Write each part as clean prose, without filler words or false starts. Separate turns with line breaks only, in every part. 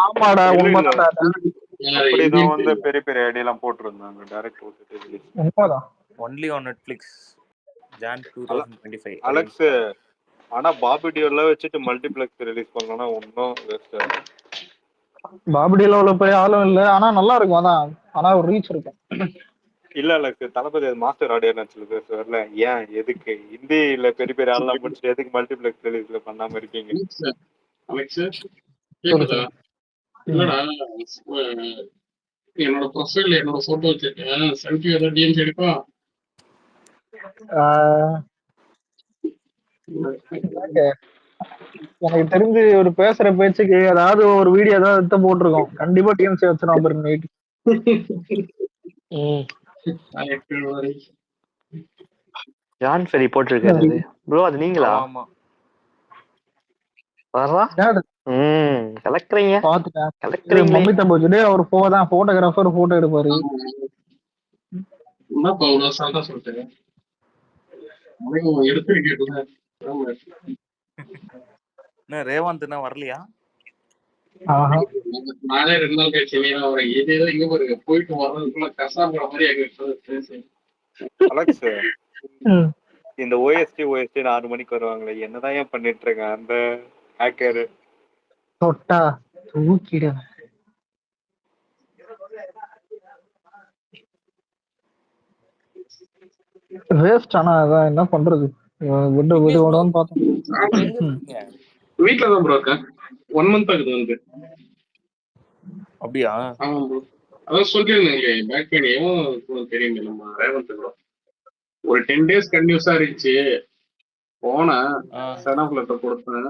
ஆமாடா உண்மைதான்டா.
அப்படிதான் வந்து பெரிய பெரிய ஐடி எல்லாம் போட்டிருந்தாங்க டைரக்ட்
உண்மைதான்.
Only on Netflix John 2025.
Alex ஆனா பாபி டியோல வச்சுட்டு மல்டிப்ளெக்ஸ் ரிலீஸ் பண்ணனா ஒன்னும் வேஸ்ட்.
பாபி டியோல போய் ஆளும் இல்ல, ஆனா நல்லா இருக்கும். அதான் ஆனா ஒரு ரீச் இருக்கும்.
இல்ல அலெக்ஸ் தளபதி மாஸ்டர் ஆடியன்ஸ் பேசுவார்ல, ஏன் எதுக்கு ஹிந்தியில பெரிய பெரிய ஆள்லாம் முடிச்சுட்டு எதுக்கு மல்டிப்ளெக்ஸ் ரிலீஸ்ல பண்ணாம இருக்கீங்க?
இல்லடா என்னோட ப்ரொஃபைல்ல என்னோட போட்டோ வச்சிருக்கேன், செல்ஃபி ஏதாவது டிஎம்ஸ் எடுப்பா.
எனக்கு தெரிஞ்சு ஒரு பேசுற பேச்சுக்கு ஏதாவது ஒரு வீடியோ ஏதாவது எடுத்து போட்டிருக்கோம். கண்டிப்பா டிஎம்சி வச்சிருவோம் பாருங்க நைட்.
ஜான் ஃபெரி போட்டிருக்காரு ப்ரோ, அது நீங்களா?
ஆமா
வர்றா கலக்குறீங்க
பாத்துட்டேன்.
கலக்குறீங்க.
மம்மி தம்பி அவர் போட்டோகிராஃபர் போட்டோ எடுப்பாரு.
ரேவந்த் என்ன வரலையா?
நானே 2 நாள் கழிச்சு ஏதோ இங்க பாருங்க போயிட்டு வர்றதுக்குள்ள கசாப்புற மாதிரி
அலெக்ஸ் இந்த ஓஎஸ்டி 6 மணிக்கு வருவாங்களே, என்னதான் ஏன் பண்ணிட்டு இருக்கேன் அந்த ஹேக்கர்?
தொட்டா தூக்கிடுவேன். வேஸ்ட். ஆனா அதான் என்ன பண்றது, விடுவான்னு பார்த்தேன்.
வீட்டுல தான் ப்ரோ இருக்கேன். 1 month ஆகுது வந்து.
அப்படியா?
ஆமா ப்ரோ, அதான் சொல்லிருந்தேன் பேக் பெயினையும் தெரியுங்க நம்ம ரேவந்த் ப்ரோ. ஒரு 10 days கண்டினியூஸா இருந்துச்சு. போனேன், செனாப் லெட்டர் கொடுத்தேன்,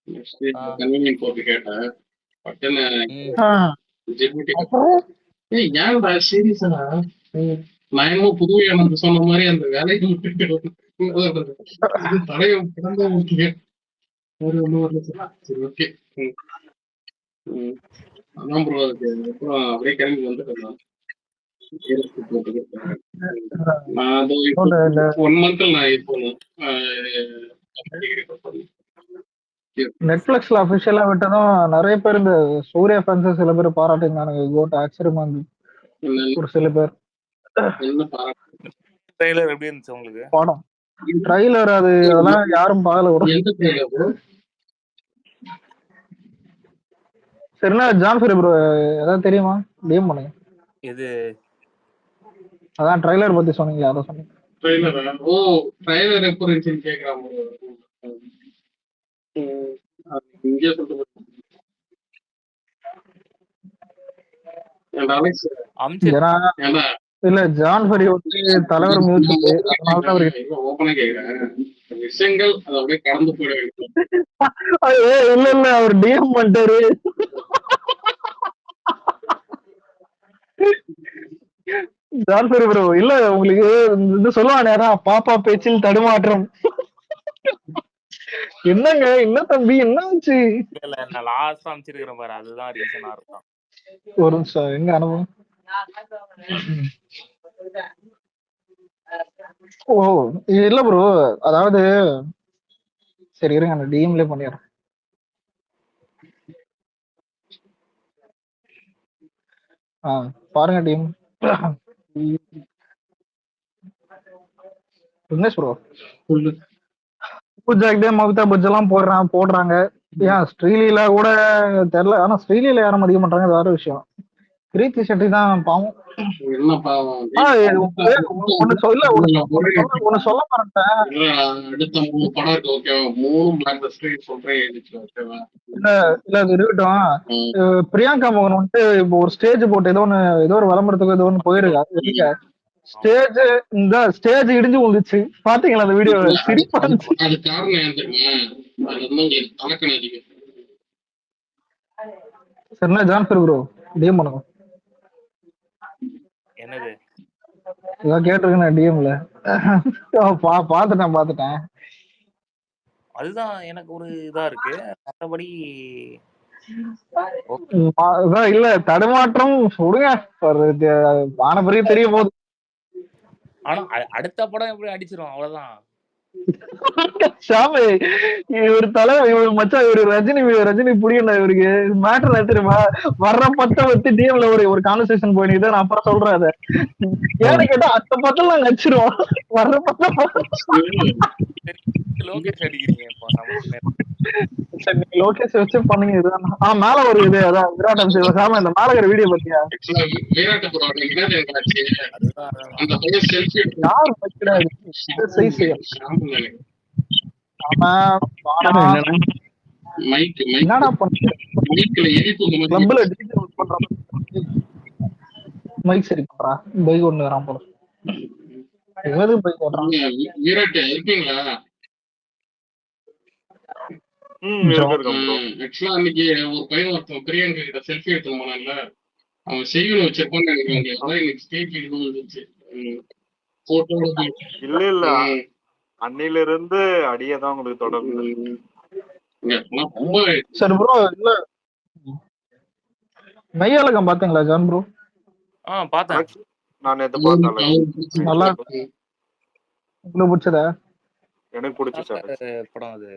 நெக்ஸ்ட் கன்வீனியன்ட் போட்டு கேட்டேன். பட்டுன்னு ஏன்டா சீரியஸா நான் என்னமோ புது எனக்கு சொன்ன மாதிரி அந்த வேலைக்கு தலைய பிறந்த முக்கியம். ஒரு 1 வருஷம் சரி ஓகே. அதான் ப்ரோ அதுக்கு அப்புறம் அப்படியே கிளம்பி வந்துட்டேன். நான் 1 month நான் இப்போ
நெட்ஃபிளிக்ஸ்ல அபிஷியலா விட்டதும் நிறைய பேர் இந்த சூர்யா ஃபேன்ஸ் சில பேர் பாராட்டிருந்தானுங்க. கோட் ஆச்சரியமா இருந்துச்சு. ஒரு சில பேர்
ட்ரைலர் எப்படி இருந்துச்சு உங்களுக்கு?
படம் ட்ரைலர் அது அதெல்லாம் யாரும் பார்க்கல. சரிண்ணா ஜான் ஃபெரி ப்ரோ ஏதாவது தெரியுமா? டிஎம் பண்ணுங்க.
இது
அதான் ட்ரைலர் பத்தி சொன்னீங்க, அத சொன்னீங்க.
ட்ரைலரா? ஓ ட்ரைலர் எப்போ இருந்துச்சுன்னு கேக்குறான் ப்ரோ. இங்கே சொல்லிட்டு
இல்ல ஜான் ஃபெரி வந்து தலைவர் மியூசிக், அதனால அவருக்கு
ஓபனா கேக்குறேன் விஷயங்கள் அது அப்படியே கடந்து போயிட வேண்டும்.
இல்ல இல்ல அவர் டிஎம் பண்ணிட்டாரு. ஜான் ஃபெரி ப்ரோ இல்ல உங்களுக்கு இது சொல்லுவானேரா, பாப்பா பேச்சில் தடுமாற்றம். என்னங்க என்ன தம்பி என்ன ஆச்சு?
இல்ல நான் லாஸ்ட் அமைச்சிருக்கிறேன் பாரு, அதுதான் ரீசனா இருக்கும்.
ஒரு நிமிஷம் எங்க அனுபவம். ஓ இல்ல ப்ரோ, அதாவது சரி இருங்க நான் டிஎம்ல பண்ணிடுறேன். பாருங்க டிஎம் விக்னேஷ் ப்ரோ. பூஜாக்டே மவிதா பஜ்ஜெல்லாம் போடுறாங்க. ஏன் ஸ்ரீலீலா கூட தெரியல, ஆனா ஸ்ரீலீலா யாரும் மதிக்க மாட்டாங்க, அது வேற விஷயம். கிரீத்தி செட்டி தான் பாவம்.
என்ன பாவம்?
ஒண்ணு சொல்ல மாட்டேன்.
அடுத்த 3 படம் இருக்கு ஓகேவா? 3 பிளாக் பஸ்டர் சொல்றேன் ஓகேவா?
இல்ல அது இருக்கட்டும். பிரியங்கா மோகன் வந்துட்டு இப்போ ஒரு ஸ்டேஜ் போட்டு ஏதோ ஒரு விளம்பரத்துக்கு ஏதோ ஒண்ணு போயிருக்கா. ஸ்டேஜ் இடிஞ்சு விழுந்துச்சு, பாத்தீங்களா அந்த வீடியோ? சிரிப்பா இருந்துச்சு.
அது காரணம் ஏன் தெரியுமா? அது வந்து தலைக்கணம் அதிகம்.
சரிண்ணா ஜான் ஃபெரி ப்ரோ டிஎம் பண்ணுங்க.
என்னது
இதான் கேட்டிருக்கேன் டிஎம்ல. பாத்துட்டேன்.
அதுதான் எனக்கு ஒரு இதா இருக்கு. மற்றபடி
இல்ல தடுமாற்றம் சொல்லுங்க, ஆன பிறகு தெரிய போகுது.
ஆனா அடுத்த படம் எப்படி அடிச்சிரும் அவ்வளவுதான்.
ஷாமு இவர் தலைவர் இவரு மச்சான் இவரு ரஜினி புரியல இவருக்கு மேட்டர் தெரியுமா? வர்ற பத்த வச்சு டிஎம்ல ஒரு கான்வர்சேஷன் போயிட்டு நான் அப்புறம் சொல்றேன் அதை. ஏன்னு கேட்டா அந்த பத்தம் நாங்க வச்சிருவோம். வர்ற பத்தம்
லோகேஷ் அடிக்கிறீங்க இப்போ நம்ம.
சரி நீங்க லோகேஷ் வச்சு பண்ணுங்க. இதுதான் மேல ஒரு இது அதான் விராட் அம்சி சாம இந்த மேல இருக்கிற வீடியோ பாத்தியா?
விராட் ப்ரோ அந்த பையன் செல்ஃபி
யார் வைக்கிறாரு சைஸ்
மைக்
என்னடா பண்ற
மைக்ல எரிப்பு
கிளப்ல பண்ற மைக் சரி பண்றா பைக் ஒண்ணு வரான் போல. எது பைக் ஓடுறான்?
விராட் இருக்கீங்களா? ஆக்சுவலா அன்னைக்கு ஒரு பையன் ஒருத்தன் பிரியங்கா கிட்ட செல்ஃபி எடுத்து போனான்ல, அவன் செய்யணும் வச்சிருப்பான்னு நினைக்கிறாங்க. அதான் எனக்கு ஸ்டேட் இருந்துச்சு போட்டோ.
இல்ல இல்ல அன்னில இருந்து அடியதான் உங்களுக்கு தொடர்ந்து.
சரி ப்ரோ இல்ல மெய்யழகம் பாத்தீங்களா ஜான் ப்ரோ?
பார்த்தேன்.
நான் நேத்து பார்த்தேன்.
நல்லா உங்களுக்கு பிடிச்சதா?
எனக்கு பிடிச்சிச்சு
படம். அது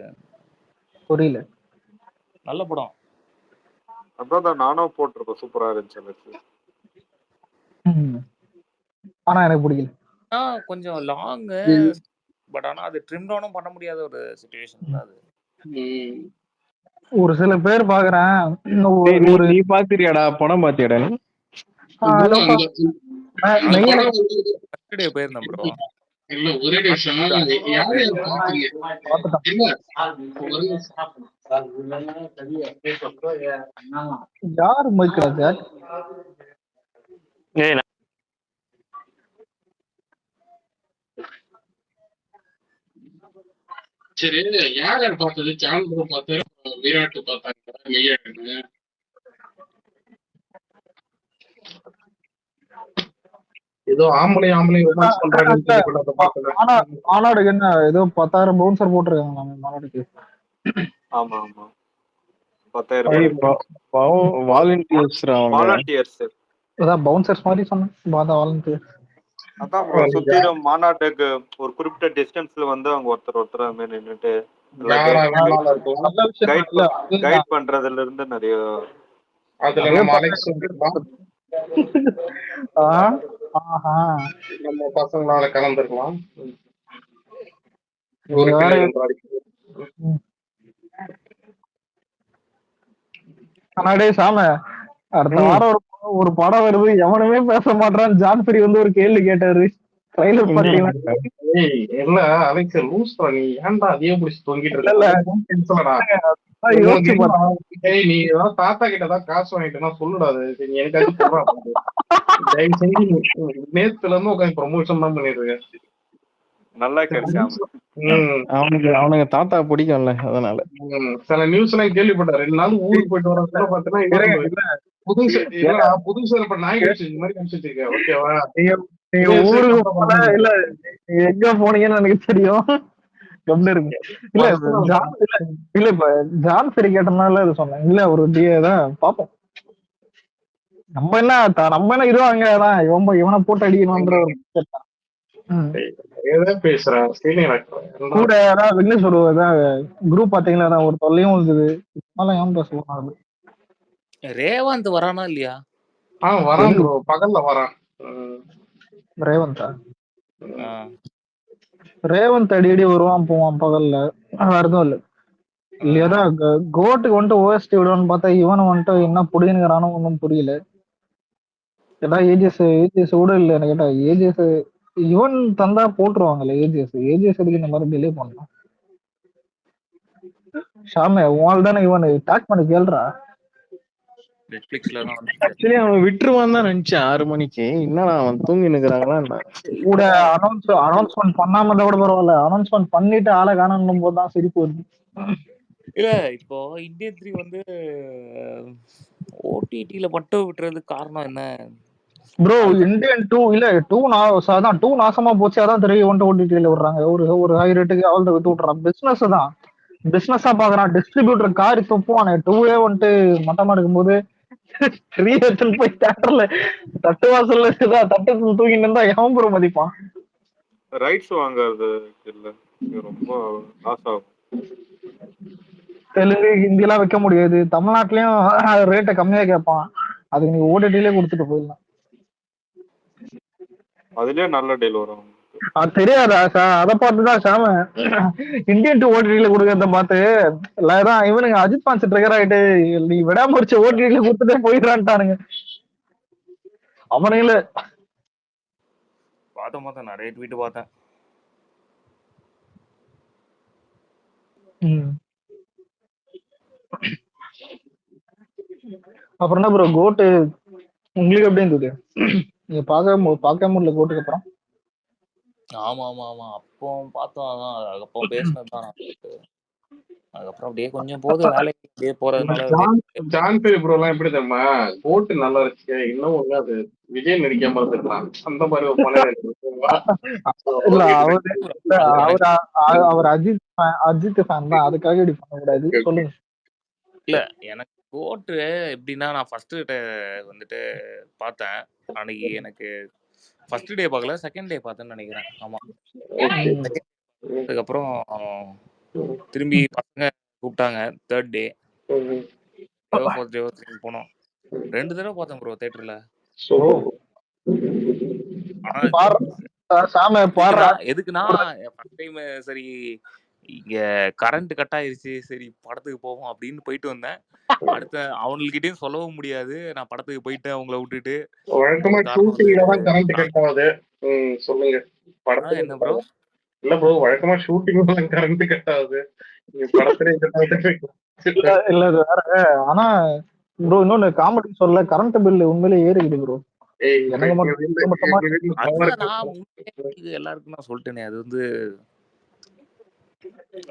புரியல.
நல்ல படம்.
அதான் நானும் போட்டிருப்பேன். சூப்பரா இருந்துச்சு எனக்கு.
ஆனா எனக்கு பிடிக்கல.
கொஞ்சம் லாங். பட் ஆனா அது ட்ரிம் டவுனும் பண்ண முடியாத ஒரு சிச்சுவேஷன் தான் அது.
ஒரு சில பேர் பாக்குறேன்.
நீ பாத்திரியாடா படம் பாத்தியாடா?
போயிருந்தேன் ப்ரோ.
இல்ல ஒரே நிமிஷம்
யார் மைக்ராஜ்?
சரி யார் யார் பார்த்தது? ஜான் ப்ரோ பார்த்தாரு, விராட் பார்த்தாங்க, மெய்யாடுன்னு. ஏதோ ஆம்பளை ரொமான்ஸ் பண்றாங்க.
மாநாடுக்கு என்ன ஏதோ 10,000 பவுன்சர் போட்டிருக்காங்க மாநாடுக்கு.
ஆமா ஆமா 10,000
வாலண்டியர்ஸ்.
அதான் பவுன்சர்ஸ் மாதிரி சொன்னேன்.
அதான் ப்ரோ சுத்திரம் மாநாட்டுக்கு ஒரு குறிப்பிட்ட டிஸ்டன்ஸ்ல வந்து அவங்க ஒருத்தர் மாதிரி நின்னுட்டு கைட் பண்றதுல இருந்து நிறைய
நம்ம பசங்களால கலந்துருக்கலாம்.
சாம அடுத்த வாரம் ஒரு படம் வருது, எவனுமே பேச மாட்டான். ஜான்ஃபரி வந்து ஒரு கேள்வி கேட்டாரு. ட்ரைலர் பாத்தீங்களா?
இல்ல அலெக்ஸ் லூஸ் நீ ஏன்டா அதே புடிச்சு தொங்கிட்டு இருக்க? நீ தாத்தா கிட்டதான் காசு வாங்கிட்டேன்னா சொல்லுடாது. எனக்காச்சும் நேத்துல இருந்து உட்காந்து ப்ரமோஷன் தான் பண்ணிருக்கேன்.
நல்லா கிடைச்சாங்க.
அவனுக்கு தாத்தா பிடிக்கும்ல, அதனால
சில நியூஸ் எல்லாம் கேள்விப்பட்டாரு. 2 நாள் ஊருக்கு போயிட்டு வர பாத்தீங்கன்னா புதுசா இப்ப நாய் இந்த மாதிரி கமிச்சிருக்கேன். ஓகேவா?
நீங்க ஊருக்கு இல்ல எங்க போனீங்கன்னு எனக்கு தெரியும். இல்ல இப்ப ஜான் சரி கேட்டனால இது சொன்னேன். இல்ல ஒரு தான் பாப்போம். நம்ம என்ன இதுவாங்கதான் இவனை போட்டு அடிக்கணும்ன்ற ஒரு கூட என்ன சொல்லுவதான் குரூப் பாத்தீங்களா ஒரு தொல்லையும் இருந்தது. ஏன் பேசுவாங்க?
ரேவந்த் வரானா இல்லையா?
வரான் ப்ரோ, பகல்ல வரான்.
ரேவந்த் அடிக்கடி வருவான் போவான் பகல்ல. வேற எதுவும் இல்ல. இல்லையாதான் கோட்டுக்கு வந்துட்டு ஓஎஸ்டி விடுவான்னு பார்த்தா இவனை வந்துட்டு என்ன புடிங்கிறானோ ஒன்னும் புரியல. கேட்டா ஏஜிஎஸ் கூட இல்ல. என்ன கேட்டா ஏஜிஎஸ் இவன் தந்தா போட்டுருவாங்கல்ல. ஏஜிஎஸ் எதுக்கு இந்த மாதிரி டிலே பண்ணலாம்? ஷாமே உன் தானே இவன் டாக் பண்ணி கேள்றா.
ஆக்சுவலி அவன் விட்டுருவான் தான் நினைச்சேன் 6 மணிக்கு. என்னடா அவன் தூங்கி நிக்கிறாங்களா?
கூட அனௌன்ஸ்மெண்ட் பண்ணாம கூட பரவாயில்ல. அனௌன்ஸ்மெண்ட் பண்ணிட்டு ஆளை காணும் போதுதான் சிரிப்பு வருது.
இல்ல இப்போ இந்தியன் 3 வந்து ஓடிடில மட்டும் விட்டுறதுக்கு காரணம் என்ன
ப்ரோ? இந்தியன் 2 இல்ல 2 நாசமா போச்சு. அதான் தெரியும் வந்துட்டு ஓடிடில விடுறாங்க. ஒரு ஹை ரேட்டுக்கு அவள்கிட்ட விட்டு விட்டுறான். பிசினஸ் தான் பிசினஸா பாக்குறான். டிஸ்ட்ரிபியூட்டர் காரி துப்புவானே 2 வந்துட்டு மட்டமா இருக்கும்போது 3 எடுத்துன்னு போய் தியேட்டர்ல தட்டு வாசல்ல தட்டு தூக்கிட்டு இருந்தா எவன் ப்ரோ மதிப்பான்?
ரைட்ஸ் வாங்குறது இல்ல. இது ரொம்ப லாஸ் ஆகும்.
தெலுங்கு ஹிந்திலாம் வைக்க முடியாது. தமிழ்நாட்டுலயும் ரேட்டை கம்மியா கேட்பான். அதுக்கு நீங்க ஓடிடிலே கொடுத்துட்டு போயிடலாம்.
அதுலயே நல்ல டீல் வரும்.
அது தெரியாதா சார்? அதை பார்த்துதான் சாம இந்தியன் டூ ஓடிடில கொடுக்கறத பார்த்து எல்லாரும் இவனுங்க அஜித் பான்ஸ் ட்ரிகர் ஆயிட்டு நீ விடாமரிச்சு ஓடிடில கொடுத்துட்டே போயிடுறான்ட்டானுங்க அவனுங்கள.
பார்த்தேன் நிறைய ட்வீட் பார்த்தேன்.
அப்புறம் என்ன ப்ரோ கோட்டு உங்களுக்கு எப்படி இருந்தது? நீங்க பார்க்க முடியல கோட்டுக்கு அப்புறம்?
ஆமா ஆமா ஆமா அப்போ பார்த்தோம். அதான் அப்போ பேசினது தான். அதுக்கப்புறம் அப்படியே கொஞ்சம் போது வேலைக்கு அப்படியே போறதுனால
ஜான் பெரி ப்ரோ எல்லாம் எப்படி தெரியுமா, கோட்டு நல்லா இருந்துச்சு, இன்னும் ஒண்ணு அது விஜய் நடிக்காம இருந்துக்கலாம் அந்த மாதிரி ஒரு மனநிலை.
இல்ல அவர் அஜித் ஃபேன் தான், அதுக்காக இப்படி பண்ணக்கூடாது. சொல்லுங்க.
இல்ல எனக்கு கோட்டு எப்படின்னா, நான் ஃபர்ஸ்ட் வந்துட்டு பார்த்தேன் அன்னைக்கு. எனக்கு ஃபர்ஸ்ட் டே பார்க்கல, செகண்ட் டே பார்த்தேன்னு நினைக்கிறேன். ஆமா, அதுக்கப்புறம் திரும்பி பசங்க கூப்பிட்டாங்க தேர்ட் டே. ஃபர்ஸ்ட் டே போனோம், 2 தடவை பார்த்தேன் ப்ரோ தியேட்டர்ல. எதுக்குன்னா ஃபர்ஸ்ட் டைம் சரி இங்க கரண்ட் கட் ஆயிருச்சு, சரி படத்துக்கு போவோம் அப்படின்னு போயிட்டு வந்தேன். அடுத்த அவங்ககிட்டயும் சொல்லவும் முடியாது, நான் படத்துக்கு போயிட்டு அவங்கள விட்டுட்டு.
வழக்கமா ஷூட்டிங்ல தான் கரண்ட் கட் ஆகுது. சொல்லுங்க. படத்துல
என்ன ப்ரோ?
இல்ல ப்ரோ, வழக்கமா ஷூட்டிங்ல தான் கரண்ட் கட் ஆகுது, படத்துல
இல்ல வேற. ஆனா ப்ரோ இன்னொன்னு காமெடி சொல்ல, கரண்ட் பில் உண்மையிலே ஏறிக்குது ப்ரோ.
எல்லாருக்கும் நான் சொல்லிட்டேனே, அது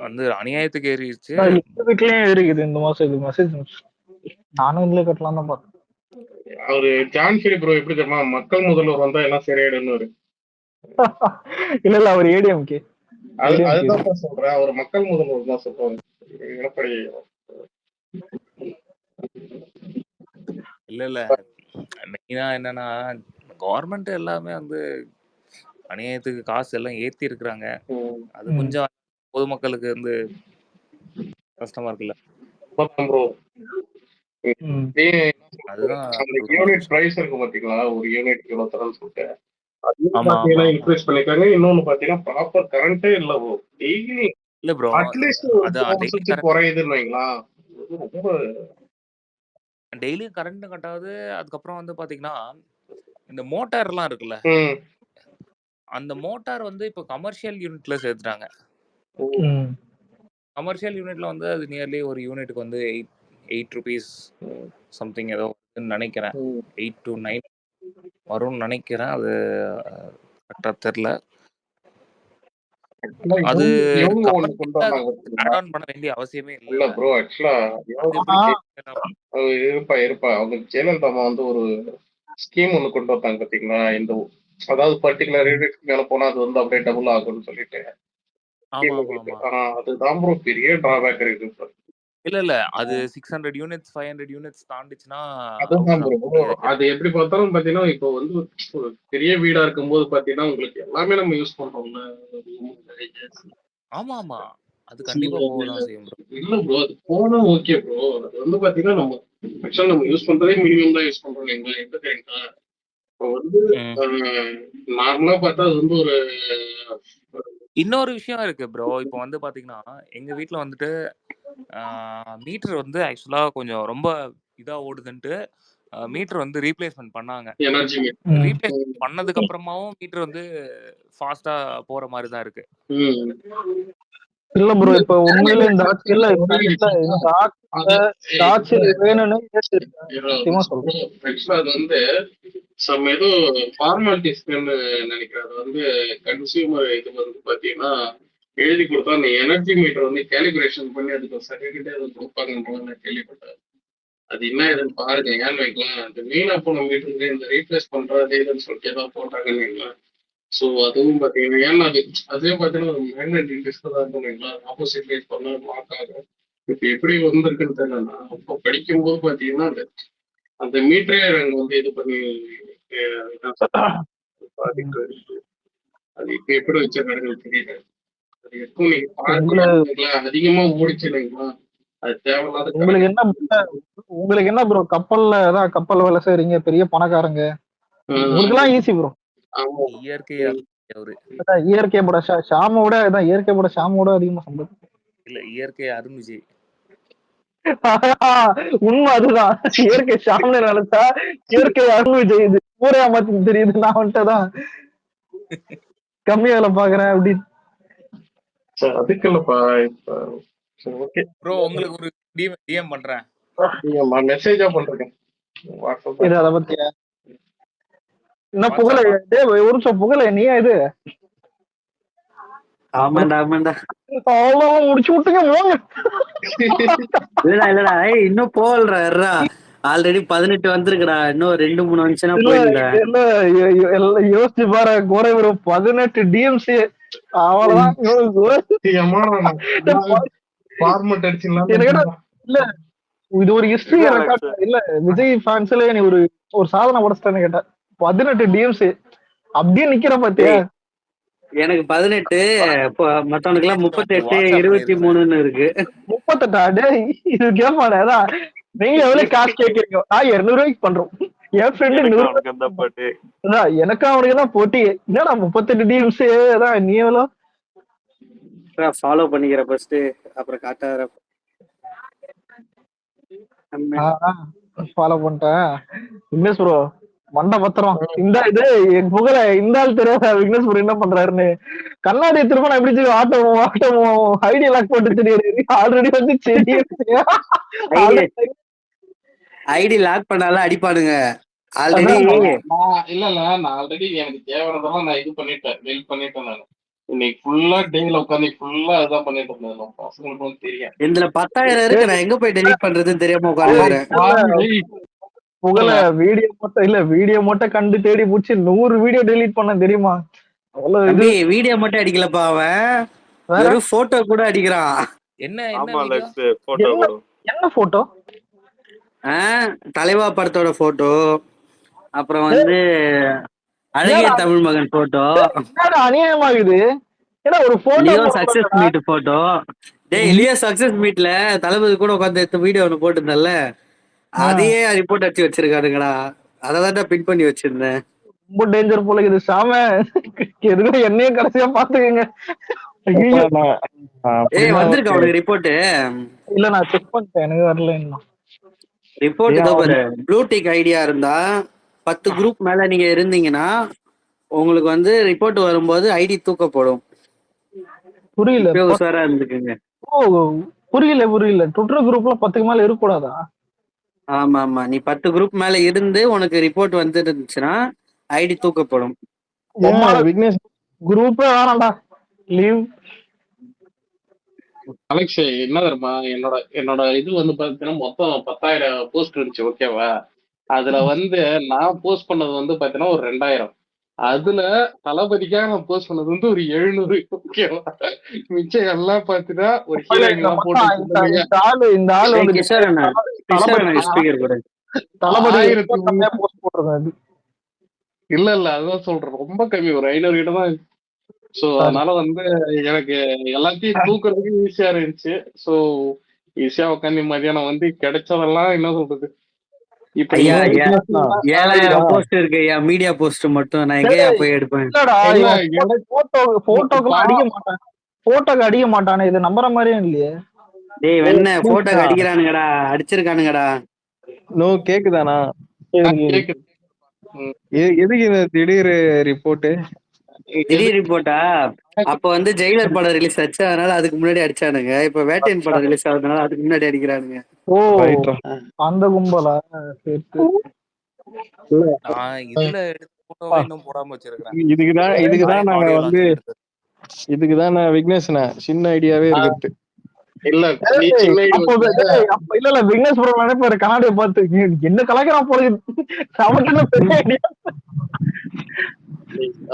வந்து அநியாயத்துக்கு ஏறிடுச்சு.
வீட்லயும் ஏறிக்குது இந்த மாசம். இது மெசேஜ் நானும் இதுல கட்டலாம் தான் பார்த்தேன்.
அவரு ஜான் பெரி ப்ரோ எப்படி தெரியுமா, மக்கள் முதல்வர் வந்தா எல்லாம் சரியாயிடுன்னு.
இல்ல அவர் ஏடிஎம்கே.
அதுதான் சொல்றேன், அவர் மக்கள் முதல்வர் தான் சொல்றாங்க. எடப்பாடி
இல்ல மெயினா என்னன்னா, கவர்மெண்ட் எல்லாமே வந்து அநியாயத்துக்கு காசு எல்லாம் ஏத்தி இருக்கிறாங்க. அது கொஞ்சம் பொதுமக்களுக்கு வந்து கஷ்டமா இருக்குல்ல.
அதுதான் யூனிட் பிரைஸ் இருக்கு பாத்தீங்களா, ஒரு யூனிட் இவ்வளவு தரன்னு சொல்லிட்டு இன்க்ரீஸ் பண்ணிருக்காங்க. இன்னொன்னு பாத்தீங்கன்னா ப்ராப்பர் கரண்டே இல்ல டெய்லி.
இல்ல ப்ரோ,
அட்லீஸ்ட் குறையுதுன்னு வைங்களா, ரொம்ப
டெய்லியும் கரண்ட் கட்டாது. அதுக்கப்புறம் வந்து பாத்தீங்கன்னா இந்த மோட்டார் எல்லாம் இருக்குல்ல, அந்த மோட்டார் வந்து இப்போ கமர்ஷியல் யூனிட்ல சேர்த்துட்டாங்க. கமர்ஷியல் யூனிட்ல வந்து அது நியர்லி ஒரு யூனிட்டுக்கு வந்து 8 rupees சம்திங் ஏதோ நினைக்கிறேன். 8 to 9 வரும்னு நினைக்கிறேன், அது கரெக்டா தெரியல. அது ஆட் ஆன் பண்ண வேண்டிய அவசியமே இல்ல
ப்ரோ. ஆக்சுவலா இருப்பா அவங்க ஜெயலலிதா வந்து ஒரு ஸ்கீம் ஒண்ணு கொண்டு வந்தாங்க பாத்தீங்களா, இந்த அதாவது பர்டிகுலர் யூனிட்க்கு மேல போனா அது வந்து அப்படியே டபுள் ஆகும்னு சொல்லிட்டு. அதுதான் ப்ரோ பெரிய டிராபேக் இருக்கு. இல்ல
அது 600 யூனிட்ஸ் 500 யூனிட்ஸ் தாண்டிச்சுன்னா
அது எப்படி பார்த்தாலும் பாத்தீங்கன்னா இப்போ வந்து ஒரு பெரிய வீடா இருக்கும்போது பாத்தீங்கன்னா உங்களுக்கு எல்லாமே நம்ம யூஸ் பண்றோம்ல.
ஆமா ஆமா, அது கண்டிப்பா போகதான் செய்யும் ப்ரோ.
இல்ல ப்ரோ, அது போனா ஓகே ப்ரோ. அது வந்து பாத்தீங்கன்னா நம்ம ஆக்சுவலா நம்ம யூஸ் பண்றதே மினிமம் தான் யூஸ் பண்றோம் இல்லைங்களா. எப்படி தெரியுங்களா, இப்போ வந்து நார்மலா பார்த்தா அது வந்து ஒரு
இன்னொரு விஷயம் இருக்கு ப்ரோ. இப்போ வந்து பாத்தீங்கன்னா எங்க வீட்டுல வந்துட்டு மீட்டர் வந்து ஆக்சுவலா கொஞ்சம் ரொம்ப இதா ஓடுதுன்ட்டு மீட்டர் வந்து ரீப்ளேஸ்மெண்ட் பண்ணாங்க. ரீப்ளேஸ்மெண்ட் பண்ணதுக்கு அப்புறமாவும் மீட்டர் வந்து ஃபாஸ்டா போற மாதிரி தான் இருக்கு.
இல்ல ப்ரோ, இப்ப உண்மையில இந்த ஆட்சியில வேணும்னு
அது வந்து சம் ஏதோ ஃபார்மாலிட்டிஸ்ன்னு நினைக்கிறேன். அது வந்து கன்சியூமர் இது வந்து பாத்தீங்கன்னா எழுதி கொடுத்தா அந்த எனர்ஜி மீட்டர் வந்து கேலிபிரேஷன் பண்ணி அதுக்கு சர்டிபிகேட் அதை கொடுப்பாங்கன்னு நான் கேள்விப்பட்டேன். அது என்ன இதுன்னு பாருங்க. ஏன்னு வைக்கலாம், அந்த வீணா போன மீட்டருக்கு இந்த ரீப்ளேஸ் பண்றது இதுன்னு சொல்லிட்டு ஏதாவது போட்டாங்கன்னு வைக்கலாம். ஸோ அதுவும் பாத்தீங்கன்னா ஏன்னா அதே பாத்தீங்கன்னா ஒரு மேக்னெட் இன்ட்ரெஸ்ட் தான் இருக்குங்களா, ஆப்போசிட் லைட் பண்ணா பிளாக் ஆகும். இப்ப எப்படி வந்திருக்குன்னு தெரியலன்னா, அப்போ படிக்கும்போது பாத்தீங்கன்னா அந்த மீட்டரே வந்து இது பண்ணி பாதிப்பு இருக்கு. அது இப்ப எப்படி வச்சிருக்காருன்னு தெரியல. எப்பவும் நீங்க பார்க்கல அதிகமா ஓடிச்சு இல்லைங்களா, அது தேவையில்லாத
உங்களுக்கு என்ன உங்களுக்கு என்ன ப்ரோ, கப்பல்ல ஏதாவது கப்பல் வேலை செய்றீங்க, பெரிய பணக்காரங்க, உங்களுக்கு எல்லாம் ஈஸி ப்ரோ.
இயற்கை அவரு
இயற்கை பட ஷாமோட இயற்கை பட ஷாமோட அதிகமா சம்பளம்.
இல்ல இயற்கை அருண் விஜய்.
உண்மை அதுதான். இயற்கை ஷாம்னு நினைச்சா இயற்கை அருண் விஜய் இது ஊரே மாத்தி தெரியுது. நான் வந்துட்டுதான் கம்மி வேலை பாக்குறேன் அப்படின்னு.
அதுக்கு இல்லப்பா இப்ப. ஓகே
ப்ரோ உங்களுக்கு ஒரு டிஎம் பண்றேன்,
மெசேஜா பண்றேன்
இது அதை பத்தியா என்ன புகழ ஒரு நிமிஷம் புகழ நீயா இது
ஆமாண்டா ஆமாண்டா.
அவ்வளோ முடிச்சு விட்டுங்க போங்க.
இல்லடா ஏய் இன்னும் போகலடா, ஆல்ரெடி 18 வந்திருக்குடா, இன்னும் 2-3 வந்துச்சுன்னா போயிடுடா.
யோசிச்சு பாரு கோரை ஒரு 18 டிஎம்சி அவ்வளவுதான்.
ஃபார்மட் அடிச்சுலாம்
இல்ல இது ஒரு ஹிஸ்டரி இல்ல, விஜய் ஃபேன்ஸ்ல நீ ஒரு சாதனை படைச்சிட்டேன்னு கேட்டேன். 18 டிஎம்சி அப்படியே நிக்கிற பாத்தியா.
எனக்கு 18, மத்தவனுக்கு எல்லாம் 38 23 இருக்கு.
38 டேய் இது கேட்பானே. அதான் நீங்க எவ்வளவு காசு கேக்குறீங்க, நான் 200 ரூபாய்க்கு பண்றோம். என் ஃப்ரெண்டு 100 எனக்கும் அவனுக்கு தான் போட்டி. என்னடா 38 டிஎம்சி அதான் நீ எவ்வளவு
ஃபாலோ பண்ணிக்கிற ஃபர்ஸ்ட், அப்புறம் காட்டாத
ஃபாலோ பண்ணிட்டேன். விக்னேஷ் ப்ரோ மண்டை பத்திரம் இந்த இது என் புகழ இந்த ஆள் தெரியாத விக்னேஷ் ப்ரோ என்ன பண்றாருன்னு. கண்ணாடி திரும்ப நான் எப்படி ஆட்டமோ ஐடியா லாக் போட்டு தெரியாது. ஆல்ரெடி வந்து
ஐடி லாக் பண்ணாலும் அடிப்பானுங்க ஆல்ரெடி.
இல்ல நான் ஆல்ரெடி எனக்கு தேவையானதெல்லாம் நான் இது பண்ணிட்டேன், டெலிட் பண்ணிட்டேன். நான் இன்னைக்கு ஃபுல்லா டேல உட்காந்து ஃபுல்லா இதான் பண்ணிட்டு இருந்தேன். பசங்களுக்கும் தெரியும்
இதுல 10,000 இருக்கு, நான் எங்க போய் டெலிட் பண்றதுன்னு தெரியாம உட்காந்துக்கிறேன்.
புகழ வீடியோ மட்டும் கண்டு தேடி புடிச்சு 100 வீடியோ டெலீட் பண்ண தெரியுமா.
வீடியோ மட்டும் அடிக்கலப்பா, அவன் வெறும் போட்டோ கூட அடிக்கிறான்.
என்ன போட்டோ?
தலைவா படத்தோட போட்டோ, அப்புறம் வந்து அழகிய தமிழ் மகன் போட்டோ,
அநியாயமாகுது. ஒரு
லியோ சக்சஸ் மீட் போட்டோ. டேய் லியோ சக்சஸ் மீட்ல தளபதி கூட உட்காந்து எடுத்த வீடியோ ஒண்ணு போட்டிருந்தேன்ல, அதையே ரிப்போர்ட் அடிச்சு வச்சிருக்காருங்கடா. அததான் பின் பண்ணி வச்சிருந்தேன்.
ரொம்ப டேஞ்சர் போல இது சாம. எதுவும் என்னையும் கடைசியா பாத்துக்கங்க.
வந்திருக்கா உனக்கு ரிப்போர்ட்?
இல்ல நான் செக் பண்ணிட்டேன், எனக்கு வரல இன்னும்
ரிப்போர்ட். ப்ளூ டிக் ஐடியா இருந்தா 10 குரூப் மேல நீங்க இருந்தீங்கன்னா உங்களுக்கு வந்து ரிப்போர்ட் வரும்போது ஐடி தூக்கப்படும்.
புரியல,
உஷாரா இருந்துக்குங்க.
புரியல ட்விட்டர் குரூப்ல 10க்கு மேல இருக்கக்கூடாதா?
ஆமா ஆமா, நீ 10 குரூப் மேல இருந்து உனக்கு ரிப்போர்ட் வந்து இருந்துச்சுன்னா ஐடி தூக்கப்படும்.
விக்னேஷ் குரூப்பே வேணாம்டா, லீவ்.
அலெக்ஸ் என்ன தெரியுமா, என்னோட இது வந்து பாத்தீங்கன்னா மொத்தம் 10,000 போஸ்ட் இருந்துச்சு. ஓகேவா, அதுல வந்து நான் போஸ்ட் பண்ணது வந்து பாத்தீங்கன்னா ஒரு 2,000. அதுல தளபதிக்காக நான் போஸ்ட் பண்ணது வந்து ஒரு 700. ஓகேவா, மிச்சம் எல்லாம் பாத்தீங்கன்னா ஒரு ஹீரோயின் எல்லாம் போட்டு
இந்த ஆளு வந்து
இல்ல அதுதான் சொல்றேன், ரொம்ப கம்மி, ஒரு 500 கிட்ட தான். சோ அதனால வந்து எனக்கு எல்லாத்தையும் தூக்குறதுக்கு ஈஸியா இருந்துச்சு. சோ ஈஸியா உட்காந்து மதியானம் வந்து கிடைச்சதெல்லாம் என்ன சொல்றது, இப்ப
7,000 போஸ்ட் இருக்கு. மீடியா போஸ்ட் மட்டும் நான் எங்கயா போய் எடுப்பேன்.
போட்டோக்கு அடிக்க மாட்டானே, இது நம்புற மாதிரியும் இல்லையே.
டேய் வெண்ண போட்டோக்கு அடிக்கிறானுங்கடா, அடிச்சிருக்கானுங்கடா.
நோ கேக்குதானா? எதுக்கு இந்த திடீர் ரிப்போர்ட்?
திடீர் ரிப்போர்ட்டா? அப்ப வந்து ஜெயிலர் படம் ரிலீஸ் ஆச்சு, அதனால அதுக்கு முன்னாடி அடிச்சானுங்க. இப்ப வேட்டையன் படம் ரிலீஸ் ஆகுதுனால அதுக்கு முன்னாடி அடிக்கிறானுங்க.
ஓ அந்த கும்பலா?
இதுக்குதான் நாங்க வந்து இதுக்குதான் நான் விக்னேஷ்னா சின்ன ஐடியாவே இருக்கு.
இல்ல
விக்னேஷ் ப்ரோ நினைப்பாரு கண்ணாடியை பார்த்து என்ன கலாய்க்கிறான் போல.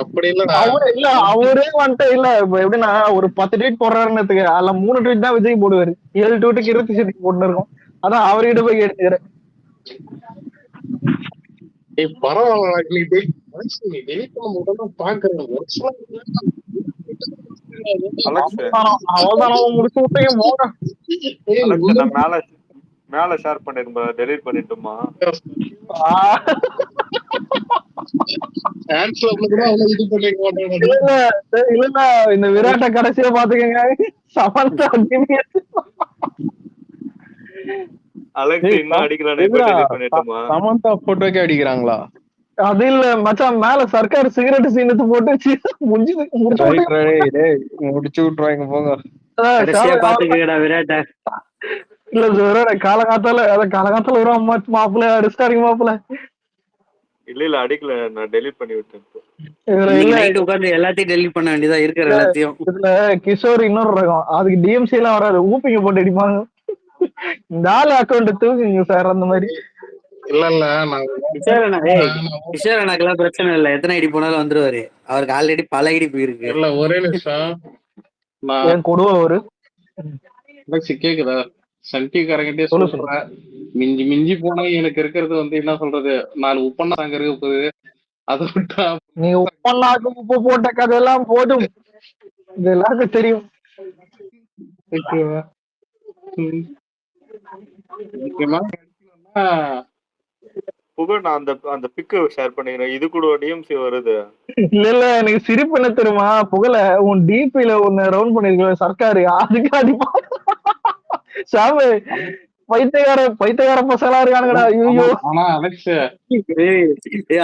அப்படி இல்ல
அவரே வந்துட்டு இல்ல எப்படின்னா ஒரு 10 ட்வீட் போடுறாருன்னு, அதுல 3 ட்வீட் தான் விஜய் போடுவாரு, 7 ட்வீட்டுக்கு 20 சீட்டுக்கு போட்டு இருக்கோம். அதான் அவர்கிட்ட போய் கேட்டுக்கிறேன்.
பரவாயில்ல, நீ டெலிட் பண்ணும்போது பாக்குறேன்.
அலெக்ஸ்
அவ்வளவுதான் முடிச்சு விட்டீங்க போங்க.
அலெக்ஸ் நான் மேல ஷேர் பண்ணிருப்பா டெலீட் பண்ணிட்டுமா?
ஆஹ் இல்ல இந்த விராட்ட கடைசியா பாத்துக்கங்க. சமந்தா
அலெக்ஸ் இன்னும் அடிக்கிறானே இப்ப டெலீட் பண்ணிட்டுமா?
சமந்தா போட்டோக்கே அடிக்கிறாங்களா?
அது இல்ல மச்சான், மேல சர்க்கார் சிகரெட் சீனத்து போட்டு முடிச்சு
முடிச்சு விட்டுருவாங்க போங்க.
கடைசியா பாத்துக்கடா விராட்ட.
இல்ல சார், காலகாத்தால ஒரு அம்மா மாப்பிள்ள அடிச்சிட்டாருங்க மாப்பிள்ள.
இல்ல அடிக்கல, நான் டெலீட் பண்ணி விட்டேன்.
நைட் உட்காந்து எல்லாத்தையும் டெலீட் பண்ண வேண்டியதா இருக்கிற எல்லாத்தையும்.
இதுல கிஷோர் இன்னொரு ரகம், அதுக்கு டிஎம்சி எல்லாம் வராது, ஊப்பிங்க போட்டு அடிப்பாங்க. இந்த ஆளு அக்கௌண்ட் தூக்குங்க சார் அந்த மாதிரி.
இல்ல
கிஷோர் அண்ணாக்கெல்லாம் பிரச்சனை இல்ல, எத்தனை ஐடி போனாலும் வந்துருவாரு. அவருக்கு ஆல்ரெடி பல ஐடி போயிருக்கு.
இல்ல ஒரே நிமிஷம்,
என் கொடுவா ஒரு
கேக்குதா? சன்டிகாரங்கிட்டே சொல்றேன், மிஞ்சி மிஞ்சி போனா எனக்கு இருக்கிறது வந்து என்ன சொல்றது, 4 உப்பண்ணா அங்க இருக்க போகுது. அதை விட்டா
நீ உப்பண்ணாக்கு உப்பு போட்ட கதையெல்லாம் போதும், இது எல்லாருக்கும் தெரியும்.
புகழ், நான் அந்த பிக்கு ஷேர் பண்ணிக்கிறேன், இது கூட டிஎம்சி வருது.
இல்ல எனக்கு சிரிப்பு என்ன தெரியுமா, புகழ உன் டிபில ஒன்னு ரவுண்ட் பண்ணிருக்க சர்க்காரு, அதுக்கு அடிப்பா சாமி. பைத்தியக்கார பசங்களா இருக்கானுங்கடா. ஐயோ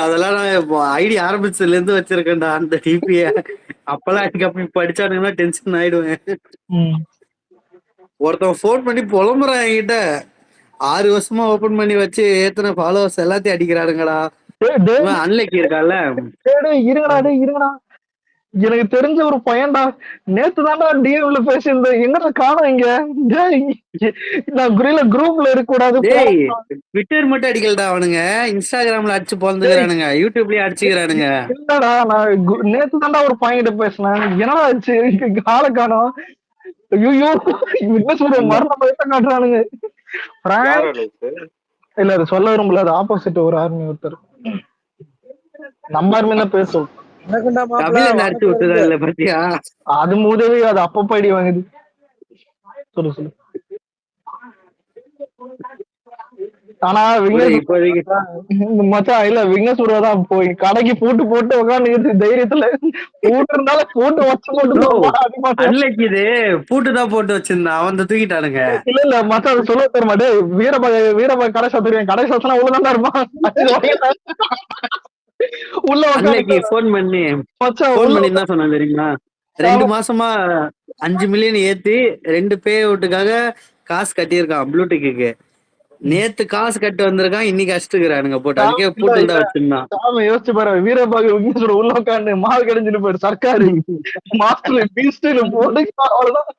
அதெல்லாம் நான் ஐடி ஆரம்பிச்சதுல இருந்து வச்சிருக்கேன்டா அந்த டிபிய. அப்பெல்லாம் அதுக்கப்புறம் இப்ப அடிச்சானுங்கன்னா டென்ஷன் ஆயிடுவேன். ஒருத்தன் போன் பண்ணி புலம்புறான் என்கிட்ட, 6 வருஷமா ஓபன் பண்ணி வச்சு ஏத்தனை ஃபாலோவர்ஸ் எல்லாத்தையும் அடிக்கிறாருங்கடா. அன்லைக்கி இருக்கால.
இருங்கடா, எனக்கு தெரிஞ்ச ஒரு பையன்டா, நேத்து தான்டா டிஎம்ல பேசியிருந்தேன், எங்கடா காணோம் இங்க. நான் குரூப்ல இருக்க கூடாது.
ட்விட்டர் மட்டும் அடிக்கலடா அவனுங்க, இன்ஸ்டாகிராம்ல அடிச்சு போந்துக்கிறானுங்க, யூடியூப்லயே அடிச்சுக்கிறானுங்க.
இல்லடா, நான் நேத்து தான்டா ஒரு பையன் கிட்ட பேசினேன், என்னடா ஆச்சு ஆளை காணோம். ஐயோ என்ன சொல்ற, மரண பயத்தை காட்டுறானுங்க. இல்ல அது சொல்ல விரும்பல, அது ஆப்போசிட் ஒரு ஆர்மி ஒருத்தர், நம்ம ஆர்மி தான் பேசும். அது மூதவே அது அப்பப்ப ஐடி வாங்குது. சொல்லு. ஆனா மச்சான் இல்ல, விக்னேஸ்வரதான் போய் கடைக்கு பூட்டு போட்டு உட்காந்து தைரியத்துல பூட்டு இருந்தாலும் பூட்டு வச்சு
போட்டு பூட்டுதான் போட்டு வச்சிருந்தான், அவன் தூக்கிட்டானுங்க.
இல்ல மச்சான் அது சொல்ல தர மாட்டே, வீரபாய் கடை சாத்துருவேன், கடை சாத்தினா உள்ளதான் இருப்பான். உள்ள
போன் பண்ணி என்ன சொன்னா தெரியுமா, 2 மாசமா 5 மில்லியன் ஏத்தி 2 பே அவுட்டுக்காக காசு கட்டியிருக்கான் ப்ளூடிக்கு. நேத்து காசு கட்டு வந்திருக்கான், இன்னைக்கு அடிச்சுக்கிறானுங்க போட்டு. அதுக்கே பூட்டு தான் வச்சிருந்தான்.
யோசிச்சு பாரு, வீரபாகு உள்ள உட்காந்து மாவு கிடைஞ்சிட்டு போயிரு சர்க்காரு மாஸ்டர் பீஸ்ட்ல போட்டு அவ்வளவுதான்.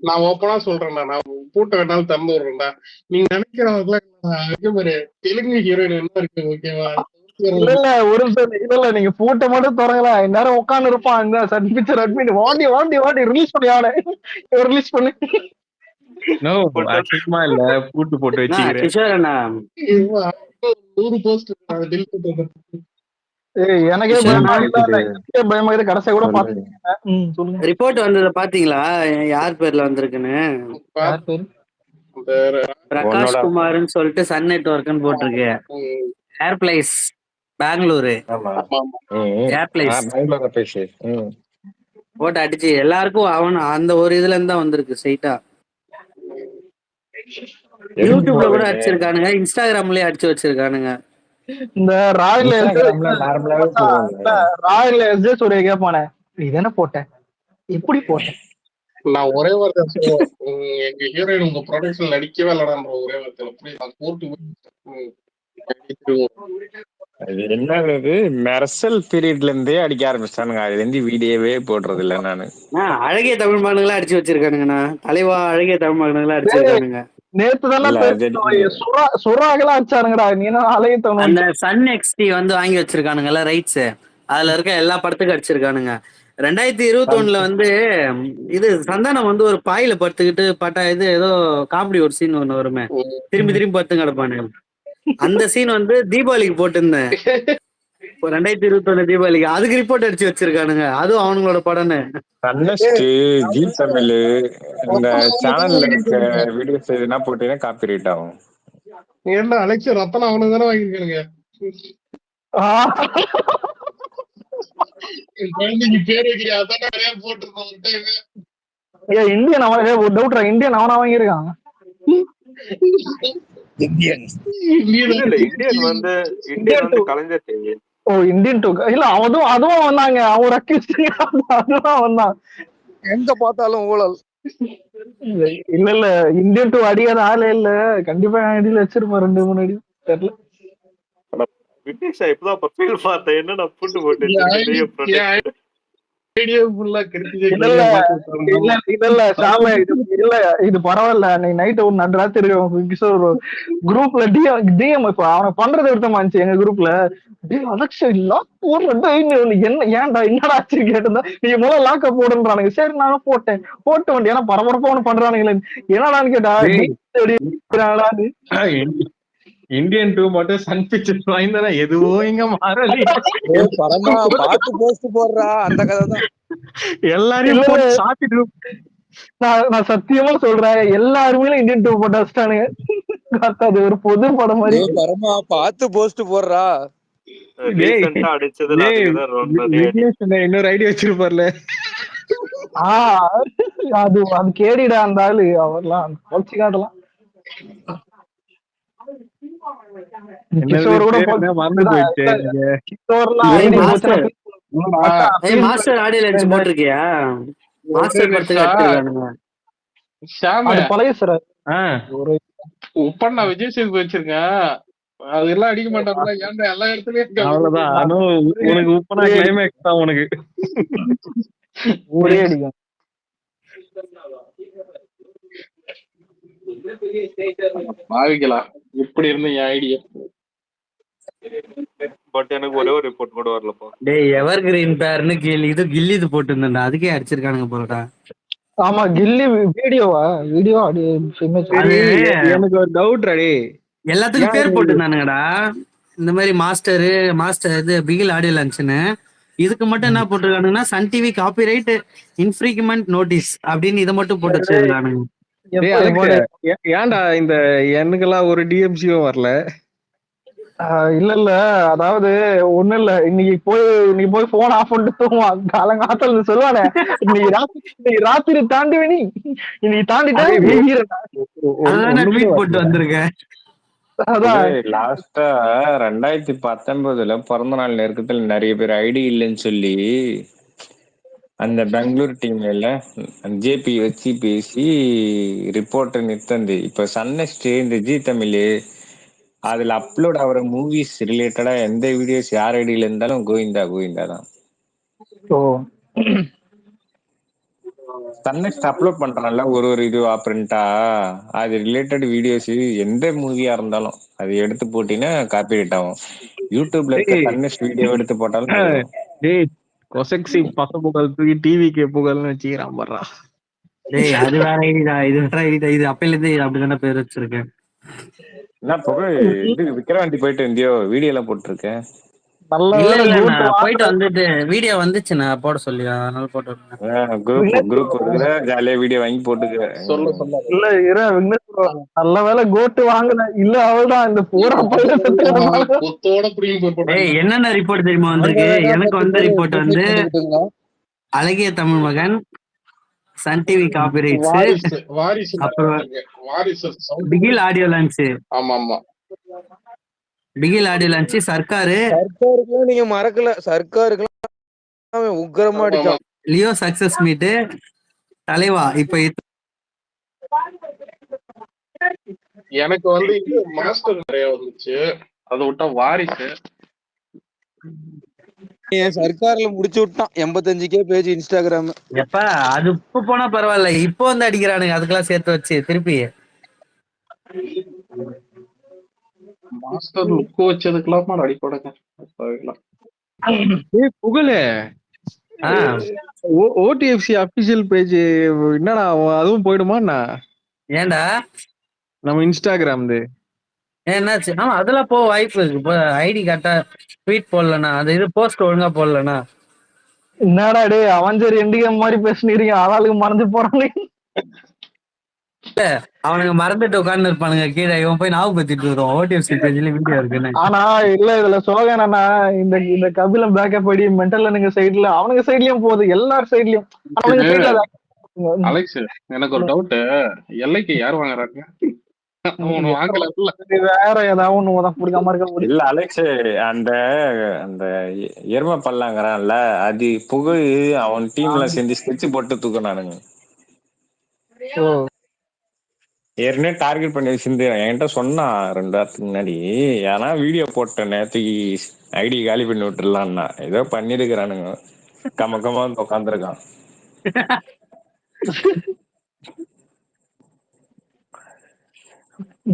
நான் ஓப்பனா சொல்றேன்டா, நான் பூட்ட வேணாலும் திறந்து விடுறேன்டா. நீங்க நினைக்கிறவங்க தெலுங்கு ஹீரோயின் என்ன இருக்கு, ஓகேவா?
இல்ல ஒரு இல்ல, நீங்க பூட்டை மட்டும் திறங்கலாம், இந்நேரம் உட்காந்து இருப்பான். இந்த சர்டிபிகேட் அட்மிட் வாண்டி ரிலீஸ் பண்ணி ஆளு ரிலீஸ் பண்ணி.
இல்ல பூட்டு போட்டு வச்சுக்கிறேன்.
100 போஸ்ட்
எனக்கே பயமா கடைசியா கூட பாத்தீங்க.
ரிப்போர்ட் வந்தத பாத்தீங்களா, யார் பேர்ல வந்திருக்குன்னு? பிரகாஷ் குமார்னு சொல்லிட்டு சன் நெட்வொர்க்னு போட்டிருக்கு. ஏர்பிளைஸ் பெங்களூரு, ஏர்பிளைஸ் போட்டு அடிச்சு எல்லாருக்கும் அவன் அந்த ஒரு இதுல இருந்து தான் வந்திருக்கு ஸ்ட்ரைட்டா. யூடியூப்ல கூட அடிச்சிருக்கானுங்க, இன்ஸ்டாகிராம்லயே அடிச்சு வச்சிருக்கானுங்க.
இந்த ராயல் எஸ்ஜே சூரிய கேப்பானே, இதென்ன போட்டேன், எப்படி போட்டேன்?
நான் ஒரே வார்த்தை, எங்க ஹீரோயின் உங்க ப்ரொடக்ஷன் நடிக்கவே இல்லடான்ற ஒரே வார்த்தை போட்டு
என்னது மெர்சல் பீரியட்ல இருந்தே அடிக்க ஆரம்பிச்சானுங்க. அதுல இருந்து வீடியோவே போடுறது இல்ல நானு.
அழகிய தமிழ் மகன்களா அடிச்சு வச்சிருக்கானுங்கண்ணா, தலைவா அழகிய தமிழ் மகன்களா அடிச்சிருக்கானுங்க.
நேத்து தானே சுறாகலாம் அடிச்சானுங்கடா. நீ அழகிய தமிழ்
அந்த சன் எக்ஸ்டி வந்து வாங்கி வச்சிருக்கானுங்கல்ல ரைட்ஸ், அதுல இருக்க எல்லா படத்துக்கும் அடிச்சிருக்கானுங்க. 2021 வந்து இது சந்தானம் வந்து ஒரு பாயில படுத்துக்கிட்டு பாட்டா இது ஏதோ காமெடி ஒரு சீன் ஒண்ணு வருமே, திரும்பி படுத்து கிடப்பானு. அந்த சீன் வந்து தீபாவளிக்கு போட்டிருந்தேன். 2021 தீபாவளிக்கு அதுக்கு ரிப்போர்ட் அடிச்சு வச்சிருக்கானுங்க. அதுவும் அவனுங்களோட படம்னு.
சன்னஸ்ட் ஜி தமிழ் இந்த சேனல்ல இருக்க வீடியோஸ் எதுனா போட்டீங்கன்னா காப்பி ரைட் ஆகும்.
ஏன்டா அலெக்ஸ் ரத்தனம் அவனுக்கு தானே வாங்கிருக்கானுங்க. குழந்தைக்கு பேர் வைக்கிறியா அதான் நிறைய போட்டுருக்கோம்.
இந்தியன் அவன் ஒரு டவுட்ரா, இந்தியன் அவனா வாங்கியிருக்கான்.
இந்தியன் வந்து கலைஞர் டிவி.
ஓ இந்தியன் 2 இல்ல அதுவும் வந்தாங்க. அவன் அக்யூஸ்ட் அதுவும் வந்தான்.
எங்க பார்த்தாலும் ஊழல்.
இல்ல இந்தியன் 2 அடியாத ஆளே இல்ல. கண்டிப்பா என் ஐடியில வச்சிருப்பேன் 2-3 அடி தெரியல.
விக்னேஷா இப்பதான் ப்ரொஃபைல் பார்த்தேன். என்ன நான் புட்டு போட்டு இது பரவாயில்ல. நைட் ஒரு நடுராத்திரி குரூப்ல டிஎம் இப்ப அவனை பண்றது எடுத்தமாச்சு எங்க குரூப்ல. என்ன ஏன்டா என்னடா ஆச்சு கேட்டா நீங்க முதல்ல லாக்க போடுன்றானுங்க. சரி நானும் போட்டு வந்து ஏன்னா பரபரப்பா ஒண்ணு பண்றானுங்களே என்னடான்னு கேட்டா
இந்தியன் 2 மட்டும் சன் பிக்சர்ஸ் வாங்கினா எதுவும் இங்க மாறல.
பரமா பாத்து போஸ்ட் போடுறா அந்த கதை தான்
எல்லாரையும் போட்டு சாத்திட்டு.
நான் சத்தியமா சொல்றேன் எல்லாருமே இந்தியன் 2 போட்டு வச்சிட்டானுங்க. அது ஒரு பொது படம் மாதிரி.
பரமா பாத்து போஸ்ட் போடுறா.
இன்னொரு ஐடியா வச்சிருப்பார்ல.
அது கேடிடா அந்த ஆளு. அவர்லாம் காட்டலாம்.
மாஸ்டர் ஆடியோ லான்ச் போட்டிருக்கியா? மாஸ்டர் படத்துக்கு எடுத்துருக்கானுங்க.
பழைய சார்
உப்பண்ணா விஜய் சேதுபதி வச்சிருக்கேன். அதெல்லாம் அடிக்க மாட்டாங்களா? ஏன்டா எல்லா இடத்துலயும்
அவ்வளவுதான். உனக்கு உப்பனா கிளைமேக்ஸ் தான் உனக்கு
ஒரே அடிக்கும்.
பாவிக்கலாம் இப்படி இருந்து என் ஐடியா.
பட் எனக்கு ஒரே ஒரு ரிப்போர்ட் கூட வரலப்பா.
டேய் எவர் கிரீன் பேர்னு இது கில்லி இது போட்டுருந்தா அதுக்கே அடிச்சிருக்கானுங்க போலடா.
ஆமா கில்லி வீடியோவா வீடியோ
எனக்கு ஒரு டவுட் ரெடி.
எல்லாத்துக்கும் பேர் போட்டுருந்தானுங்கடா. இந்த மாதிரி மாஸ்டர் இது பிகில் ஆடியோ லான்ச்னு. இதுக்கு மட்டும் என்ன போட்டிருக்கானுங்கன்னா சன் டிவி காப்பிரைட் இன்ஃப்ரீக்வென்ட் நோட்டீஸ் அப்படின்னு இதை மட்டும் போட்டு வச்சிருக்கானுங்க.
ஏன்டா இந்த எண்ணுக்கெல்லாம் ஒரு டிஎம்சியும் வரல?
இல்ல அதாவது ஒண்ணும் இல்ல. இன்னைக்கு போய் போன் ஆஃப் பண்ணிட்டு தூங்குவான். காலங்காலத்துல சொல்லுவானே இன்னைக்கு ராத்திரி தாண்டுவேனி இன்னைக்கு தாண்டிட்டேன்
போட்டு வந்திருக்கேன்.
லாஸ்டா 2019 பிறந்த நாள் நெருக்கத்துல நிறைய பேர் ஐடி இல்லைன்னு சொல்லி அந்த பெங்களூர் டீம்ல ஜேபி வச்சு பேசி ரிப்போர்ட் நிறுத்தந்து. இப்ப சன்னஸ்ட் இந்த ஜி தமிழ் அதுல அப்லோட் ஆகிற மூவிஸ் ரிலேட்டடா எந்த வீடியோஸ் யார் ஐடியில இருந்தாலும் கோவிந்தா தான். சன்னெக்ஸ்ட் அப்லோட் பண்றான்ல ஒரு இதுவா பிரிண்டா அது ரிலேட்டட் வீடியோஸ் எந்த மூவியா இருந்தாலும் அது எடுத்து போட்டீங்கன்னா காப்பி ரைட் ஆகும். யூடியூப்ல இருக்க சன்னெக்ஸ்ட் வீடியோ எடுத்து போட்டாலும்
கொசெக்சி பசப்புகள் தூக்கி டிவிக்கு புகழ்னு வச்சுக்கிறான் பண்றா.
டேய் அது வேற ஐடியா, இது வேற ஐடியா. இது அப்பையில இருந்து அப்படிதானே பேர் வச்சிருக்கேன்.
என்ன புகழ் இது விக்கிரவாண்டி போயிட்டு இருந்தியோ வீடியோ எல்லாம் போட்டிருக்கேன்.
போயிட்டு வந்துட்டு வீடியோ வந்துச்சு நான் போட சொல்லி அதனால போட்டு
குரூப் ஜாலியா வீடியோ வாங்கி போட்டுக்க.
நல்ல வேலை கோட்டு வாங்கல. இல்ல அவள்தான் இந்த பூரா
என்னென்ன ரிப்போர்ட் தெரியுமா வந்திருக்கு? எனக்கு வந்த ரிப்போர்ட் வந்து அழகிய தமிழ் மகன், சன் டிவி காப்பிரைட்ஸ், அப்புறம் பிகில் ஆடியோ லான்ச்.
ஆமா
பிகில் ஆடியோ லான்ச் சர்க்காருக்கு
நீங்க மறக்கல. சர்க்காருக்கு உக்கிரமா அடிச்சான்.
லியோ சக்சஸ் மீட் தலைவா. இப்ப
எனக்கு வந்து மாஸ்டர் நிறைய வந்துச்சு. அதை விட்டா வாரிசு
சர்க்கார்ல முடிச்சு விட்டான். 85K page Instagram.
எப்ப அது இப்ப போனா பரவாயில்ல. இப்போ வந்து அடிக்கிறானுங்க அதுக்கெல்லாம் சேர்த்து வச்சு திருப்பி.
மாஸ்டர் லுக் வச்சதுக்கெல்லாம் அடிப்படங்க
புகழ ஓடிஎஃப்சி அபிஷியல் பேஜ் என்னடா அதுவும் போயிடுமா?
ஏண்டா
நம்ம இன்ஸ்டாகிராம்
என்னாச்சு? ஆமா அதெல்லாம் போக வாய்ப்பு இருக்கு. இப்போ ஐடி கரெக்டா ட்வீட் போடலனா, அது இது போஸ்ட் ஒழுங்கா போடலனா.
என்னடா டே அவஞ்சர் எண்டிகேம் மாதிரி பேசுனீங்க, ஆளாளுக்கு மறந்து போறானே.
அவனுங்க மறந்துட்டு உட்கார்ந்து இருப்பானுங்க கீழே. இவன் போய் ஞாபகப்படுத்திட்டு வருவான். ஓடிஎஃப்சி பேஜ்ல வீடியோ இருக்குன்னு.
ஆனா இல்ல இதுல சோகம் என்னன்னா, இந்த இந்த கபில பேக்கப் ஐடி மென்டல் சைடுல அவனுங்க சைட்லயும் போகுது, எல்லார் சைட்லயும். அவனுங்க சைட்ல
அலெக்ஸ் எனக்கு ஒரு டவுட், எல்லைக்கு யார் வாங்குறாங்க? அவனு வாங்கல
வேற ஏதாவது ஒண்ணு உதம் பிடிக்காம இருக்க முடியும்.
இல்ல அலெக்ஸ், அந்த அந்த எரும பல்லாங்கிறான்ல, அது புகழ் அவன் டீம்ல சேர்ந்து ஸ்கெட்ச் போட்டு தூக்கினானுங்க. ஏற்கனவே டார்கெட் பண்ணி வச்சிருந்து என்கிட்ட சொன்னான் 2 வாரத்துக்கு முன்னாடி, ஏன்னா வீடியோ போட்ட நேரத்துக்கு ஐடி காலி பண்ணி விட்டுடலான்னா, ஏதோ பண்ணிருக்கிறானுங்க. கமக்கமா வந்து உட்காந்துருக்கான்.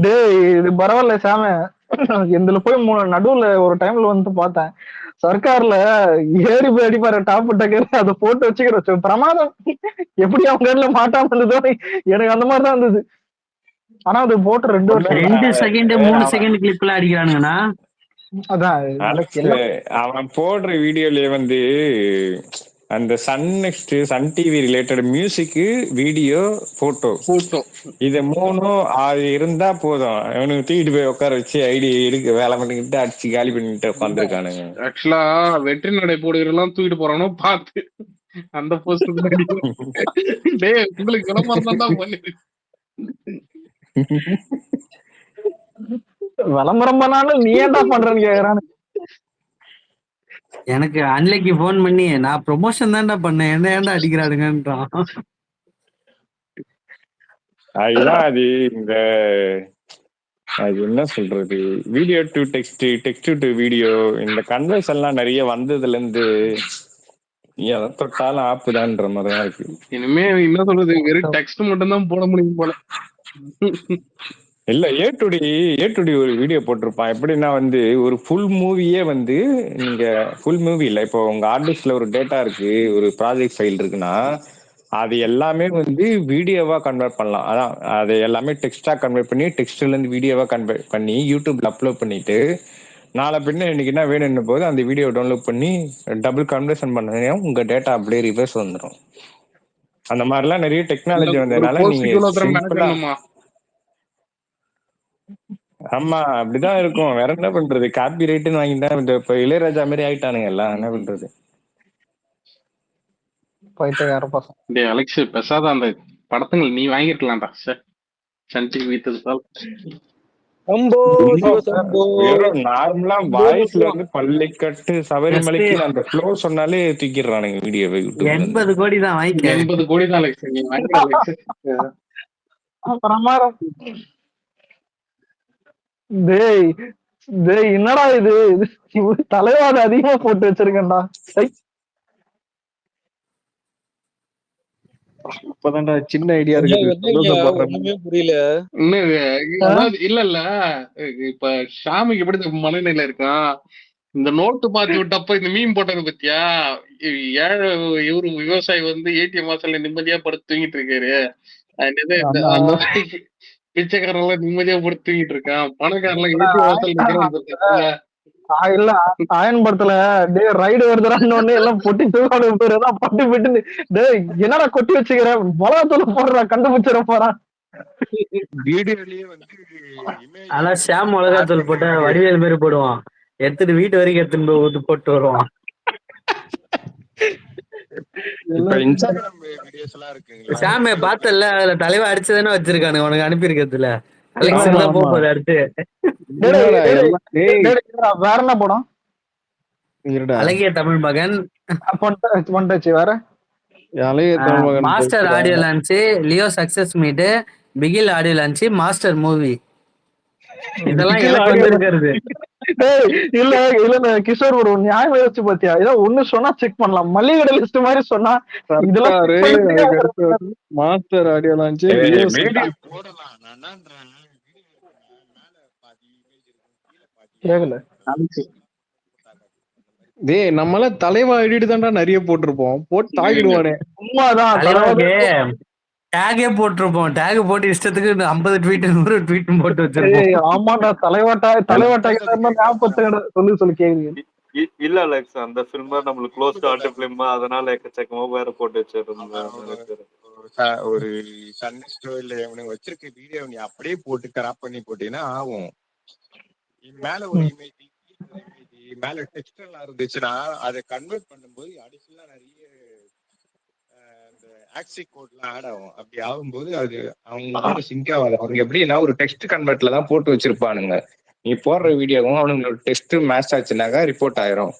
டேய் இது பரவாயில்ல சாம, இதுல போய் நடுவுல ஒரு டைம்ல வந்து பார்த்தேன், சர்க்கார்ல ஏறி போய் அடிப்பாரு டாப் டக்கர், அதை போட்டு வச்சுக்கிற பிரமாதம். எப்படி அவங்க கண்ணுல மாட்டாம இருந்ததோ எனக்கு அந்த மாதிரிதான் இருந்தது. ஆனா அது போட்டு 2 வருஷம்
2 செகண்ட் 3 செகண்ட் கிளிப்ல அடிக்கிறானுங்கண்ணா.
அதான்
அலெக்ஸ், அவன் போடுற வீடியோலயே வந்து அந்த Sun TV related music, video, photo இது 3ம் அது இருந்தா போதும், அவனுக்கு தூக்கிட்டு போய் உட்கார வச்சு ஐடி எடுக்க வேலை பண்ணிக்கிட்டு அடிச்சு காலி பண்ணிட்டு உட்காந்துருக்கானுங்க.
ஆக்சுவலா வெற்றி நடை போடுகிறெல்லாம் தூக்கிட்டு போறானோ பார்த்து அந்த போஸ்ட் டேய் உங்களுக்கு விளம்பரம் தான் பண்ணிரு.
விளம்பரம் பண்ணாலும் நீ ஏன்டா பண்றேன்னு கேக்குறானு.
எனக்கு அன்னைக்கு போன் பண்ணி, நான் ப்ரொமோஷன் தான்டா பண்ணேன், என்ன ஏன்டா அடிக்கிறானுங்கன்றான்.
அதுதான் அது இந்த அது என்ன சொல்றது, video to text, text to video, இந்த கன்வர்ஸ் எல்லாம் நிறைய வந்ததுல இருந்து எதை தொட்டாலும் ஆப்புதான்ற மாதிரிதான் இருக்கு.
இனிமே என்ன சொல்றது, வெறும் டெக்ஸ்ட் மட்டும் தான் போட முடியும் போல.
இல்ல ஏ டு டி ஒரு வீடியோ போட்டிருப்பான். எப்படின்னா வந்து ஒரு ஃபுல் மூவியே வந்து, நீங்க ஃபுல் மூவி இல்ல, இப்போ உங்க ஆர்டிஸ்ட்ல ஒரு டேட்டா இருக்கு, ஒரு ப்ராஜெக்ட் ஃபைல் இருக்குன்னா அது எல்லாமே வந்து வீடியோவா கன்வெர்ட் பண்ணலாம். அதான் அது எல்லாமே டெக்ஸ்டா கன்வெர்ட் பண்ணி, டெக்ஸ்ட்ல இருந்து வீடியோவா கன்வெர்ட் பண்ணி யூடியூப்ல அப்லோட் பண்ணிட்டு, நாளை பின்ன எனக்கு என்ன வேணும்னு போது அந்த வீடியோ டவுன்லோட் பண்ணி டபுள் கன்வர்ஷன் பண்ண உங்க டேட்டா அப்படியே ரிவர்ஸ் வந்துடும். அந்த மாதிரிலாம் நிறைய டெக்னாலஜி வந்ததுனால நீங்க சிம்பிளா, ஆமா அப்படிதான் இருக்கும். வேற என்ன பண்றது, காப்பி ரைட்னு வாங்கிட்டா இப்ப இளையராஜா மாதிரி ஆயிட்டானுங்க எல்லாம், என்ன பண்றது.
டேய் அலெக்ஸ் பெசாத அந்த படத்துங்கள் நீ வாங்கிருக்கலாம்டா. சன் டிவி வித்ததுதால்
வெறும் நார்மலா வாய்ஸ்ல வந்து பள்ளிக்கட்டு சபரிமலைக்கு அந்த ஃப்ளோ சொன்னாலே தூக்கிடுறானுங்க வீடியோவை யூடியூப்ல.
80 கோடி தான் வாங்கி,
80 கோடி தான் அலெக்ஸ் நீ வாங்கிற அலெக்ஸ்.
பிரமாதம். டேய் டேய் என்னடா இது, தலைவாத அதிகமா போட்டு வச்சிருக்கேன்டா.
இப்பதான்டா சின்ன ஐடியா இருக்கு,
ஒண்ணுமே புரியல.
இல்ல இப்ப ஷாமிக்கு எப்படி மனநிலை இருக்கான், இந்த நோட்டு பாத்து விட்டப்ப இந்த மீன் போட்டது பத்தியா, ஏழை இவரு விவசாயி வந்து ஏடிஎம் வாசல்ல நிம்மதியா படுத்து தூங்கிட்டு இருக்காரு, பிச்சைக்காரன் எல்லாம் நிம்மதியா படுத்து தூங்கிட்டு இருக்கான், பணக்காரன் ஏடிஎம் வாசல் நிக்கிறான்.
இல்ல அயன் படத்துல டே ரைடு வருதுறான்னு எல்லாம் பொட்டி தூக்காடு போயிடுறா, பட்டு விட்டு டேய் என்னடா கொட்டி வச்சுக்கிற, மிளகாத்தூள் போடுறா கண்டுபிடிச்சிட போறான்.
வீடியோலயே வந்து
ஆனா ஷாம் மிளகாத்தூள் போட்ட வடிவேல் மாதிரி போடுவான், எடுத்துட்டு வீட்டு வரைக்கும் எடுத்துட்டு போய் ஊத்து போட்டு வருவான்.
இப்ப இன்ஸ்டாகிராம் வீடியோஸ் எல்லாம் இருக்குங்களா,
ஷாமே பார்த்தல, அதுல தலைவா அடிச்சதானே வச்சிருக்கானு உனக்கு அனுப்பியிருக்கிறதுல, அலெக்ஸ் தான் போகுது அடுத்து.
வேற என்ன படம்,
அழகிய தமிழ் மகன்,
வேற
master audio launch, Leo success meet, Bigil audio launch, master movie, இதெல்லாம் எனக்கு வந்திருக்கிறது.
இல்ல இல்ல கிஷோர் ஒரு நியாயம் யோசிச்சு பாத்தியா, ஏதோ ஒண்ணு சொன்னா செக் பண்ணலாம், மல்லிகை லிஸ்ட் மாதிரி சொன்னா இதெல்லாம்
மாஸ்டர் ஆடியோ லான்ச்
போடலாம்.
கேக்கல
டேய் நம்மள தலைவா ஐடி தான்டா நிறைய போட்டிருப்போம், போட்டு தாக்கிடுவானே.
தலைவாக்கு டேகே போட்டிருப்போம். டேக் போட்டு இஷ்டத்துக்கு 50 ட்வீட் 100 ட்வீட் போட்டு வச்சிருப்போம்.
ஆமாடா தலைவாட்டா சொல்லு கேக்குறீங்க.
இல்ல அலெக்ஸ், அந்த ஃபில்ம் நம்மளுக்கு க்ளோஸ் ஆட்டு ஃபிலிம், அதனால எக்கச்சக்கமா வேற போட்டு வச்சிருந்தேன்.
ஒரு சன்னிஸ்டோ இல்ல இவனுக்கு வச்சிருக்க வீடியோ நீ அப்படியே போட்டு கிராப் பண்ணி போட்டீங்கன்னா ஆகும். மேல ஒரு இமேஜ் மேல டெக்ஸ்ட் எல்லாம் இருந்துச்சுன்னா அதை கன்வெர்ட் பண்ணும்போது அடிஷனலா நிறைய அந்த ஆக்சி கோட்லாம் ஆட் ஆகும். அப்படி ஆகும்போது அது அவங்க சிங்க் ஆகாது. அவங்க எப்படின்னா ஒரு டெக்ஸ்ட் கன்வெர்ட்ல தான் போட்டு வச்சிருப்பானுங்க. நீ போடுற வீடியோவும் அவனுங்களோட டெக்ஸ்ட் மேட்ச் ஆச்சுனாக்கா ரிப்போர்ட் ஆயிரும்.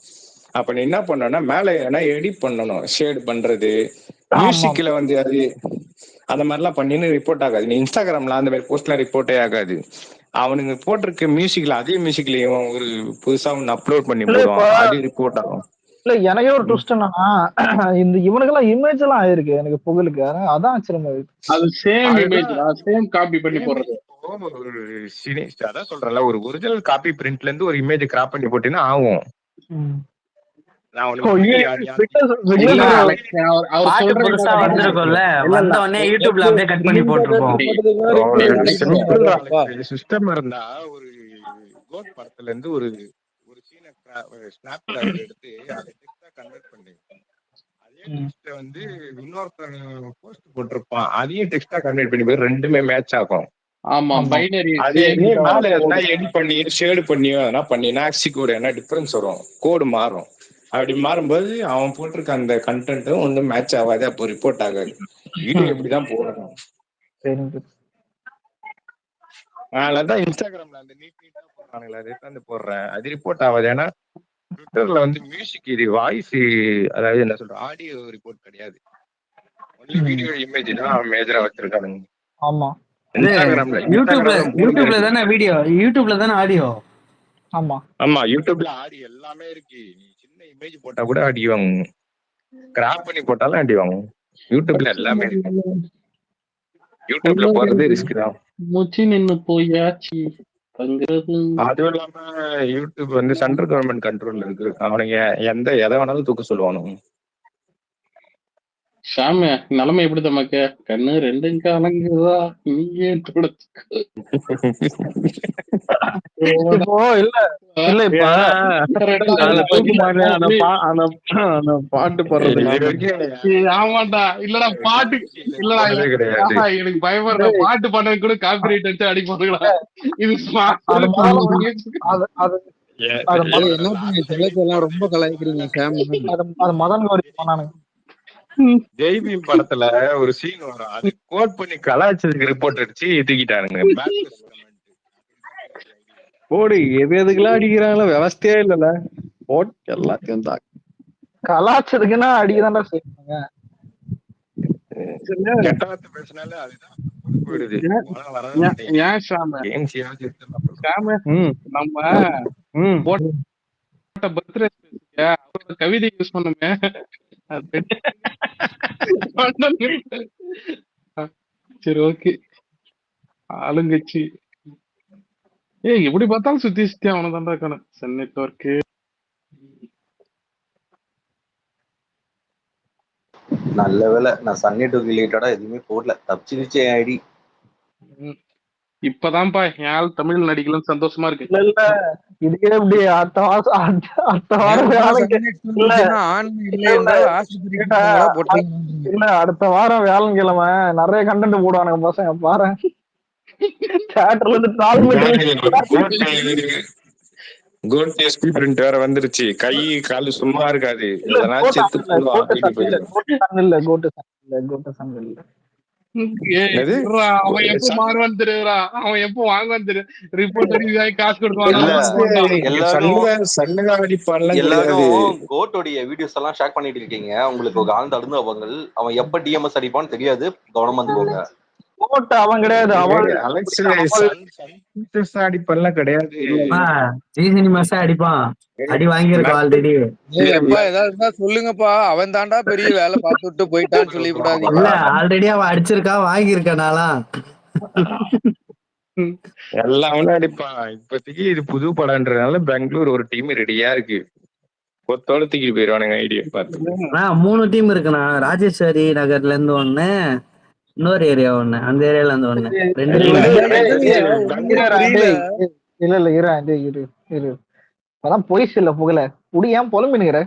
அப்ப நீ என்ன பண்ணணும்னா மேல ஏன்னா எடிட் பண்ணணும், ஷேட் பண்றது, மியூசிக்ல வந்து அது அந்த மாதிரிலாம் பண்ணின்னு ரிப்போர்ட் ஆகாது. நீ இன்ஸ்டாகிராம்ல அந்த மாதிரி போஸ்ட்லாம் ரிப்போர்ட்டே ஆகாது. அவனுங்க போட்டிருக்க மியூசிக்ல அதே மியூசிக்லயும் ஒரு புதுசா ஒன்னு அப்லோட் பண்ணி போடுவான், அது ரிப்போர்ட் ஆகும்.
இல்ல எனக்கே ஒரு ட்விஸ்ட் என்னன்னா, இந்த இவனுக்கெல்லாம் இமேஜ் எல்லாம் ஆயிருக்கு எனக்கு புகழுக்கு, அதான் ஆச்சரியமா இருக்கு.
அது சேம் இமேஜ் சேம் காப்பி பண்ணி போடுறது.
அதான் சொல்றேன்ல, ஒரு ஒரிஜினல் காப்பி பிரிண்ட்ல இருந்து ஒரு இமேஜ் கிராப் பண்ணி போட்டீங்கன்னா ஆகும்.
புதுசா வந்திருக்கும்ல, வந்த உடனே யூடியூப்ல அப்படியே கட் பண்ணி போட்டுருப்போம்.
சிஸ்டம் இருந்தா ஒரு கோட் படத்துல இருந்து ஒரு சீனை ஸ்னாப் கிராப் எடுத்து அதை டெக்ஸ்டா கன்வெர்ட் பண்ணி அதே டெக்ஸ்ட வந்து இன்னொருத்தன் போஸ்ட் போட்டிருப்பான், அதையும் டெக்ஸ்டா கன்வெர்ட் பண்ணி போய் ரெண்டுமே மேட்ச் ஆகும்.
ஆமா, பைனரி
மேல எதனா எடிட் பண்ணி ஷேடு பண்ணியோ எதனா பண்ணினா ஆக்சிக்கோட என்ன டிஃபரன்ஸ் வரும், கோடு மாறும். அப்படி மாறும்போது அவன் போட்டிருக்க அந்த கண்டென்ட்டும் ஒன்றும் மேட்ச் ஆகாது, அப்போ ரிப்போர்ட் ஆகாது. வீடியோ எப்படிதான் போடணும். அதனாலதான் இன்ஸ்டாகிராம்ல அந்த நீட்டா போடுறானுங்களா, அதை தான் போடுறேன், அது ரிப்போர்ட் ஆகாது. ஏன்னா ட்விட்டர்ல வந்து மியூசிக் இது வாய்ஸ், அதாவது என்ன சொல்ற ஆடியோ ரிப்போர்ட் கிடையாது, ஒன்லி வீடியோ இமேஜ் தான் மேஜரா வச்சிருக்கானுங்க.
ஆமா,
யூடியூப்ல தானே வீடியோ, யூடியூப்ல தானே ஆடியோ.
ஆமா
ஆமா, யூடியூப்ல ஆடியோ எல்லாமே இருக்கு. நீ சின்ன இமேஜ் போட்டா கூட அடி வாங்கும், கிராப் பண்ணி போட்டாலும் அடி வாங்கும். யூடியூப்ல எல்லாமே இருக்கு. யூடியூப்ல போறது ரிஸ்க் தான்.
மூச்சு நின்னு போயாச்சு.
அதுவும் இல்லாம யூடியூப் வந்து சென்ட்ரல் கவர்மெண்ட் கண்ட்ரோல்ல இருக்கு. அவனுங்க எதை வேணாலும் தூக்க சொல்லுவானுங்க.
சாம நிலைமை எப்படி தமக்க கண்ணு ரெண்டும் கலங்குதா நீயே
பாட்டு போடுறது
ஆமாண்டா. இல்லடா பாட்டு இல்லடா, எனக்கு பயப்படுற பாட்டு பண்ண கூட காப்பிரைட் வச்சு அடி போடுங்களா. இது
ரொம்ப கலாய்க்கிறீங்க.
ஜெய்பீம் படத்துல ஒரு சீன் வரும், அது கோட் பண்ணி கலாய்ச்சதுக்கு ரிப்போர்ட் அடிச்சு தூக்கிட்டானுங்க.
போடு, எதுக்கெல்லாம் அடிக்கிறாங்களோ விவஸ்தையே இல்லல, போட் எல்லாத்தையும் தான்
கலாச்சதுக்குன்னா அடிக்கதான்டா செய்வாங்க.
பேசினாலே அதுதான்
போயிடுது. நம்ம பர்த்டே கவிதை யூஸ் பண்ணுமே, சரி ஓகே. ஆளுங்கட்சி எப்படி பார்த்தாலும் சுத்தி சுத்தி அவனை தாண்டா இருக்கணும். சன் நெட்வொர்க்கு
நல்ல வேலை நான் சன் நெட்வொர்க் ரிலேட்டடா எதுவுமே போடல, தப்பிச்சிருச்சு என் ஐடி.
இப்பதான்ப்பா என் ஆள் தமிழ் நடிக்கலாம் சந்தோஷமா இருக்கு.
இதுக்கே எப்படி அடுத்த வாரம் வியாழக்கிழமை நிறைய கண்டென்ட் போடுவானுங்க பசங்க பாரு.
வேற வந்துருச்சு, கை காலு சும்மா இருக்காது.
அவன் எப்ப மாறுவான்னு தெரியுறா, அவன் எப்ப வாங்குவான்னு தெரியும். ரிப்போர்ட் காசு கொடுப்பான்.
எல்லாரும் கோட்டோடைய வீடியோஸ் எல்லாம் ஷேர் பண்ணிட்டு இருக்கீங்க, உங்களுக்கு ஒரு ஆழ்ந்த அனுபவங்கள். அவன் எப்ப டிஎம்எஸ் அடிப்பான்னு தெரியாது, கவனமா இருந்துக்கோங்க.
அவன் கிடையாது,
அடிப்பெல்லாம் கிடையாது,
அடிப்பான். அடி வாங்கியிருக்கோம் ஆல்ரெடி.
ஏதாவது சொல்லுங்கப்பா, அவன் தாண்டா பெரிய வேலை பார்த்துட்டு போயிட்டான்னு சொல்லி கூடாது.
ஆல்ரெடி அவன் அடிச்சிருக்கா, வாங்கியிருக்கனாலா
எல்லாமே அடிப்பான். இப்போதைக்கு இது புது படம்ன்றதுனால பெங்களூர் ஒரு டீம் ரெடியா இருக்கு, கொத்தோட தூக்கிட்டு போயிருவானுங்க ஐடியா பார்த்து.
3 டீம் இருக்குண்ணா. ராஜேஸ்வரி நகர்ல இருந்து ஒண்ணு, இன்னொரு ஏரியா ஒண்ணு, அந்த ஏரியால இருந்து ஒண்ணு, 2
இல்ல
டீம்.
இல்ல இரு. அதான் பொய்ஸ் இல்ல புகழ உடி ஏன் புலம்பினுங்கிற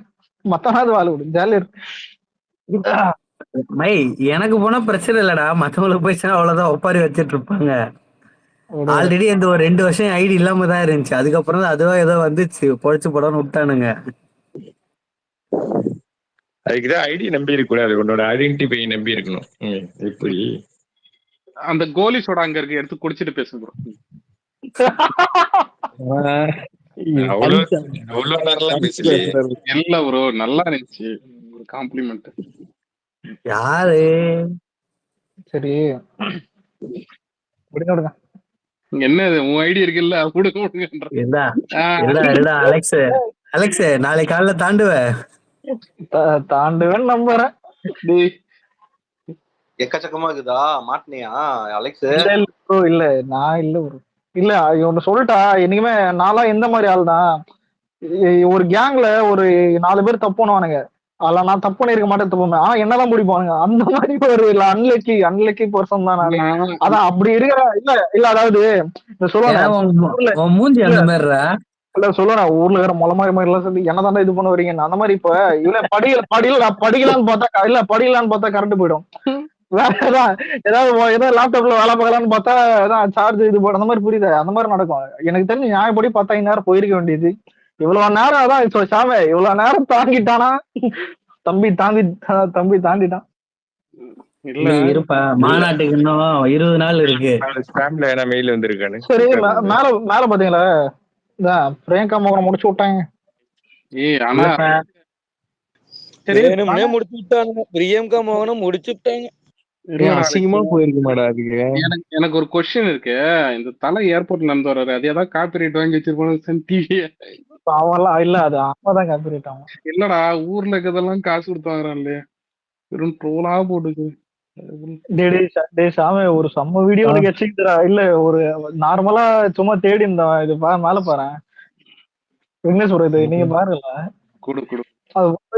மத்தனாவது வாழ் விடு ஜாலியா
மை எனக்கு போனா பிரச்சனை இல்லடா, மத்தவங்களுக்கு போயிடுச்சுன்னா அவ்வளவுதான், ஒப்பாரி வச்சிட்டு இருப்பாங்க. ஆல்ரெடி இந்த ஒரு 2 வருஷம் ஐடி இல்லாம தான் இருந்துச்சு, அதுக்கப்புறம் தான் அதுவா ஏதோ வந்துச்சு, பொழைச்சு போடான்னு விட்டானுங்க.
அதுக்குதான் ஐடி நம்பி இருக்க கூடாது, உன்னோட ஐடென்டிஃபை நம்பி இருக்கணும். எப்படி
அந்த கோலிஸோட அங்க இருக்கு, எடுத்து குடிச்சிட்டு பேசு ப்ரோ.
அவ்வளவு நேரம் பேசலையே.
இல்ல ப்ரோ, நல்லா இருந்துச்சு, ஒரு காம்ப்ளிமெண்ட்.
யாரு
சரி விடுங்க
என்னது உன் ஐடி இருக்குல்ல,
அலெக்ஸ் அலெக்ஸ் நாளைக்கு காலைல தாண்டுவேன்
நம்புறேன்.
எக்கச்சக்கமா இருக்குதா மாட்டினியா அலெக்ஸ்?
இல்ல நான் இல்ல ப்ரோ, இல்ல இவன் சொல்லிட்டா என்னைக்குமே நான்லாம் எந்த மாதிரி ஆள் தான், ஒரு கேங்ல ஒரு 4 பேர் தப்பு பண்ணுவானுங்க, அதுல நான் தப்பு பண்ணிருக்க மாட்டேன், தப்பு ஆனா என்னதான் பிடிப்பானுங்க, அந்த மாதிரி ஒரு அன்லக்கி பர்சன் தான் நானு. அதான் அப்படி இருக்கிற இல்ல அதாவது சொல்லுவாங்க
மூஞ்சி அந்த மாதிரி
இல்ல சொல்லுவேன், ஊர்ல இருக்கிற மொள மாதிரி எல்லாம் சொல்லி என்னதான் இது பண்ண வரீங்க, அந்த மாதிரி இப்ப இல்ல படிக்கலான்னு பார்த்தா கரண்ட் போயிடும், வேற ஏதாவது லேப்டாப்ல வேலை பார்க்கலான்னு பார்த்தா ஏதாவது சார்ஜ் இது போட, அந்த மாதிரி புரியுது, அந்த மாதிரி நடக்கும். எனக்கு தெரிஞ்சு நியாயப்படி 10 நேரம் போயிருக்க வேண்டியது, இவ்வளவு நேரம் அதான் சாம இவ்வளவு நேரம் தாண்டிட்டானா, தம்பி தாண்டிட்டான்.
இருப்பா, மாநாட்டுக்கு இன்னும் 20 நாள் இருக்கு.
மெயில் வந்திருக்கானு
சரி மேல பாத்தீங்களா பிரியங்கா மோகன் முடிச்சு விட்டாங்க.
முடிச்சு விட்டானுங்க, பிரியங்கா மோகனும் முடிச்சு விட்டாங்க.
அசிங்கமா போயிருக்க மாட்டா அதுக்கு.
எனக்கு ஒரு கொஸ்டின் இருக்கு, இந்த தலை ஏர்போர்ட்ல இருந்து வர்றாரு, அது ஏதாவது காப்பிரைட் வாங்கி வச்சிருப்பாங்க சன் டிவி?
அவெல்லாம் இல்ல, அது அவதான் காப்பிரைட் ஆகும்.
இல்லடா, ஊர்ல இருக்கிறதெல்லாம் காசு கொடுத்து வாங்குறான் இல்லையா, வெறும் ட்ரோலா போட்டுக்கு.
சாமி ஒரு செம்ம வீடியோ வச்சுக்கிறா, இல்ல ஒரு நார்மலா சும்மா தேடி இருந்தேன், இது மேல பாரு என்ன சொல்றது, நீங்க பாருங்கள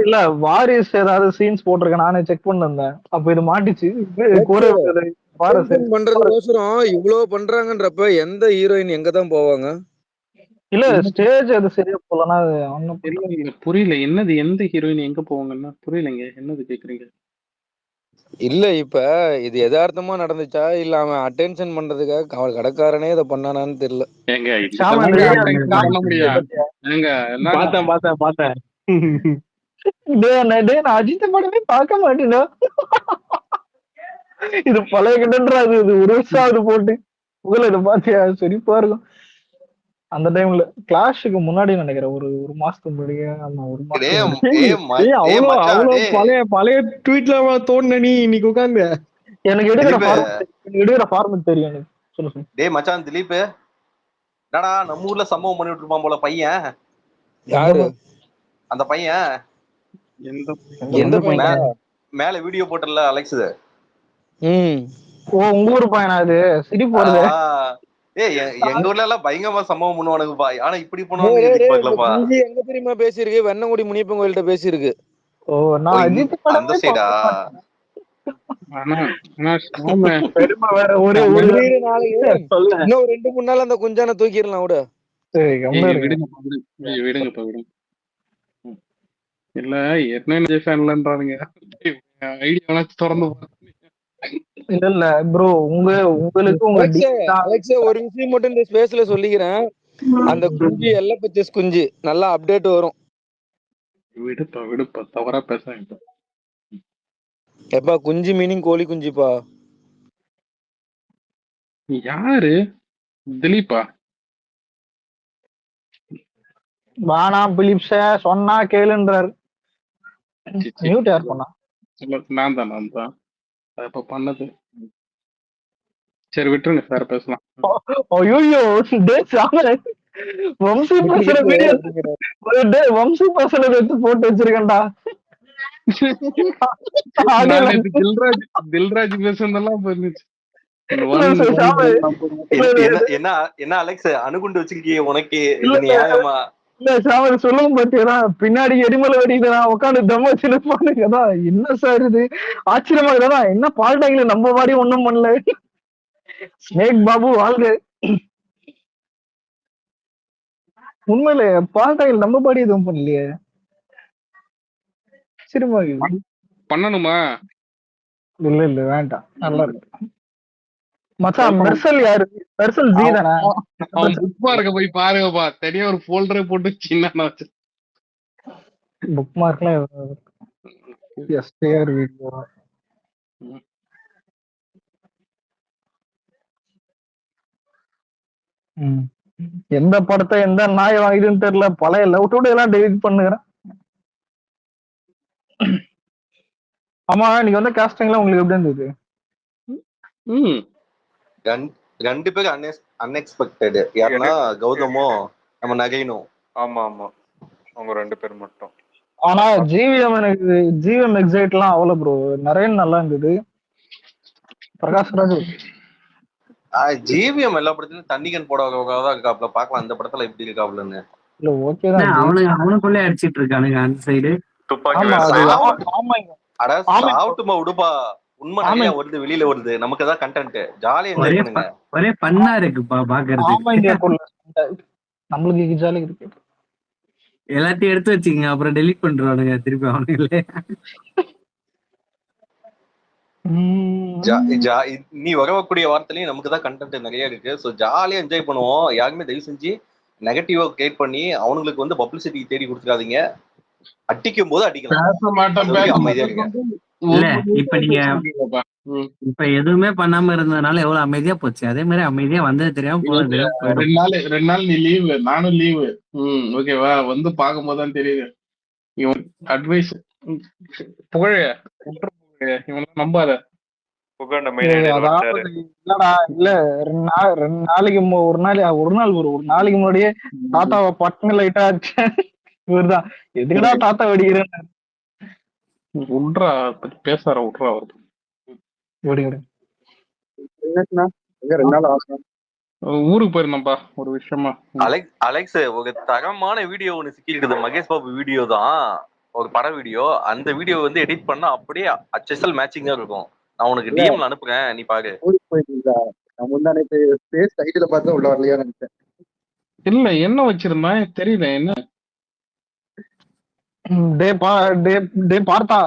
இல்ல வாரிஸ் ஏதாவது சீன்ஸ் போட்டிருக்கேன், நானே செக் பண்ணிருந்தேன், அப்ப இது மாட்டிச்சு
பண்றதுக்கோசரம் இவ்வளவு பண்றாங்கன்றப்ப எந்த ஹீரோயின் எங்கதான் போவாங்க?
இல்ல ஸ்டேஜ் அது சரியா போலனா
புரியல, என்னது எந்த ஹீரோயின் எங்க போவாங்கன்னா புரியலங்க, என்னது கேக்குறீங்க?
இல்ல இப்ப இது யதார்த்தமா நடந்துச்சா இல்ல அவன் அட்டென்ஷன் பண்றதுக்காக அவன் கடைக்காரனே இதை பண்ணானான்னு தெரியல.
பார்த்தேன்
நான் அஜித் படமே பார்க்க மாட்டேனா, இது பழைய கிட்டன்றாது, இது ஒரு வருஷம் ஆகுது போட்டு புகழ இதை பாத்தியா, சரிப்பா இருக்கும். அந்த டைம்ல கிளாஷுக்கு முன்னாடி நினைக்கிறேன், ஒரு மாசத்துக்கு முன்னாடியே
அவ்வளவு பழைய ட்வீட்ல தோணுன நீ இன்னைக்கு உட்கார்ந்து
எனக்கு எடுக்கிற ஃபார்மட் தெரியும் எனக்கு. சொல்லு
டேய் மச்சான் திலீப், என்னடா நம்ம ஊர்ல சம்பவம் பண்ணிட்டு இருப்பான் போல பையன்.
யாரு
அந்த பையன்?
எந்த பையன்?
மேல வீடியோ போட்டல அலெக்ஸ்.
ஓ உங்க ஊர் பையனா அது? சிரிப்பு வருது.
எங்க ஊர்ல எல்லாம் பயங்கரமா சம்பவம் பண்ணுவானுங்கப்பா, ஆனா இப்படி பண்ணுவாங்க
எங்க தெரியுமா பேசியிருக்கு, வெண்ணங்குடி முனியப்பன் கோயில்கிட்ட பேசியிருக்கு.
ஓ நான் அஜித்
அந்த சைடா?
இன்னும் 2-3 நாள் அந்த குஞ்சான தூக்கிடலாம் விட.
விடுங்கப்பா விடுங்க. இல்ல என்ன ஃபேன்லன்றானுங்க, ஐடியா திறந்து
இல்ல ப்ரோ, உங்களுக்கு
ஒரு விஷயம் மட்டும் இந்த ஸ்பேஸ்ல சொல்லிக்கிறேன், அந்த குஞ்சு எல்லாம் பச்சஸ் குஞ்சு நல்லா அப்டேட் வரும்.
விடுப்பா தவறா பேசாங்க.
எப்பா குஞ்சு மீனிங் கோழி குஞ்சுப்பா.
யாரு திலீப்பா?
வானா பிலிப்ஸ சொன்னா கேளுன்றாரு. மியூட் யார் பண்ணா?
நான் தான் அப்ப பண்ணது. சரி விட்டுருங்க சார், பேசலாம்.
ஐயோ வம்சி பசங்க எடுத்து போட்டு வச்சிருக்கேன்டா.
தில்ராஜ் பேசுனதெல்லாம் போயிருந்துச்சு.
என்ன அலெக்ஸ் அணுகுண்டு வச்சிருக்கீங்க, உனக்கு நியாயமா?
இல்ல சாமி சொல்லவும் பாத்தியதா பின்னாடி எரிமலை வெடிக்குதுனா உட்காந்து தம்ம வச்சு பாருங்கதா. என்ன சார் இது ஆச்சரியமா இருக்குதா? என்ன பால்டாங்கில நம்ம மாதிரி ஒண்ணும் பண்ணல. ஸ்னேக் பாபு வாழ்க. உண்மையில பால்டாங்கில் நம்ம பாடி எதுவும் பண்ணலையே. சரிமா
பண்ணணுமா?
இல்ல இல்ல வேண்டாம், நல்லா இருக்கு. மச்சான் மெர்சல் யாரு? மெர்சல் ஜி தானே?
அவன் புக் மார்க்க போய் பாருங்கப்பா, தனியா ஒரு ஃபோல்டரே போட்டு சின்ன வச்சு
புக் மார்க்லாம் எஸ்டிஆர் வீடியோ. எந்த படத்தை எந்த நாய் வாங்கிதுன்னு தெரியல. பழைய லவ் டுடே எல்லாம் டெலிட் பண்ணுகிறேன். ஆமா, நீங்க வந்து காஸ்டிங்ல உங்களுக்கு எப்படி இருந்தது?
ரெண்டு பேரும் அன்எக்ஸ்பெக்டட். யாருன்னா கௌதமும் நம்ம நகைனும்.
ஆமா ஆமா, அவங்க 2 பேர் மட்டும்.
ஆனா ஜிவிஎம் எனக்கு ஜிவிஎம் எக்ஸைட்லாம் அவ்வளவு ப்ரோ. நிறைய நல்லா இருந்தது. பிரகாஷ்ராஜ்
ஜிவிஎம் எல்லா படத்துலயும் தண்ணிகன் போடாதான் இருக்காப்ல. பாக்கலாம் இந்த படத்துல எப்படி இருக்காப்லன்னு.
இல்ல ஓகே தான்.
அவனுக்குள்ளே அடிச்சிட்டு இருக்கானுங்க அந்த சைடு.
சாப்பிட்டுமா விடுப்பா, உண்மை நிறைய வருது, வெளியில வருது. நமக்கு தான் கண்டென்ட், ஜாலியா என்ஜாய் பண்ணுங்க.
ஒரே பண்ணா இருக்குப்பா பாக்குறது.
நம்மளுக்கு ஜாலி இருக்கு.
எல்லாத்தையும் எடுத்து வச்சுக்கங்க, அப்புறம் டெலிட் பண்றானுங்க திருப்பி அவனுங்களே.
நீ வரக்கூடிய வார்த்தையிலயும் நமக்கு தான் கண்டென்ட் நிறைய இருக்கு. ஸோ ஜாலியா என்ஜாய் பண்ணுவோம். யாருமே தயவு செஞ்சு நெகட்டிவா கிரியேட் பண்ணி அவங்களுக்கு வந்து பப்ளிசிட்டி தேடி கொடுத்துக்காதீங்க. அடிக்கும் போது அடிக்கலாம், அமைதியா இருங்க.
இல்ல இப்ப நீங்க இப்ப எதுவுமே பண்ணாம இருந்ததுனால எவ்வளவு அமைதியா போச்சு. அதே மாதிரி அமைதியா வந்தது தெரியாம போனது.
2 நாள் நீ லீவு, நானும் லீவு. ஓகேவா? வந்து பார்க்கும் போதுதான் தெரியுது. இவன் அட்வைஸ் புகழ இவன் நம்பாத.
இல்லடா இல்ல 2 நாளைக்கு ஒரு நாளைக்கு முன்னாடியே தாத்தாவை பட்டன லைட்டா இவர்தான் எதுக்குடா தாத்தா வெடிக்கிறேன்னு
உட்ரா பேசார உட்ரா வருது. ஊருக்கு போயிருந்தோம்பா ஒரு விஷயமா.
அலெக்ஸ் ஒரு தரமான வீடியோ ஒண்ணு சிக்கிருக்குது. மகேஷ் பாபு வீடியோ தான், ஒரு பட வீடியோ. அந்த வீடியோ வந்து எடிட் பண்ணா அப்படியே HSL மேட்சிங்கா இருக்கும். நான் உனக்கு டிஎம்ல அனுப்புறேன், நீ பாரு.
இல்ல என்ன வச்சிருந்தேன் தெரியல. என்ன
பார்த்தா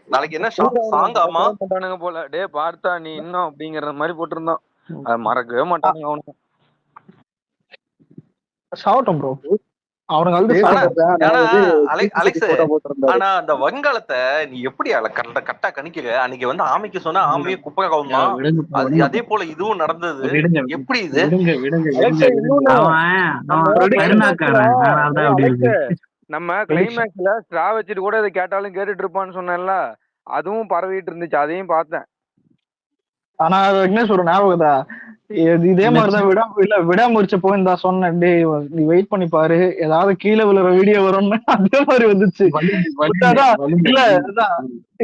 நாளைக்கு என்ன சாங்காமா
மாட்டானுங்க போல. டே பார்த்தா நீ இன்னும் அப்படிங்கிற மாதிரி போட்டிருந்தோம். மறக்கவே மாட்டானுங்க அவனுக்கு.
சாவட்டும் ப்ரோ அவனுங்க.
அலெக்ஸ், ஆனா அந்த வருங்காலத்தை நீ எப்படி கரெக்டா கணிக்கிற? அன்னைக்கு வந்து ஆமைக்கு சொன்னா ஆமையே குப்பை கவுமா, அதே போல இதுவும் நடந்தது. எப்படி இது?
நம்ம கிளைமேக்ஸ்ல ஸ்ட்ரா வச்சுட்டு கூட இதை கேட்டாலும் கேட்டுட்டு இருப்பான்னு சொன்னேன்ல, அதுவும் பரவிட்டு இருந்துச்சு. அதையும் பார்த்தேன்.
ஆனா என்ன சொல்ற ஞாபகதா, இதே மாதிரிதான் விடாமுயற்சி போயிருந்தா சொன்னேன். டே நீ வெயிட் பண்ணி பாரு, ஏதாவது கீழே விழுற வீடியோ வரும்னு. அதே மாதிரி வந்துச்சு.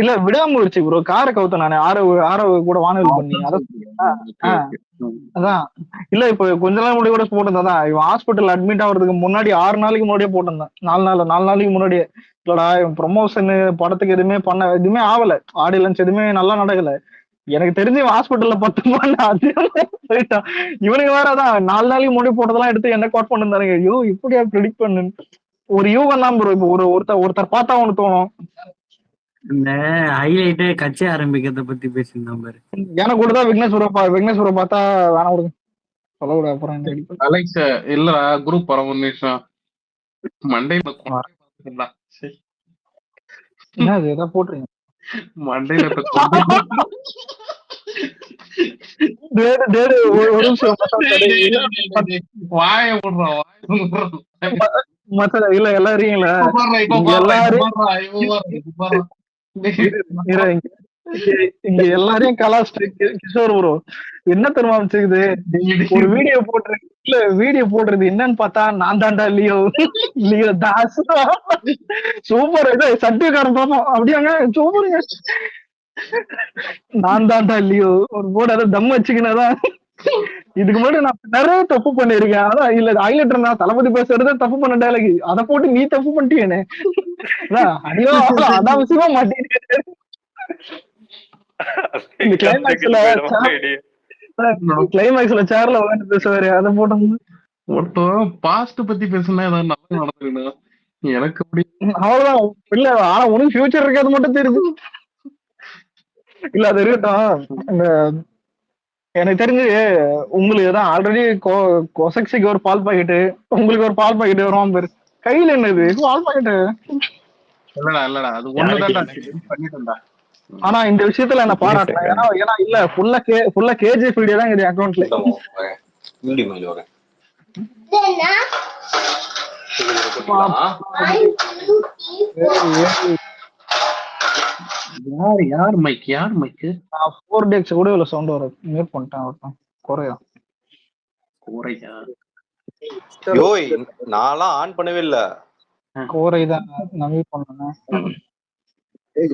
இல்ல விடாமுயற்சி ப்ரோ. காரை கவுத்த நானு ஆரவு கூட வானொலி பண்ணி அதான். இல்ல இப்ப கொஞ்ச நாள் முன்னாடி கூட போட்டிருந்தான். இவன் ஹாஸ்பிட்டல் அட்மிட் ஆகுறதுக்கு முன்னாடி 6 நாளைக்கு முன்னாடியே போட்டிருந்தான். 4 நாளைக்கு முன்னாடியே. இல்லடா இவன் ப்ரொமோஷன் படத்துக்கு எதுவுமே ஆகல. ஆடியோ லான்ச் எதுவுமே நல்லா நடக்கல. எனக்கு தெரிஞ்சு ஹாஸ்பிட்டல்ல 10 போயிட்டான். இவனுக்கு வேறதான் 4 நாளைக்கு முன்னாடி போட்டதெல்லாம் எடுத்து என்ன கோட் பண்ணிருந்தாருங்க. ஐயோ இப்படியா ப்ரெடிக்ட் பண்ணு. ஒரு யூகம் தான் ப்ரோ. இப்போ ஒருத்தர் பார்த்தா அவனுக்கு தோணும்.
இந்த ஹைலைட்டே கட்சி ஆரம்பிக்கிறத பத்தி பேசியிருந்தோம் பாரு.
எனக்கு கூட தான் விக்னேஸ்வர பார்த்தா வேணா கொடுங்க சொல்லக்கூடாது. அப்புறம்
அலெக்ஸ் இல்லடா குரூப் வர ஒரு நிமிஷம் மண்டையில
என்ன ஏதாவது போட்டுருங்க
மண்டையில
ஒரு நிமிஷம்
வாய போடுறான்.
இல்ல எல்லாரும் இங்க எல்லாரையும் கலாச்சிட்டு கிஷோர் ப்ரோ என்ன தெரியுமா வச்சுக்குது, ஒரு வீடியோ போடுறது என்னன்னு பார்த்தா நான் தாண்டா லியோ தாஸ் சூப்பர். இது சத்தியக்காரன் பார்ப்போம் அப்படியாங்க சூப்பருங்க. நான் தாண்டா லியோ ஒரு போட தம் வச்சுக்கினதான் இதுக்கு முன்னாடி நான் நிறைய தப்பு பண்ணிருக்கேன். அதான் இல்ல ஹைலைட்டர் நான் தளபதி பேசுறத தப்பு பண்ண டைலாக் அதை போட்டு நீ தப்பு பண்ணிட்டேனே. அடியோ அனாவசியமா மாட்டேன். இந்த கிளைமேக்ஸ்ல சேர்ல உட்காந்து பேசுவாரு அதை போட்டோம்.
ஒருத்தன் பாஸ்ட் பத்தி பேசுனா ஏதாவது நல்லா நடந்துக்கணும். எனக்கு அப்படி
அவ்வளவுதான். இல்ல ஆனா உனக்கு ஃபியூச்சர் இருக்காது மட்டும் தெரியுது. இல்ல அது இருக்கட்டும். இந்த எனக்கு தெரிஞ்சு உங்களுக்கு தான் ஆல்ரெடி கொசக்சிக்கு ஒரு பால் பாக்கெட்டு, உங்களுக்கு ஒரு பால் பாக்கெட் வருவான் பேரு. கையில என்னது பால் பாக்கெட்டு?
இல்லடா அது ஒண்ணுதான் பண்ணிட்டேன்டா.
ஆனா இந்த விஷயத்துல என்ன பாராட்டேன். ஏன்னா இல்ல ஃபுல்லா கேஜிஎஃப் வீடியோ தான் இது அக்கௌண்ட்ல.
யார் மைக்?
4DX கூட இவ்வளவு சவுண்ட் வரும். மியூட் பண்ணிட்டேன். குறையா
யோய் நான்லாம் ஆன் பண்ணவே இல்ல.
கோரைதான் நான் மியூட் பண்ணேன்.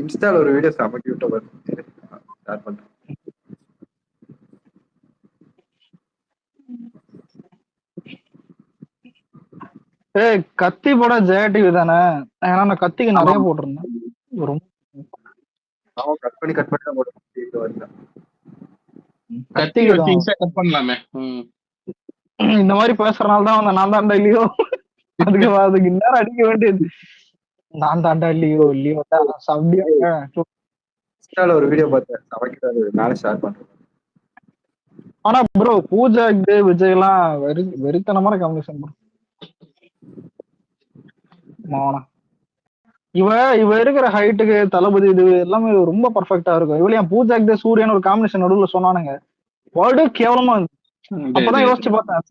இன்ஸ்டால ஒரு வீடியோ செம கியூட்டா வருது. ஸ்டார்ட் பண்றேன்.
ஏய் கத்தி போட ஜெயடிவி தானே? ஏன்னா நான் கத்திக்கு நிறைய போட்டிருந்தேன்.
கட் பண்ணி தான் போட்டேன்.
கத்திக்கு
கட் பண்ணலாமே.
இந்த மாதிரி பேசுறதுனால தான் நான் தாண்டா இல்லையோ அதுக்கு இன்னும் அடிக்க வேண்டியது. நான் தாண்டா இல்லையோ
இன்ஸ்டால ஒரு வீடியோ பார்த்தேன். சமைக்கிறாரு நானே ஷேர் பண்றேன்.
ஆனா ப்ரோ பூஜா விஜய் எல்லாம் வெறித்தனமான காம்பினேஷன் ப்ரோ. இவ இருக்கிற ஹைட்டுக்கு தளபதி இது எல்லாமே ரொம்ப பர்ஃபெக்டா இருக்கும். இவ்வளவு பூஜா சூரியன் ஒரு காம்பினேஷன் நடுவுல சொன்னானுங்க. வேர்டு கேவலமா இருக்கு. அப்பதான் யோசிச்சு பார்த்தேன்.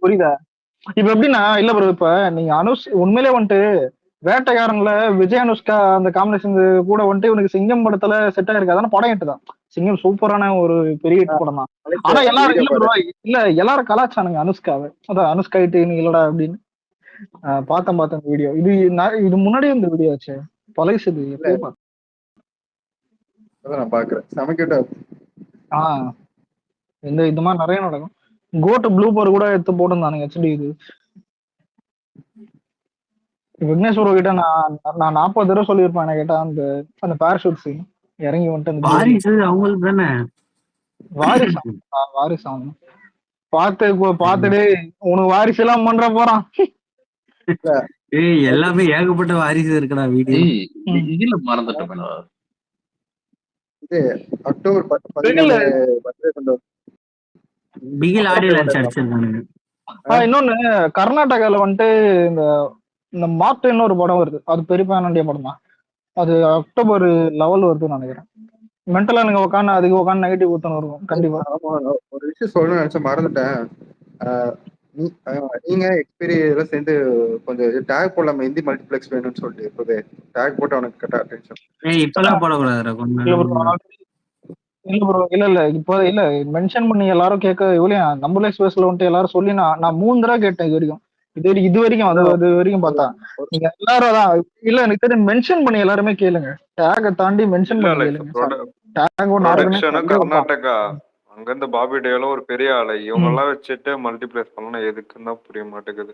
புரியுதா? இப்ப எப்படின்னா இல்ல ப்ரோ, இப்ப நீங்க உண்மையிலே வந்துட்டு வேட்டைக்காரன்ல விஜய் அனுஷ்கா அந்த காம்பினேஷன் கூட வந்துட்டு இவனுக்கு சிங்கம் படத்துல செட் ஆயிருக்கு. அதான படம் ஹிட் தான். சிங்கம் சூப்பரான ஒரு பெரிய ஹிட் படம் தான். ஆனா எல்லாரும் எல்லாரும் கலாச்சானுங்க அனுஷ்காவை. அதான் அனுஷ்கா ஹிட் நீ இல்லடா அப்படின்னு. பார்த்தேன் வீடியோ. இது முன்னாடியே இந்த வீடியோ ஆச்சு. பழைசுது
நான் பாக்குறேன். சமைக்கிட்ட
இந்த மாதிரி நிறைய நடக்கும். கோட் ப்ளூபர் கூட எடுத்து போட்டிருந்தானுங்க ஹெச்டி. இது விக்னேஸ்வர கிட்ட நான் 40 தடவை சொல்லியிருப்பேன். கேட்டா அந்த பேராஷூட் சீன் இறங்கி வந்துட்டு
அவங்களுக்கு தானே
வாரிசு பாத்துட்டு உனக்கு வாரிசு எல்லாம் பண்ற போறான்.
எல்லாமே ஏகப்பட்ட வாரிசு இருக்குடா வீடியோ.
இதுல மறந்துட்டேன்.
இது அக்டோபர் 10
பிகில் ஆடியோ லான்ச் அடிச்சிருக்கானுங்க.
இன்னொன்னு கர்நாடகால வந்துட்டு இந்த மார்டின் ஒரு படம் வருது. அது பெரியப்பாண்டிய படம் தான். அது அக்டோபர் 11 வருதுன்னு நினைக்கிறேன். மென்டலா நீங்க உட்காந்து அதுக்கு உட்காந்து நெகட்டிவ் ஊத்தணும் இருக்கும் கண்டிப்பா.
ஒரு விஷயம் சொல்லணும்னு நினைச்சா மறந்துட்டேன். நீங்க எக்ஸ்பீரி எல்லாம் சேர்ந்து கொஞ்சம் டேக் போடலாம ஹிந்தி மல்டிப்ளெக்ஸ் வேணும்னு சொல்லிட்டு இப்போதே டேக் போட்டு அவனுக்கு கரெக்டா அட்டென்ஷன்.
இப்பெல்லாம் போடக்கூடாது.
இல்ல இப்போ இல்ல மென்ஷன் பண்ணி எல்லாரும் கேட்க இவ்வளவு நம்மளே ஸ்பேஸ்ல வந்துட்டு எல்லாரும் சொல்லி நான் 3 தடவை கேட்டேன் இது வரைக்கும். அது வரைக்கும் பார்த்தா நீங்க எல்லாரும் தான் இல்ல எனக்கு தெரியும் மென்ஷன் பண்ணி எல்லாருமே கேளுங்க. டேக தாண்டி மென்ஷன் பண்ணி கேளுங்க.
கர்நாடகா அங்க இருந்து பாபி டேவலும் ஒரு பெரிய ஆளு. இவங்க எல்லாம் வச்சுட்டு மல்டிப்ளெக்ஸ் பண்ணணும் எதுக்குன்னு தான் புரிய மாட்டேங்குது.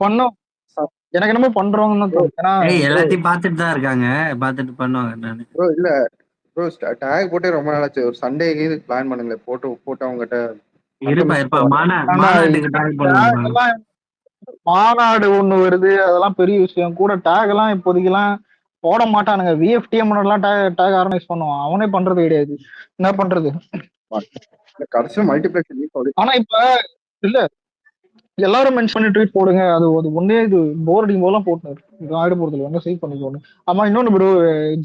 பண்ணோம் எனக்கு என்னமோ பண்றோம்னு
எல்லாத்தையும் பாத்துட்டு தான் இருக்காங்க. பாத்துட்டு பண்ணுவாங்க.
இல்ல ப்ரோ டேக் போட்டே ரொம்ப நாளாச்சு. ஒரு சண்டேக்கு பிளான் பண்ணுங்க. போட்டு அவங்ககிட்ட
மாநாடு ஒண்ணு வருது. அதெல்லாம் பெரிய விஷயம். கூட டேக் எல்லாம் இப்போதைக்கெல்லாம் போட மாட்டானுங்க. விஎஃப்டிஎம் எல்லாம் டேக் ஆர்கனைஸ் பண்ணுவான். அவனே பண்றது கிடையாது. என்ன பண்றது?
கடைசியா மல்டிப்ளெக்ஸ்.
ஆனா இப்ப இல்ல எல்லாரும் மென்ஷன் பண்ணி ட்வீட் போடுங்க. அது ஒன்னே இது போர் அடிக்கும் போதெல்லாம் போட்டுனாரு. இது ஆயிட போறது ஒன்னும் சேவ் பண்ணி போடணும். ஆமா இன்னொன்னு ப்ரோ,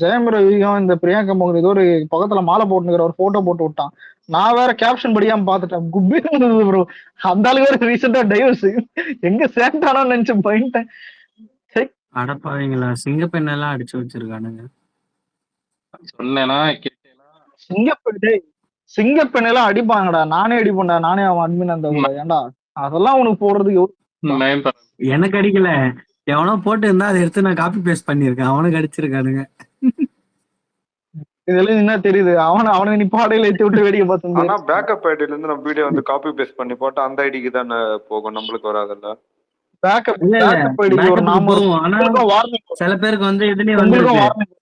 ஜெயம் ரவியும் இந்த பிரியங்கா மோகன் ஏதோ ஒரு பக்கத்துல மாலை போட்டுங்கிற ஒரு போட்டோ போட்டு விட்டான். நான் வேற கேப்ஷன் படியாம பாத்துட்டேன். குப்பி இருந்தது ப்ரோ. அந்த ஆளு வேற ரீசெண்டா டைவர்ஸ் எங்க சேர்ந்தானு நினைச்சு போயிட்டேன்.
அடப்பாவீங்களா, சிங்கப்பெண் எல்லாம் அடிச்சு வச்சிருக்கானுங்க.
சொன்னேனா
சிங்கப்பெண் எல்லாம் அடிப்பாங்கடா. நானே அடிப்பேன்டா. நானே அவன் அட்மின் அந்த ஏன்டா அதெல்லாம் உனக்கு போடுறதுக்கு
எனக்கு அடிக்கல. எவனோ போட்டு இருந்தா அதை எடுத்து நான் காப்பி பேஸ்ட் பண்ணிருக்கேன். அவனுக்கு அடிச்சிருக்கானுங்க.
இதெல்லாம் என்ன தெரியுது? அவனுக்கு நீ பாடையில ஏத்தி விட்டு வேடிக்கை பார்த்து
ஆனா பேக்கப் ஐடில இருந்து நம்ம வீடியோ வந்து காப்பி பேஸ்ட் பண்ணி போட்டு அந்த ஐடிக்கு தானே போகும், நம்மளுக்கு வராதுல்ல.
பேக்கப்
இல்ல இல்ல
பேக்கப் ஐடிக்கு ஒரு
பேக்கப்புக்கு
நாம
போகும். ஆனா
உங்களுக்கும் வார்னிங்
சில பேருக்கு வந்து இதுலயே
உங்களுக்கும்
வந்திருக்கு.
வார்னிங்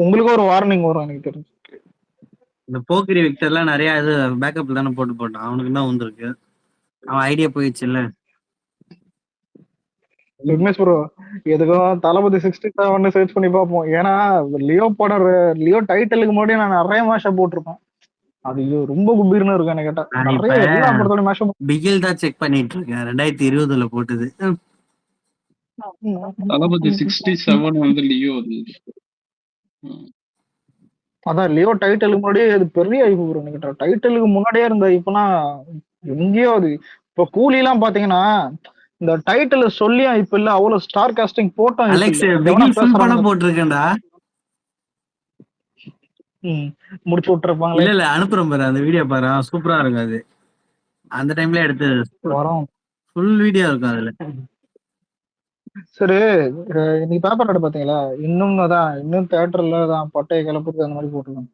உங்களுக்கும் ஒரு வார்னிங் வரும் எனக்கு தெரிஞ்சு.
இந்த போக்கிரி விக்டர்லாம் நிறைய இது பேக்கப்ல தானே போட்டான். அவனுக்கு தான் வந்திருக்கு. அவன் ஐடியா போயிடுச்சு இல்ல.
விக்னேஷ் ப்ரோ எதுக்கும் தளபதி 67 சர்ச் பண்ணி பார்ப்போம். ஏன்னா லியோ படம் லியோ டைட்டிலுக்கு முன்னாடி நான் நிறைய மேஷப் போட்டிருப்பேன். அது ரொம்ப கும்பீர்னு இருக்கும் எனக்கு கேட்டா.
நான் இப்ப
நிறைய எல்லா படத்தோட மேஷப்
பிகில் தான் செக் பண்ணிட்டு இருக்கேன். 2020 போட்டது.
தளபதி 67 வந்து லியோ அது.
அதான் லியோ டைட்டிலுக்கு முன்னாடியே அது பெரிய ஐப்பு ப்ரோ. எனக்கு கேட்டா டைட்டிலுக்கு முன்னாடியே இருந்த இப்பனா எங்கேயோ அது. இப்போ கூலி எல்லாம் பாத்தீங்கன்னா இந்த டைட்டில் சொல்லியா இப்ப இல்ல, அவ்வளவு ஸ்டார் காஸ்டிங் போட்டோம் இப்ப
அலெக்ஸ்
இல்ல. எவனா
பிகில் ஃபுல்
பேசுறாங்க
படம் போட்டிருக்கேன்டா.
முடிச்சு விட்டுருப்பாங்களே.
இல்ல இல்ல அனுப்புறேன் பாரு அந்த வீடியோ பாரு. சூப்பரா இருக்கும் அது. அந்த டைம்ல எடுத்து
வரோம்
ஃபுல் வீடியோ இருக்கும் அதுல.
சரி இன்னைக்கு பேப்பர் ஆடு பாத்தீங்களா? இன்னும் தியேட்டர்ல தான் பட்டைய கிளப்புறது அந்த மாதிரி போட்டுருக்காங்க.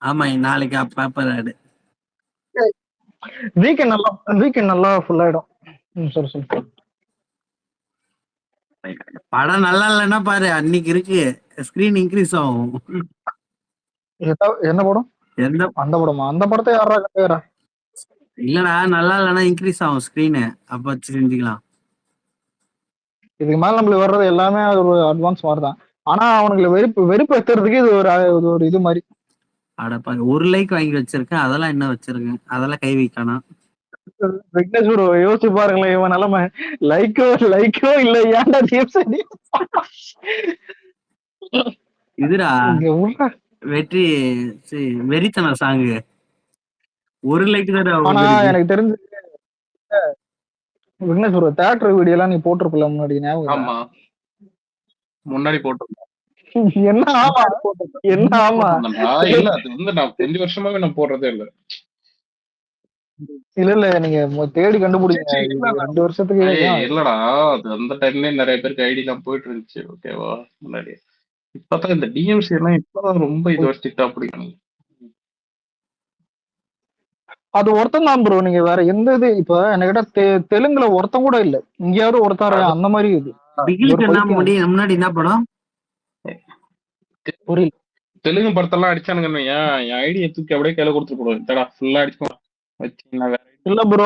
ஆமா நாளைக்கு பேப்பர் ஆடு.
வீக்கெண்ட் நல்லா ஃபுல் ஆயிடும். சரி சரி.
படம் நல்லா இல்லைன்னா பாரு அன்னைக்கு இருக்கு ஸ்கிரீன் இன்க்ரீஸ் ஆகும்.
என்ன படம்? அந்த படமா? அந்த படத்தை யாரா கட்டுறா?
இல்லடா நல்லா இல்லைன்னா இன்க்ரீஸ் ஆகும் ஸ்கிரீனு. அப்ப செஞ்சுக்கலாம்.
இதுக்கு மேல நம்மளுக்கு வர்றது எல்லாமே ஒரு அட்வான்ஸ் மாதிரி தான். ஆனா அவனுக்கு வெறுப்பு எத்துறதுக்கு இது ஒரு இது மாதிரி.
அடப்பா 1 லைக் வாங்கி வச்சிருக்கேன். அதெல்லாம் என்ன வச்சிருக்கேன்? அதெல்லாம் கை வைக்கணும்.
விக்னேஷ் ப்ரோ யோசிச்சு பாருங்களேன் இவன் நிலைமை. லைக்கோ இல்ல ஏன்டா
இதுடா வெற்றி வெறித்தன சாங்கு 1 லைக் தான்.
ஆனா எனக்கு தெரிஞ்சு விக்னேஷ் ப்ரோ தியேட்டர் வீடியோ எல்லாம் நீ போட்டிருப்பல முன்னாடி, ஞாபகம்?
ஆமா முன்னாடி போட்டிருந்தேன்.
என்ன ஆமா என்ன ஆமா
இல்ல அது வந்து நான் 5 வருஷமாவே நான் போடுறதே இல்ல.
இல்ல நீங்க தேடி கண்டுபிடிங்க. 2 வருஷத்துக்கு
இல்லடா அது அந்த டைம்லயே நிறைய பேருக்கு ஐடி எல்லாம் போயிட்டு இருந்துச்சு. ஓகேவா? முன்னாடி இப்பதான் இந்த டிஎம்சி எல்லாம் இப்பதான் ரொம்ப இது வச்சுட்டா பிடிக்கணும்.
அது ஒருத்தன் தான் ப்ரோ. நீங்க வேற எந்த இது இப்ப என்கிட்ட தெலுங்குல ஒருத்தன் கூட இல்ல. இங்கேயாவது ஒருத்தர் அந்த மாதிரி இது
முன்னாடி என்ன படம்
புரியல.
தெலுங்கு படத்தெல்லாம் அடிச்சானுங்க என் ஐடியை தூக்கி அப்படியே கையில கொடுத்துட்டு போடுவேன். ஃபுல்லா அடிச்சு
இல்ல ப்ரோ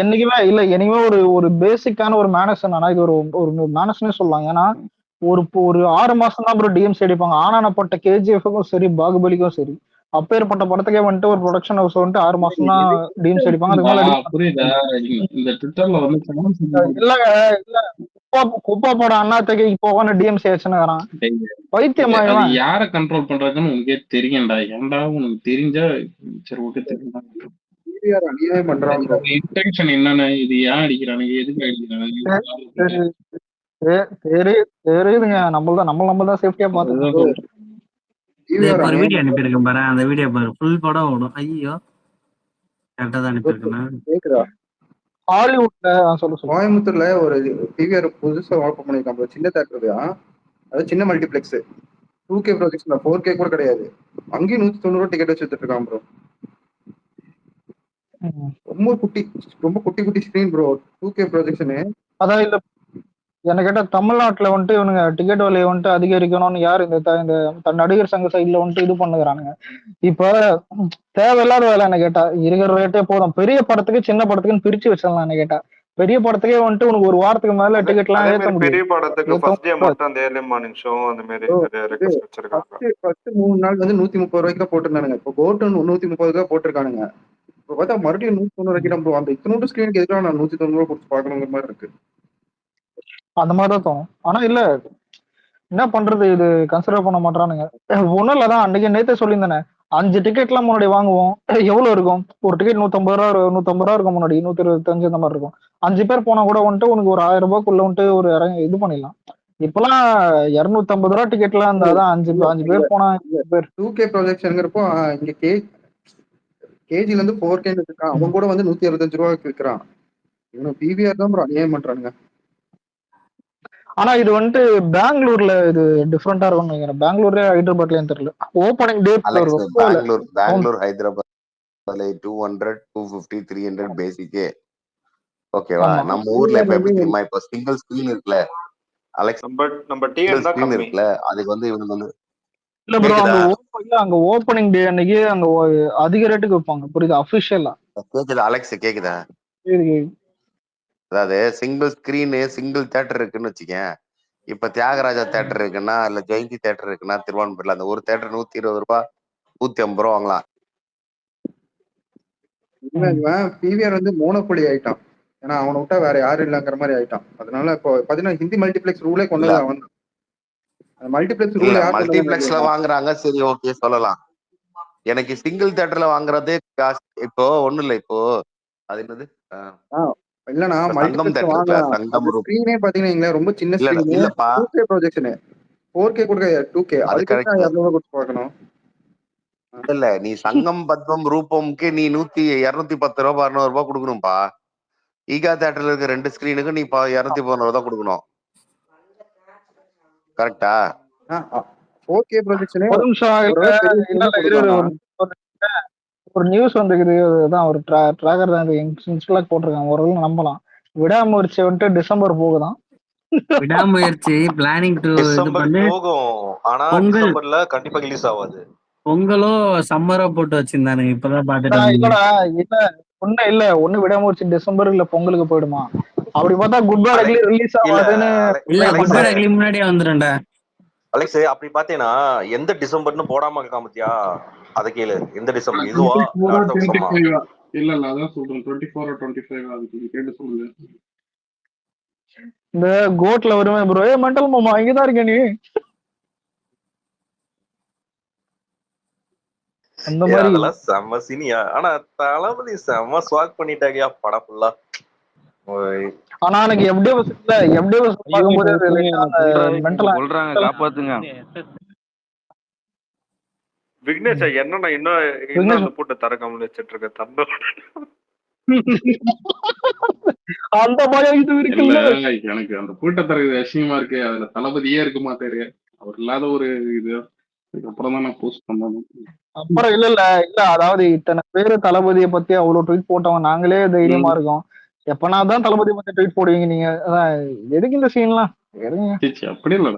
என்னைக்குமே இல்ல. என்னைக்குமே ஒரு பேசிக்கான ஒரு மேனஸ். ஆனா இது ஒரு மேனஸ்னே சொல்லலாம். ஏன்னா ஒரு 6 மாசம் தான் ப்ரோ டிஎம்சி அடிப்பாங்க. ஆனானப்பட்ட கேஜிஎஃப்க்கும் சரி பாகுபலிக்கும் சரி அப்பேற்பட்ட படத்துக்கே வந்துட்டு ஒரு ப்ரொடக்ஷன் ஹவுஸ் வந்துட்டு 6 மாசம் தான் டிஎம்சி அடிப்பாங்க. அதுக்கு மேல
புரியுதா? இந்த ட்விட்டர்ல வந்து
இல்ல குப்பா படம் அண்ணாத்துக்கு இப்போ டிஎம்சி ஆச்சுன்னு பைத்தியமா
யார கண்ட்ரோல் பண்றதுன்னு உனக்கே தெரியும்டா. ஏன்டா உனக்கு தெரிஞ்சா சரி ஓகே தெரியும். இன்டென்ஷன் என்னன்னு, இது ஏன் அடிக்கிறானுங்க, எதுக்கு அடிக்கிறானுங்க
தெரியுதுங்க. நம்ம தான் சேஃப்டியா பாத்துக்கணும்.
ஒரு வீடியோ அனுப்பியிருக்கேன் பாரு. அந்த வீடியோ பாரு ஃபுல் படம் ஓடும். ஐயோ கரெக்டா தான் அனுப்பியிருக்கேன்.
ஹாலிவுட்ல சொல்லு
கோயம்புத்தூர்ல ஒரு பிவிஆர் புதுசா ஓபன் பண்ணிருக்காங்க. சின்ன தேட்டர் தான், அது சின்ன மல்டிபிளெக்ஸ். 2K ப்ரொஜெக்ஷன் 4K கூட கிடையாது. அங்கேயும் 190 டிக்கெட் வச்சு எடுத்துட்டு இருக்கான் ப்ரோ. ரொம்ப குட்டி ஸ்கிரீன் ப்ரோ. 2K ப்ரொஜெக்ஷனு.
அதான் இல்ல என்ன கேட்டா தமிழ்நாட்டுல வந்துட்டு இவனுங்க டிக்கெட் விலையை வந்துட்டு அதிகரிக்கணும்னு யாரு இந்த நடிகர் சங்க சைட்ல வந்துட்டு இது பண்ணுகிறானுங்க. இப்ப தேவையில்லாத வேலை என்ன கேட்டா இருக்கிற ரேட்டே போதும். பெரிய படத்துக்கு சின்ன படத்துக்குன்னு பிரிச்சு வச்சிடலாம். என்ன கேட்டா பெரிய படத்துக்கே வந்துட்டு உனக்கு ஒரு வாரத்துக்கு மேல டிக்கெட் எல்லாம் ஏத்த முடியும்.
பெரிய படத்துக்கு ஃபர்ஸ்ட் டே மட்டும் அந்த ஏர்லி மார்னிங் ஷோ அந்த மாதிரி ரெக்வெஸ்ட் வச்சிருக்காங்க.
ஃபர்ஸ்ட் 3 நாள் வந்து 130 ரூபாய்க்கு தான் போட்டுருந்தானுங்க. இப்போ கோட்டு 130 ரூபாய் போட்டிருக்கானுங்க. இப்போ பார்த்தா மறுபடியும் 190 ரூபாய்க்கு தான் ப்ரோ. அந்த இத்தனோட ஸ்கிரீனுக்கு எதுக்காக நான் 190 ரூபாய் கொடுத்து பாக்கணுங்கிற மாதிரி இருக்கு.
அந்த மாதிரிதான் தோணும். ஆனா இல்ல என்ன பண்றது, இது கன்சிடர் பண்ண மாட்டானுங்க. ஒண்ணும் இல்லதான் அன்னைக்கு நேத்தே சொல்லியிருந்தேனே 5 டிக்கெட் எல்லாம் முன்னாடி வாங்குவோம். எவ்வளவு இருக்கும்? ஒரு டிக்கெட் 150 ரூபா இருக்கும். முன்னாடி 125 அந்த மாதிரி இருக்கும். 5 பேர் போனா கூட வந்துட்டு உனக்கு ஒரு 1000 ரூபாய்க்குள்ள வந்துட்டு ஒரு இது பண்ணிடலாம். இப்பெல்லாம் 250 ரூபா டிக்கெட்லாம் இருந்தாதான் 5 பேர் போனா
2K ப்ரொஜெக்ஷன்ங்கிறப்போ இங்க கேஜில இருந்து 4K இருக்கான். அவன் கூட வந்து 125 ரூபாய்க்கு விற்கிறான். இவனுக்கு பிவிஆர் தான் ப்ரோ அநியாயம் பண்றானுங்க.
ஆனா இது வந்துட்டு பெங்களூர்ல இது டிஃப்ரெண்டா இருக்கும்னு நினைக்கிறேன். பெங்களூர்ல ஹைதராபாத்லயும் தெரியல. ஓப்பனிங் டே
அலெக்ஸ்
ரொம்ப
பெங்களூர் ஹைதராபாத் 200 250 300 பேசிக்கே ஓகேவா.
ஆமா
நம்ம ஊர்ல இப்ப எப்படி தெரியுமா, இப்ப சிங்கிள் ஸ்கிரீன் இருக்குல்ல அலெக்ஸ்,
நம்ம
சிங்கிள்
டிஎன் தான்
ஸ்கிரீன்
கம்மி.
இருக்குல்ல அதுக்கு வந்து இவனுக்கு வந்து
இல்ல ப்ரோ,
கேக்குதா
அங்க ஓப்பனிங் டே அன்னைக்கு அங்க அதிக ரேட்டுக்கு வைப்பாங்க, புரியுது, அபிஷியலா.
கேக்குதா அலெக்ஸ் கேக்குதா? அதாவது சிங்கிள் ஸ்கிரீனு சிங்கிள் தியேட்டர் இருக்குன்னு வச்சுக்கேன். இப்ப தியாகராஜா தேட்டர் இருக்குன்னா இல்ல ஜெயந்தி தேட்டர் இருக்குன்னா திருவான்மூர்ல அந்த ஒரு தேட்டர் 120 ரூபாய் 150 ரூபா வாங்கலாம்.
பிவிஆர் வந்து மோனோபொலி ஆயிட்டான். ஏன்னா அவனை விட்டா வேற யாரும் இல்லங்கிற மாதிரி ஆயிட்டான். அதனால இப்போ பாத்தீங்கன்னா ஹிந்தி மல்டிபிளெக்ஸ் ரூலே கொண்டது அவன். மல்டிபிளெக்ஸ் ரூல் யார்
மல்டிபிளெக்ஸ்ல வாங்குறாங்க, சரி ஓகே சொல்லலாம். எனக்கு சிங்கிள் தியேட்டர்ல வாங்குறதே இப்போ ஒண்ணு இல்ல, இப்போ அது என்னது
இல்லனா
சங்கம்
மல்டிபிளெக்ஸ்
தியேட்டர் இருக்குல்ல,
வாங்கலாம்.
சங்கம்
ஸ்கிரீனே பாத்தீங்கன்னா ரொம்ப சின்ன ஸ்கிரீன்,
இல்லப்பா
2K ப்ரொஜெக்ஷன் 4K கொடுக்க 2K
அது
அதுக்கு
கரெக்ட்.
200 கொடுத்து பார்க்கணும்.
இல்ல நீ சங்கம் பத்மம் ரூபம்க்கு நீ 210 ரூபா 200 ரூபாய் கொடுக்கணும்பா. ஈகா தியேட்டர்ல இருக்க 2 ஸ்கிரீனுக்கு நீ 211 ரூபா தான் கொடுக்கணும். கரெக்டா?
4K ப்ரொஜெக்ஷனே
ஒரு நிமிஷம், ஒரு நியூஸ் வந்துருக்குது, அதுதான் ஒரு ட்ராக்கர் தான் இன்ஸ்டால் போட்டிருக்காங்க, ஒரு நம்பலாம். விடாமுயற்சி வந்துட்டு டிசம்பர் போகுதான்.
விடாமுயற்சி பிளானிங் டு
டிசம்பர் போகும், ஆனா டிசம்பர்ல கண்டிப்பா ரிலீஸ் ஆகாது.
பொங்கலோ சம்மரோ போட்டு வச்சிருந்தானுங்க, இப்பதான் பாத்துட்டு
இல்லடா இல்ல ஒண்ணு விடாமுயற்சி டிசம்பர் இல்ல பொங்கலுக்கு போயிடுமா? அப்படி பார்த்தா குட் பேட் அக்லி ரிலீஸ் ஆகாதுன்னு
இல்ல, குட் பேட் அக்லி முன்னாடியே வந்துரும்டா
அலெக்ஸ். அப்படி பாத்தீங்கன்னா எந்த டிசம்பர்னு போடாம இருக்காம பாத்தியா, அத கேளு. எந்த டிசம்பர் இதுவா அடுத்த வருஷமா?
இல்ல அதான் சொல்றேன் 24 or 25 அது கேட்டு சொல்லுங்க.
இந்த கோட்ல வருமே ப்ரோ, மெண்டல் மாமா இங்கதான் இருக்க நீ, அந்த மாதிரி
அதெல்லாம் செம்ம சீனியா. ஆனா தளபதி செம்ம ஸ்வாக் பண்ணிட்டாங்கயா படம் ஃபுல்லா.
ஆனா எனக்கு எப்படியோ பார்க்கும்போது
காப்பாத்துங்க.
விக்னேஷ் என்னன்னா இன்னும் அந்த பூட்டை திறக்காம வச்சிட்டு இருக்க தம்பி.
அந்த பயம் இது இருக்குல்ல.
எனக்கு அந்த பூட்டை திறக்குது அசிங்கமா இருக்கு. அதுல தளபதியே இருக்க மாட்டாரு, அவர் இல்லாத ஒரு இது. அதுக்கப்புறம் தான் நான் போஸ்ட் பண்ணணும்.
அப்புறம் இல்ல அதாவது இத்தனை பேரு தளபதியை பத்தி அவ்வளவு ட்வீட் போட்டவங்க நாங்களே தைரியமா இருக்கோம். எப்பனாதான் தளபதி பத்தி ட்வீட் போடுவீங்க நீங்க? எதுக்கு இந்த சீன்லாம்?
அப்படி இல்ல,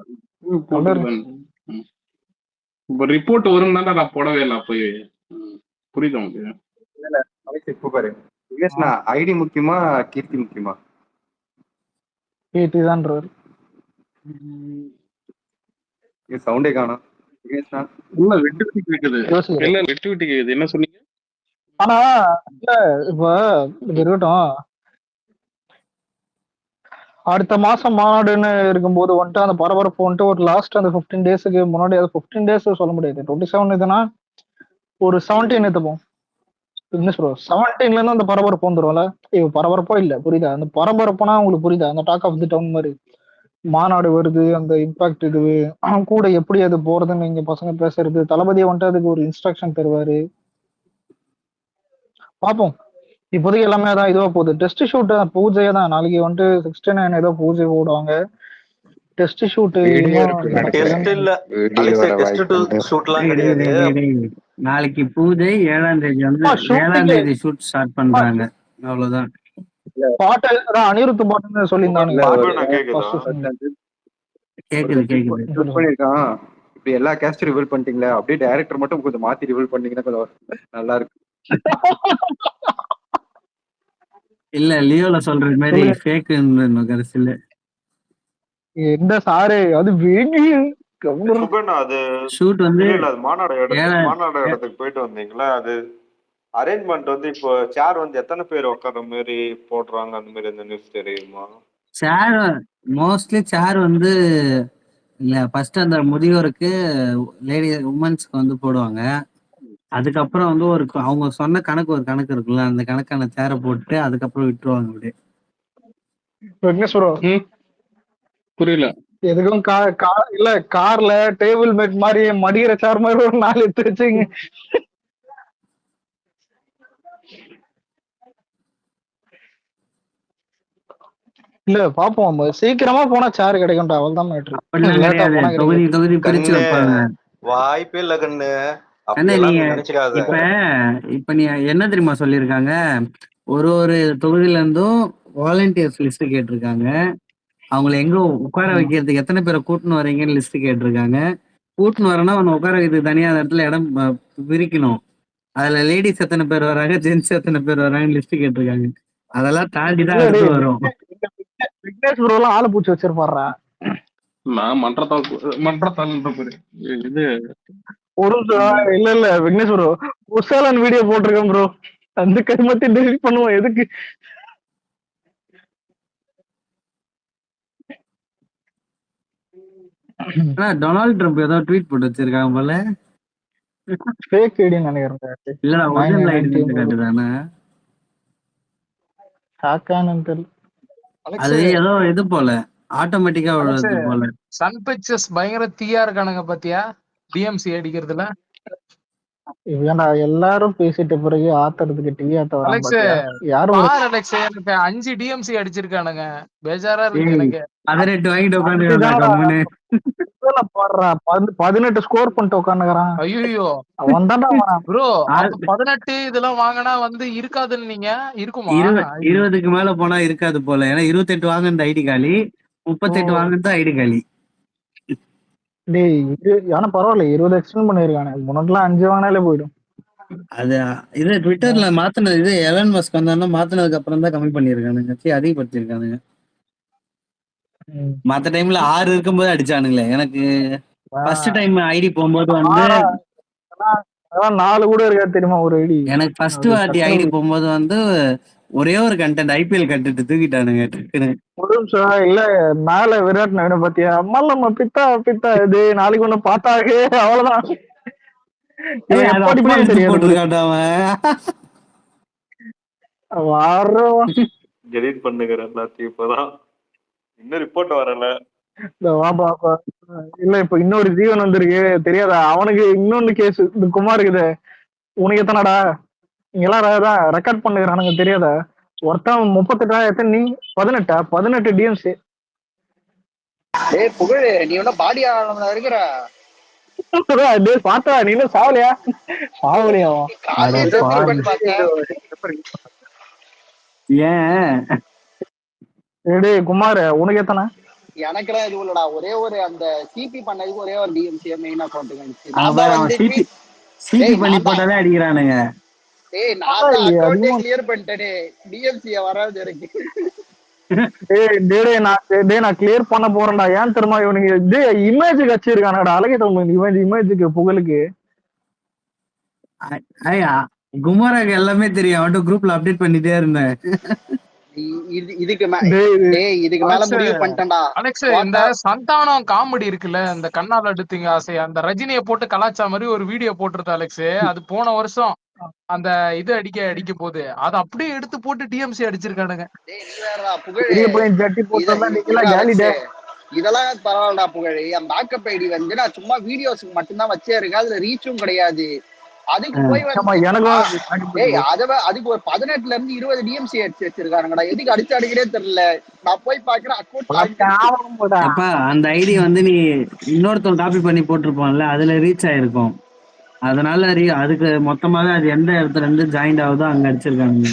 இப்ப ரிப்போர்ட் வரும் தானே நான் போடவே இல்லை அப்பயே. புரியுது உங்களுக்கு?
இப்போ பாரு ஐடி முக்கியமா கீர்த்தி முக்கியமா?
கீர்த்தி தான்
சவுண்டே காணும்.
இல்ல வெட்டி கேக்குது, இல்ல வெட்டி கேக்குது. என்ன சொன்னீங்க?
ஆனா இல்ல இப்ப இருக்கட்டும், அடுத்த மாசம் மாநாடுன்னு இருக்கும்போது வந்துட்டு அந்த பரபரப்பு வந்துட்டு ஒரு லாஸ்ட் அந்த 15 டேஸுக்கு முன்னாடி, அது 15 டேஸ் சொல்ல முடியாது, 27 இதுனா ஒரு 17 எடுத்துப்போம். 17ல இருந்து அந்த பரபரப்பு வந்துடும்ல. இப்ப பரபரப்போ இல்ல, புரியுதா? அந்த பரபரப்புனா உங்களுக்கு புரியுதா? அந்த டாக் ஆஃப் தி டவுன் மாதிரி மாநாடு வருது, அந்த இம்பாக்ட் இது கூட எப்படி அது போறதுன்னு நீங்க பசங்க பேசுறது, தளபதியை வந்துட்டு அதுக்கு ஒரு இன்ஸ்ட்ரக்ஷன் தருவாரு. பாப்போம். இப்போதைக்கு எல்லாமே தான் இதுவா போகுது. டெஸ்ட் ஷூட் பூஜையே தான், நாளைக்கு வந்துட்டு 69 ஏதோ பூஜை போடுவாங்க. டெஸ்ட் ஷூட்
நாளைக்கு பூஜை, 7ஆம் தேதி வந்து 7ஆம் தேதி ஷூட் ஸ்டார்ட் பண்றாங்க, அவ்வளவுதான்.
பாட்டு அனிருத் பாட்டுன்னு சொல்லியிருந்தானுங்க.
பண்ணிருக்கான். இப்படி எல்லா கேஸ்ட் ரிவீல் பண்ணிட்டீங்களா, அப்படியே டைரக்டர் மட்டும் கொஞ்சம் மாத்தி ரிவீல் பண்ணீங்கன்னா கொஞ்சம் நல்லா இருக்கு.
இல்ல லியோல சொல்ற மாதிரி ஃபேக்னு கடைசில
எந்த சாரு அது வேங்கி
அது
ஷூட் வந்து
மாநாடு இடத்துக்கு போயிட்டு வந்தீங்களா? அது அரேஞ்ச்மெண்ட் வந்து இப்போ சேர் வந்து எத்தனை பேர் உட்கார்ற மாதிரி போடுறாங்க, அந்த மாதிரி இந்த நியூஸ் தெரியுமா?
சேர் மோஸ்ட்லி சேர் வந்து இல்ல ஃபர்ஸ்ட் அந்த முதியோருக்கு லேடி உமன்ஸ்க்கு வந்து போடுவாங்க. அதுக்கப்புறம் வந்து ஒரு அவங்க சொன்ன கணக்கு ஒரு கணக்கு இருக்குல்ல, அந்த கணக்கான சேரை போட்டு அதுக்கப்புறம் விட்டுருவாங்க அப்படியே.
புரியல
எதுக்கும் இல்ல கார்ல டேபிள் மேட் மாதிரி மடிகிற சேர் மாதிரி ஒரு 4 எடுத்து வச்சுங்க. இல்ல பாப்போம், சீக்கிரமா போனா சேர் கிடைக்கும்டா, அவ்வளவுதான் மேட்ரு.
அப்படிலாம்
லேட்டா
கிடையாது,
போனா
தொகுதி
கிடைக்காது.
தொகுதி பிரிச்சு
கண்ணு
வைப்பாங்க.
வாய்ப்பே இல்ல கண்ணு.
அண்ணா
அப்படியெல்லாம்
நீங்க
நீ நினைச்சுக்காத.
இப்ப இப்ப நீ என்ன தெரியுமா சொல்லியிருக்காங்க, ஒரு ஒரு தொகுதியில இருந்தும் வாலண்டியர்ஸ் லிஸ்ட் கேட்டிருக்காங்க. அவங்கள எங்க உட்கார வைக்கிறதுக்கு எத்தனை பேரை கூட்டின்னு வரீங்கன்னு லிஸ்ட் கேட்டிருக்காங்க. கூட்டின்னு வரனா அவனை உட்கார வைக்கிறதுக்கு தனியா அந்த இடத்துல இடம் பிரிக்கணும். அதுல லேடிஸ் எத்தனை பேர் வராங்க, ஜென்ஸ் எத்தனை பேர் வராங்கன்னு லிஸ்ட் கேட்டிருக்காங்க. அதெல்லாம் தாண்டி தான்
இல்ல
அடுத்து
டேய்,
வரும்.
விக்னேஷ் ப்ரோ எல்லாம் ஆளை பூச்சி வச்சிருப்பாருடா.
நான் மன்றத்தாள் இது
ஒரு நிமிஷம், இல்ல விக்னேஷ் ப்ரோ உஷாலன் வீடியோ போட்டிருக்கேன் ப்ரோ, அந்த கருமத்தை டெலிட் பண்ணுவோம் எதுக்கு?
ஆனா டொனால்ட் ட்ரம்ப் ஏதோ ட்வீட் போட்டு வச்சிருக்காங்க போல.
ஃபேக் ஐடின்னு நினைக்கிறேன்.
இல்லடா ஒரிஜினல் ஐடி காட்டுதானே,
ஹேக்கானு தெரியல.
அது ஏதோ இது போல ஆட்டோமேட்டிக்கா உள்ளது போல.
சன் பிக்சர்ஸ் பயங்கர தீயா இருக்கானுங்க பாத்தியா டிஎம்சி அடிக்கிறதுல.
ஏன்டா எல்லாரும் பேசிட்ட பிறகு ஆத்துறதுக்கு டிவி ஆத்த வரான்
அலெக்ஸ்
பாத்தியா? யாரும்
பார் அலெக்ஸ், எனக்கு 5 டிஎம்சி அடிச்சிருக்கானுங்க, பேஜாரா இருக்கு எனக்கு.
18 வாங்கிட்டு உட்காந்து
பாடுறா, 18 ஸ்கோர் பண்ணிட்டு உட்காந்துக்கிறான்.
ஐயோ
அவன் தான்டா
ப்ரோ, 18 இதெல்லாம் வாங்கினா வந்து இருக்காதுன்னு நீங்க இருக்குமா?
20க்கு மேல போனா இருக்காது போல. ஏன்னா 28 வாங்கினது ஐடி காலி, 38 வாங்கினது ஐடி காலி.
டேய் ஆனா பரவாயில்ல, 20 எக்ஸ்டெண்ட் பண்ணிருக்கானே. முன்னாடிலாம் 5 வாங்கினாலே போயிடும்.
அது இது ட்விட்டர்ல மாத்தினது, இது எலன் மஸ்க் வந்தாருன்னா மாத்தினதுக்கு அப்புறம் தான் கம்மி பண்ணிருக்கானுங்க, அதிகப்படுத்திருக்கானுங்க. மத்த டைம்ல 6 இருக்கும்போது அடிச்சானுங்களே. எனக்கு ஃபர்ஸ்ட் டைம் ஐடி போகும்போது வந்து
4 கூட இருக்கா தெரியுமா ஒரு ஐடி.
எனக்கு ஃபர்ஸ்ட் வாட்டி ஐடி போகும்போது வந்து ஒரே ஒரு கண்டென்ட் ஐபிஎல் கண்டென்ட் தூக்கிட்டானுங்க டக்குன்னு.
ஒரு நிமிஷம், இல்ல மேல விராட் நாயுடு பாத்தியா, மல்லம்மா பித்தா பித்தா இது நாளைக்கு ஒண்ணு பார்த்தாங்க அவ்வளவுதான்.
டெலீட் பண்ணுகிற எல்லாத்தையும் இப்பதான் இன்னும் ரிப்போர்ட் வரல.
இல்ல இப்ப இன்னொரு ஜீவன் வந்திருக்கு தெரியாதா? அவனுக்கு இன்னொன்னு கேஸ் இந்த குமாருக்கு உனக்கு எத்தனைடா? இங்க எல்லாம் ரெக்கார்ட் பண்ணுகிறானுங்க தெரியாதா? ஒருத்தன் 38, எத்தனை நீ? 18 டிஎம்சி.
டேய் புகழ், நீ என்ன பாடி ஆளவனா இருக்கிற?
டேய் பாத்தா நீ என்ன சாவலையா? சாவலையா?
ஏன்
டேய் குமார் உனக்கு எத்தனை?
எனக்குலாம் எதுவும் இல்லடா, ஒரே ஒரு அந்த சிபி பண்ணதுக்கு ஒரே ஒரு டிஎம்சி மெயின் அக்கௌண்ட்
சிபி பண்ணி போட்டாலே அடிக்கிறானுங்க.
டேய் நான் அக்கௌண்டே கிளியர் பண்ணிட்டேனே, டிஎம்சி வராது எனக்கு.
நான் கிளியர் பண்ண போறேன்டா. ஏன் தெரியுமா, இவனுக்கு இமேஜ் கச்சிருக்கானடா, அழகே இமேஜுக்கு புகழுக்கு.
குமாராக்கு எல்லாமே தெரியும், அவன்கிட்ட குரூப்ல அப்டேட் பண்ணிட்டே இருந்தேன்.
இதுக்கு மேல முடிவு பண்ணிட்டேன்டா
அலெக்ஸ். இந்த சந்தானம் காமெடி இருக்குல்ல, இந்த கண்ணால் எடுத்தீங்க ஆசையா, அந்த ரஜினியை போட்டு கலாச்சா மாதிரி ஒரு வீடியோ போட்டிருந்த அலெக்ஸ். அது போன வருஷம் அந்த இது அடிக்கும் போது அதை அப்படியே எடுத்து போட்டு டிஎம்சி அடிச்சிருக்கானுங்க.
இதெல்லாம் பரவாயில்லடா புகழ். என் பேக்கப் ஐடி வந்து நான் சும்மா வீடியோஸ்க்கு மட்டும்தான் வச்சே இருக்கேன், அதுல ரீச்சும் கிடையாது. அதுக்கு போய் அதுக்கு ஒரு 18ல இருந்து 20 டிஎம்சி அடிச்சு வச்சிருக்கானுங்கடா. எதுக்கு அடிச்சு அடிக்கிறே தெரியல. நான் போய் பாக்குறேன்
அக்கௌண்ட் அந்த ஐடி வந்து நீ இன்னொருத்தவங்க காப்பி பண்ணி போட்டிருப்பான்ல, அதுல ரீச் ஆயிருக்கும். அதனால அதுக்கு மொத்தமாவே அது எந்த இடத்துல இருந்து ஜாயிண்ட் ஆகுதோ அங்க அடிச்சிருக்காங்க.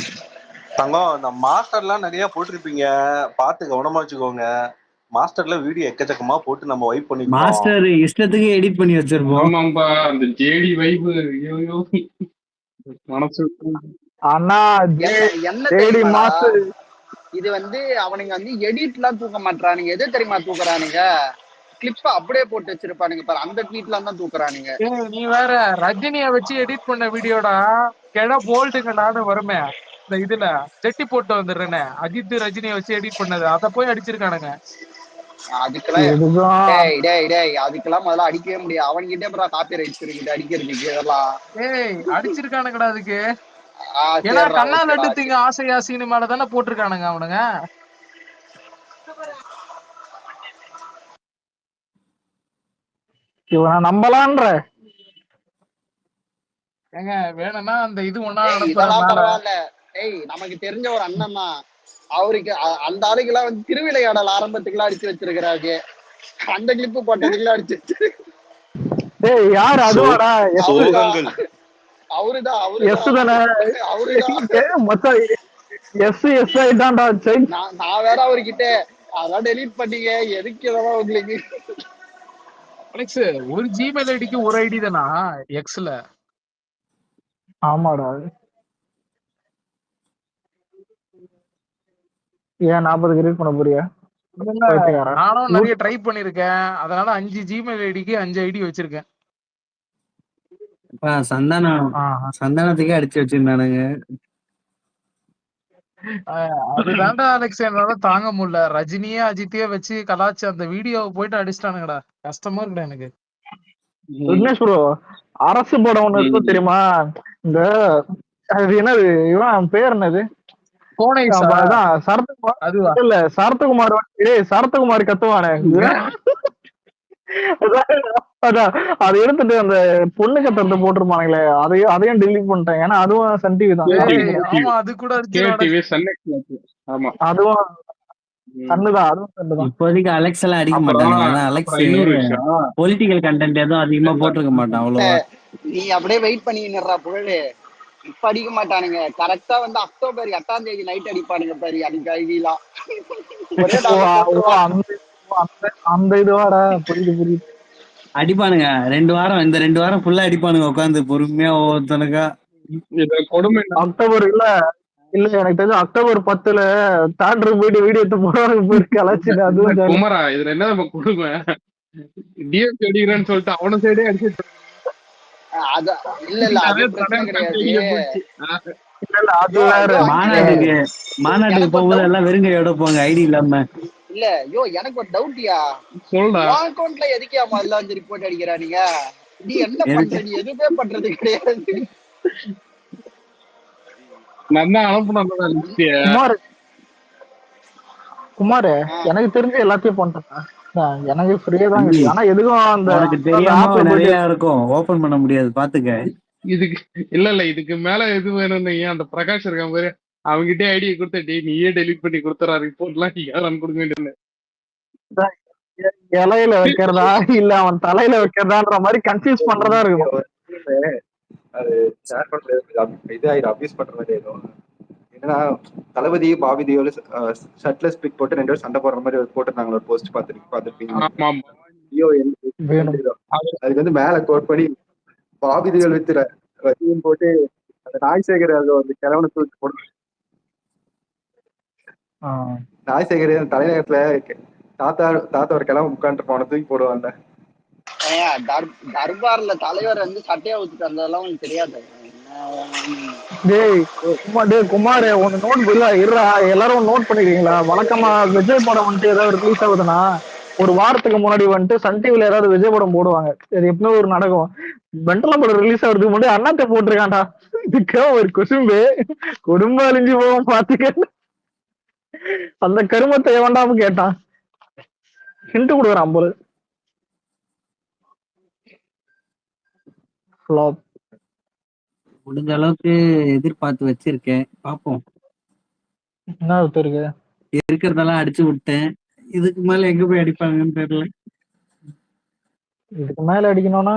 தங்கம், இந்த மாஸ்டர்லாம் நிறைய போட்டிருப்பீங்க, பார்த்து கவனமா வச்சுக்கோங்க. மாஸ்டர்ல வீடியோ எக்கச்சக்கமா போட்டு நம்ம வைப் பண்ணி
மாஸ்டர் இஷ்டத்துக்கு எடிட் பண்ணி வச்சிருப்போம்.
ஆமாம்பா, அந்த ஜேடி வைப் மனசு.
அண்ணா ஜேடி மாஸ்டர் இது வந்து அவனுங்க வந்து எடிட் எல்லாம் தூக்க மாட்டானுங்க. எது தெரியுமா தூக்குறானுங்க? கிளிப்ப அப்படியே போட்டு வச்சிருப்பானுங்க பாரு, அந்த ட்வீட்ல தான் தூக்குறானுங்க.
நீ வேற ரஜினிய வச்சு எடிட் பண்ண வீடியோடா போல்டுங்க நானும் வருமே இந்த இதுல செட்டி போட்டு வந்துடுறேன்னு, அஜித் ரஜினியை வச்சு எடிட் பண்ணது, அதை போய் அடிச்சிருக்கானுங்க.
அதுக்கெல்லாம் முதல்ல அடிக்கவே முடியாது. அவன்கிட்ட அப்புறம் காப்பி ரைட்ஸ் இருக்கு அடிக்கிறதுக்கு. இதெல்லாம்
அடிச்சிருக்கானுங்கடா அதுக்கு. ஏன்னா கண்ணால் எடுத்தீங்க ஆசையா சீனு மேலதானே போட்டிருக்கானுங்க அவனுங்க.
இவனை நம்பலான்ற
ஏங்க வேணும்னா அந்த இது ஒன்னா
இதெல்லாம் பரவாயில்ல. நமக்கு தெரிஞ்ச ஒரு அண்ணன் தான், அவருக்கு அந்த ஆளுக்கெல்லாம் வந்து திருவிளையாடல் ஆரம்பத்துக்குலாம் அடிச்சு வச்சிருக்கிறாங்க. அந்த கிளிப்பு போட்டதுக்கெல்லாம் அடிச்சு வச்சிரு.
டேய் யார் அதுவாடா?
அவருதான் அவருதான் அவருதான்
மொத்தம் எஸ் ஆயிட்டான்டா.
நான் வேற அவர்கிட்ட அதான் டெலீட் பண்ணீங்க எதுக்கு இதெல்லாம் உங்களுக்கு.
அலெக்ஸ் ஒரு ஜிமெயில் ஐடிக்கு ஒரு ஐடி தானா எக்ஸ்ல?
ஆமாடா. ஏன் 40 கிரியேட் பண்ண போறியா?
நானும் நிறைய ட்ரை பண்ணிருக்கேன். அதனால 5 ஜிமெயில் ஐடிக்கு 5 ஐடி வச்சிருக்கேன்.
சந்தானத்துக்கே அடிச்சு வச்சிருந்தானுங்க.
அதுதான்டா அலெக்ஸ் என்னால தாங்க முடியல. ரஜினியே அஜித்தையே வச்சு கலாச்சு அந்த வீடியோவை போயிட்டு அடிச்சிட்டானுங்கடா. கஷ்டமா இருக்குடா எனக்கு.
விக்னேஷ் ப்ரோ, அரசு படம் ஒண்ணு இருக்கும் தெரியுமா? இந்த அது என்னது இவன் பேர் என்னது? சரத்குமார். இல்ல சரத்குமார் சரத்குமார் கத்துவானே. அதான் அதை எடுத்துட்டு அந்த பொண்ணு கத்துறத போட்டிருப்பானுங்களே, அதையும் டெலிட் பண்ணிட்டேன். ஏன்னா அதுவும் சன் டிவி தான். அதுவும் சன்னுதான், அதுவும் சன்னுதான்.
இப்போதைக்கு அலெக்ஸ் எல்லாம் அடிக்க மாட்டாங்க. அலெக்ஸ் பொலிட்டிக்கல் கண்டென்ட் எதுவும் அதிகமா போட்டிருக்க மாட்டான் அவ்வளவா.
நீ அப்படியே வெயிட் பண்ணிடுறா புகழ். இப்ப அடிக்க மாட்டானுங்க. கரெக்டா வந்து அக்டோபர் 8ஆம் தேதி நைட் அடிப்பானுங்க பாரு. அன்னைக்கு ஐடிலாம்
அந்த இதுவாடா. புரியுது
அடிப்பானுங்க. 2 வாரம் இந்த 2 வாரம் ஃபுல்லா அடிப்பானுங்க உட்காந்து பொறுமையா ஒவ்வொருத்தனுக்கா.
கொடுமை
அக்டோபர் இல்ல எனக்கு தெரிஞ்சு அக்டோபர் 10ல தேட்டருக்கு போயிட்டு வீடியோ எடுத்து போறவங்க கலாச்சு. அதுவும்
குமரா இதுல என்ன நம்ம கொடுமை. டிஎஸ் அடிக்கிறேன்னு சொல்லிட்டு அவன சைடே அடிச்சு
மாநாட்டுக்கு போகும்போது எல்லாம் வெறுங்கையோட போங்க ஐடி இல்லாம.
இல்ல யோ எனக்கு ஒரு டவுட்டியா. அக்கௌண்ட்ல எதுக்கே முதல்ல வந்து ரிப்போர்ட் அடிக்கிறா நீங்க? நீ என்ன பண்ற? நீ எதுவுமே பண்றது கிடையாது.
குமார் எனக்கு தெரிஞ்சு எல்லாத்தையும் பண்றேன். எனக்கு ஃப்ரீயா தான் இருக்கு. ஆனா எதுக்கும் அந்த
தெரியாம நிறைய இருக்கும், ஓபன் பண்ண முடியாது பாத்துக்க.
இதுக்கு இல்ல இதுக்கு மேல எது வேணும்னு அந்த பிரகாஷ் இருக்கான் பாரு, அவங்கிட்டே ஐடியா கொடுத்த நீயே டெலிட் பண்ணி கொடுத்துறா ரிப்போர்ட் எல்லாம் யாரும் கொடுக்க வேண்டியது.
இலையில வைக்கிறதா இல்ல அவன் தலையில வைக்கிறதான்ற மாதிரி கன்ஃபியூஸ் பண்றதா இருக்கும்.
அது ஷேர் பண்றது இதாயிரும், அபியூஸ் பண்ற மாதிரி ஆயிடும். என்னன்னா தளபதி பாபிதியோட ஷர்ட்லெஸ் பிக் போட்டு 2 பேரும் சண்டை போடுற மாதிரி போட்டுருந்தாங்களா ஒரு போஸ்ட் பாத்துருப்பீங்க. அதுக்கு வந்து மேல கோட் பண்ணி பாபிதியோல் வித்து ரஜினியும் போட்டு அந்த நாய்சேகர் அந்த கிழவனை தூக்கி போடு. நாய்சேகர் தலைநகரத்துல தாத்தா ஒரு கிழமை உட்காந்துட்டு போன தூக்கி போடுவாங்க.
தர்பார்ல தலைவர் வந்து சட்டையா ஊத்திட்டு வந்ததெல்லாம் உங்களுக்கு தெரியாது.
குமார் ஒன்னு நோட் இருறா, எல்லாரும் நோட் பண்ணிருக்கீங்களா? வழக்கமா விஜய் படம் வந்துட்டு ஏதாவது ரிலீஸ் ஆகுதுன்னா ஒரு வாரத்துக்கு முன்னாடி வந்துட்டு சன் டிவில ஏதாவது விஜய் படம் போடுவாங்க. இது எப்பவும் ஒரு நடக்கும். வெண்டல படம் ரிலீஸ் ஆகுறதுக்கு முன்னாடி அண்ணாத்த போட்டிருக்காண்டா. இதுக்கு ஒரு குசும்பு குடும்பம் அழிஞ்சு போவோம் பாத்துக்க. அந்த கருமத்தை எவன்டாம கேட்டான். ஹிண்ட் கொடுக்குறான் போல.
முடிஞ்ச அளவுக்கு எதிர்பார்த்து வச்சிருக்கேன், பாப்போம்.
என்ன இருக்கு
இருக்கிறதெல்லாம் அடிச்சு விட்டேன். இதுக்கு மேல எங்க போய் அடிப்பாங்கன்னு தெரியல.
இதுக்கு மேல அடிக்கணும்னா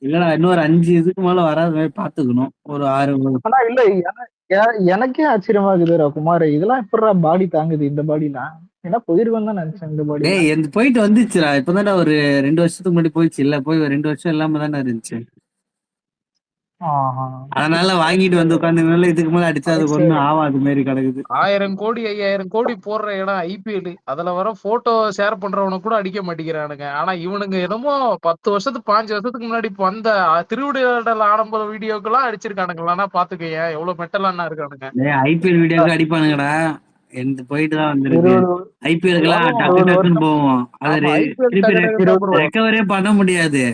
இல்லடா இன்னொரு 5 இதுக்கு மேல வராத மாதிரி பாத்துக்கணும். ஒரு 6.
ஆனா இல்ல எனக்கே ஆச்சரியமா இருக்குதுடா குமார். இதெல்லாம் எப்படா பாடி தாங்குது? இந்த பாடிலாம் ஏன்னா போயிருக்கோம் தான் நினைச்சேன். இந்த பாடி
போயிட்டு வந்துச்சுடா. இப்பதான்டா ஒரு 2 வருஷத்துக்கு முன்னாடி போயிடுச்சு. இல்ல போய் 2 வருஷம் இல்லாம தானே இருந்துச்சு. அதனால வாங்கிட்டு வந்து உட்காந்து இதுக்கு மேல அடிச்சா அது ஒண்ணும் ஆவாது மாதிரி கிடக்குது.
1000 கோடி 5000 கோடி போடுற இடம் ஐபிஎல். அதுல வர போட்டோ ஷேர் பண்றவன கூட அடிக்க மாட்டேங்கிறானுங்க. ஆனா இவனுங்க என்னமோ 10 வருஷத்துக்கு 5 வருஷத்துக்கு முன்னாடி வந்த திருவிடையாடல் ஆடம்பர வீடியோக்கெல்லாம் அடிச்சிருக்கானுங்களா? பாத்துக்கேன் எவ்வளவு மெட்டலானா இருக்கானுங்க.
ஐபிஎல் வீடியோக்கு அடிப்பானுங்கடா. எனக்கு போயிட்டு தான் வந்திருக்கு. ஐபிஎலுக்குலாம் டக்கு டக்குன்னு போவோம். அது ரெக்கவரே பண்ண முடியாது.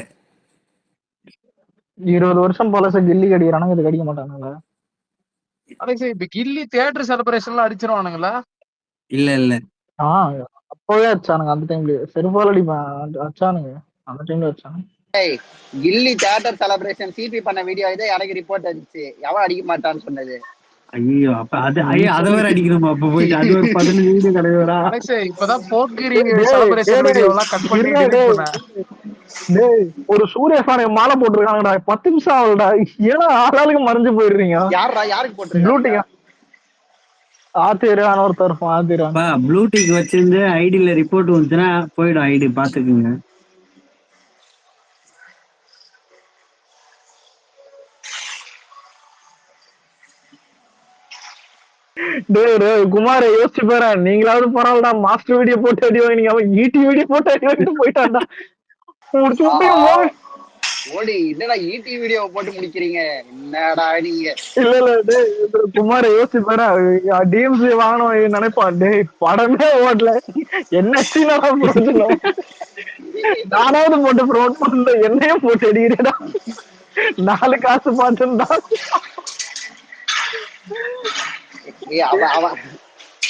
20 வருஷம் பழச கில்லி கடிக்கிறானுங்க, இது கடிக்க மாட்டானுங்களா?
இப்ப கில்லி தியேட்டர் செலிப்ரேஷன்லாம் அடிச்சிருவானுங்களா?
இல்ல
அப்பவே அடிச்சானுங்க. அந்த டைம்ல செருப்பால் அடிச்சானுங்க. அந்த டைம்ல அடிச்சானுங்க.
கில்லி தியேட்டர் செலிப்ரேஷன் சிபி பண்ண வீடியோ இதை எனக்கு ரிப்போர்ட் அடிச்சு எவன் அடிக்க மாட்டான்னு சொன்னது.
ஐயோ அப்ப அது ஐயோ அதை வேற அடிக்கணுமா? அப்ப போயிட்டு அது ஒரு 15 வீடியோ கிடையாதா?
அலெக்ஸ் இப்பதான் போக்கிரி
டேய்,
செலிப்ரேஷன்
டேய்,
வீடியோ எல்லாம் கட் பண்ணி
இருடா
delete
டேய்,
பண்ண.
டேய், ஒரு சூர்யா ஃபேன் மாலை போட்டிருக்காங்கடா, 10 நிமிஷம் ஆகுதுடா, ஏன்னா ஆளாளுக்கு மறைஞ்சு போயிடுறீங்க.
யாருக்கு
ப்ளூ
போட்டிருக்காங்க?
டிக் ஆத்திரான் ஒருத்தர் இருப்பான், ஆத்திரான்.
ப்ளூ டிக் வச்சிருந்து ஐடியில ரிப்போர்ட் வந்துச்சுன்னா போயிடும் ஐடி பாத்துக்குங்க.
டேய் குமார யோசிச்சு பாரு, நீங்களாவது பரவாயில்லடா, மாஸ்டர் வீடியோ போட்டு அடி வாங்கினீங்க, அவன் ஈடி வீடியோ போட்டு அடி வாங்கிட்டு போயிட்டான்டா. முடிச்சு விட்டீங்க போங்க.
ஓடி என்னடா ஈடி வீடியோ போட்டு முடிக்கிறீங்க, என்னடா நீங்க?
இல்ல இல்ல டேய் குமார யோசிச்சு பாரு, டிஎம்சி வாங்கணும் நினைப்பான். டேய் படமே ஓடல, என்ன சீனாதான் பிரயோஜனம்? நானாவது போட்டு ப்ரோமோட் பண்ண, என்னையும் போட்டு அடிக்கிறேடா, 4 காசு பார்த்துருந்தா.
அவன்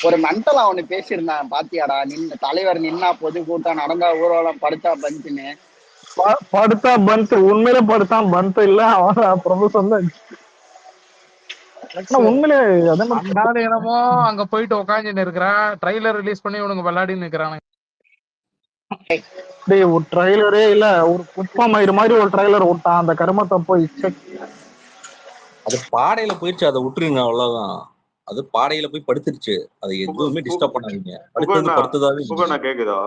ஒரு மென்டல் அவனு பேசியிருந்தான் பாத்தியாடா, தலைவர் நின்னா பொது கூட்டம், நடந்தா ஊர்வலம், படுத்தா பஞ்சுன்னு.
படுத்தா பந்த், உண்மையில படுத்தான் பந்த் இல்ல, அவன் ப்ரொமோஷன் தான். உண்மையிலே அதான்
அந்த ஆளு என்னமோ அங்க போயிட்டு உட்காந்துன்னு இருக்கிறான், ட்ரைலர் ரிலீஸ் பண்ணி இவனுங்க விளையாடின்னு இருக்கிறானுங்க.
டேய் ஒரு ட்ரைலரே இல்ல, ஒரு குப்பமயிறு மாதிரி ஒரு ட்ரைலர் விட்டான், அந்த கருமத்தை போய் செக்.
அது பாடையில போயிடுச்சு, அதை விட்டுருங்க அவ்வளவுதான். அது பாடையில போய் படுத்துருச்சு, அது எதுவுமே டிஸ்டர்ப் பண்ணாதீங்க. படுத்ததாவே
கேக்குதா?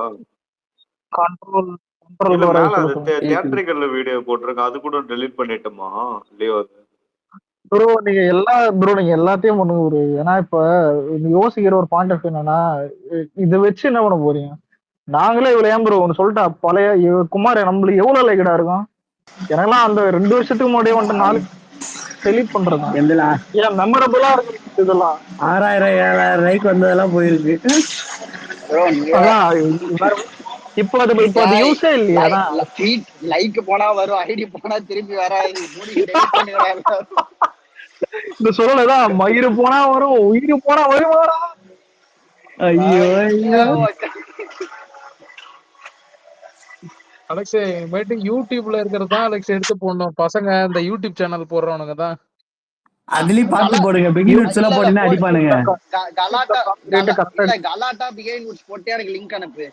கண்ட்ரோல்
இல்ல மேல அது தியேட்டரிக்கல்ல வீடியோ போட்டிருக்கேன், அது கூட டெலீட் பண்ணிட்டோமா லியோ?
ப்ரோ நீங்க நீங்க எல்லாத்தையும் பண்ணுங்க ப்ரோ. ஏன்னா இப்ப யோசிக்கிற ஒரு பாயிண்ட் ஆஃப் என்னன்னா, இதை வச்சு என்ன பண்ண போறீங்க? நாங்களே இவ்வளவு ஏன் ப்ரோ ஒன்று சொல்லிட்டா, பழைய குமார் நம்மளுக்கு எவ்வளவு லைக்கடா இருக்கும்? எனக்கெல்லாம் அந்த 2 வருஷத்துக்கு முன்னாடியே வந்துட்டு 4 டெலீட் பண்றது ஏன் மெமரபிளா இருக்கு இதெல்லாம்.
6000 7000 லைக் வந்ததெல்லாம் போயிருக்கு.
இப்ப அது யூஸே இல்லையா?
லைக் போனா வரும், ஐடி போனா திருப்பி வராது, மூடி டெலீட் பண்ணுறாங்க.
இந்த சொல்லலதான், மயிறு போனா வரும், உயிர் போனா வருவாரா?
ஐயோ ஐயோ.
அலெக்ஸ் இனிமேட்டு யூடியூப்ல இருக்கிறது தான் அலெக்ஸ் எடுத்து போடணும். பசங்க இந்த யூடியூப் சேனல் போடுறவனுங்க தான்
அதுலயும் பார்த்து போடுங்க. பிகினர்ஸ் எல்லாம் போட்டீங்கன்னா அடிப்பானுங்க.
கலாட்டா பிகைன் வுட்ஸ் போட்டு எனக்கு லிங்க் அனுப்பு.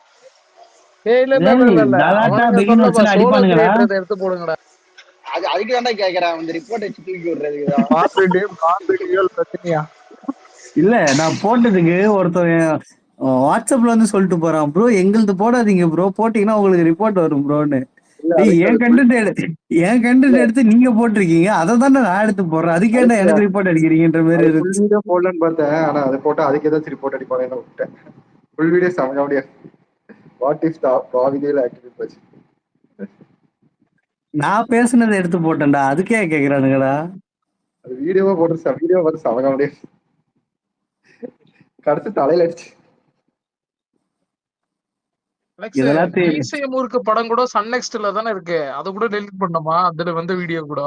எடுத்து போடுங்கடா.
அதுக்கு தானே கேக்குறேன், அந்த ரிப்போர்ட் வச்சு தூக்கி விடுறதுக்குதான்.
இல்ல நான் போட்டதுக்கு ஒருத்தன் வாட்ஸ்அப்ல வந்து சொல்லிட்டு போறான், ப்ரோ எங்களுக்கு போடாதீங்க ப்ரோ, போட்டீங்கன்னா உங்களுக்கு ரிப்போர்ட் வரும் ப்ரோன்னு. என் கண்டென்ட் எடுத்து நீங்க போட்டிருக்கீங்க, அதை தானே நான் எடுத்து போடுறேன், அதுக்கு ஏன்டா எனக்கு ரிப்போர்ட் அடிக்கிறீங்கன்ற மாதிரி இருந்துச்சு.
போடலன்னு பார்த்தேன், ஆனா அதை போட்டா அதுக்கு ஏதாச்சும் ரிப்போர்ட் அடிப்பானு விட்டேன். ஃபுல் வீடியோ செம்ம முடியாது. வாட் இஸ் பாவிதியில ஆக்டிவிட்டி போச்சு.
நான் பேசுனதை எடுத்து போட்டேன்டா, அதுக்கே கேக்குறானுங்கடா.
அது வீடியோவா போட்டு வீடியோ பார்த்து செம்ம முடியாது. கடைசி தலையில அடிச்சு.
மீசையமூருக்கு படம் கூட சன் நெக்ஸ்ட்ல தானே இருக்கு, அதை கூட டெலிட் பண்ணோமா? அதுல வந்த வீடியோ கூட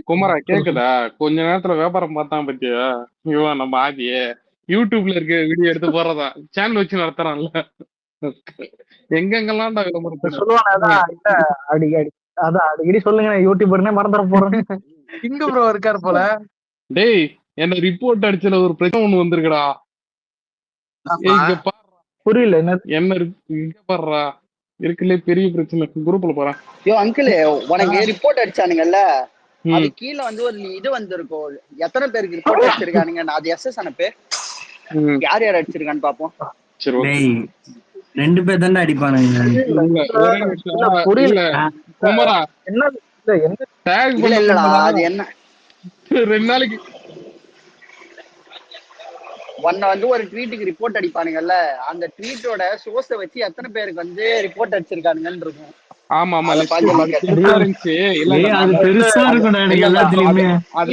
குமாரா கேக்குதா? கொஞ்ச நேரத்துல வியாபாரம் பார்த்தான் பத்தியா இவன் நம்ம ஆதிய யூடியூப்ல இருக்க வீடியோ எடுத்து போறதா சேனல் வச்சு நடத்துறான்ல, எங்கெங்கெல்லாம்
அடிக்கடி சொல்லுங்க, யூடியூபர்னே மறந்துட போறேன்.
இங்க ப்ரோ இருக்காரு போல.
டேய் என்ன ரிப்போர்ட் அடிச்சல ஒரு பிரச்சனை ஒண்ணு வந்திருக்குடா.
புரியல
என்ன இங்க பாடுறா இருக்குல்ல பெரிய பிரச்சனை. குரூப்ல போறேன்.
யோ அங்கிள், உனக்கு ரிப்போர்ட் அடிச்சானுங்கல்ல, அது கீழே வந்து ஒரு இது வந்திருக்கும், எத்தனை பேருக்கு ரிப்போர்ட் அடிச்சிருக்கானுங்க, அது எஸ்எஸ் அனுப்பு, யார் யார் அடிச்சிருக்கான்னு பாப்போம்.
சரி 2 பேர் தானே அடிப்பானுங்க.
குமாரா
இல்லடா, அது என்ன
2 நாளைக்கு
ஒன்ன வந்து ஒரு ட்வீட்டுக்கு ரிப்போர்ட் அடிப்பானுங்கல்ல, அந்த ட்வீட்டோட சோர்ஸை வச்சு எத்தனை பேருக்கு வந்து ரிப்போர்ட் அடிச்சிருக்கானுங்கன்னு இருக்கும்.
ஆமா ஆமா
அதை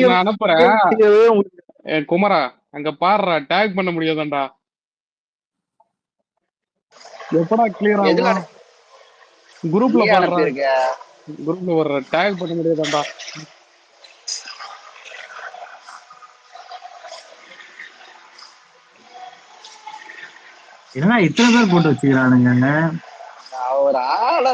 நான் அனுப்புறேன். குமாரா அங்க பாடுறா, டேக் பண்ண முடியாதாண்டா. எப்படா கிளியர் ஆகும்? குரூப்ல பாடுறா, குரூப்ல வர்ற டேக் பண்ண முடியாதாண்டா.
ஏன்னா இத்தனை பேர் போட்டு வச்சுக்கிறானுங்க
ஒரு ஆள.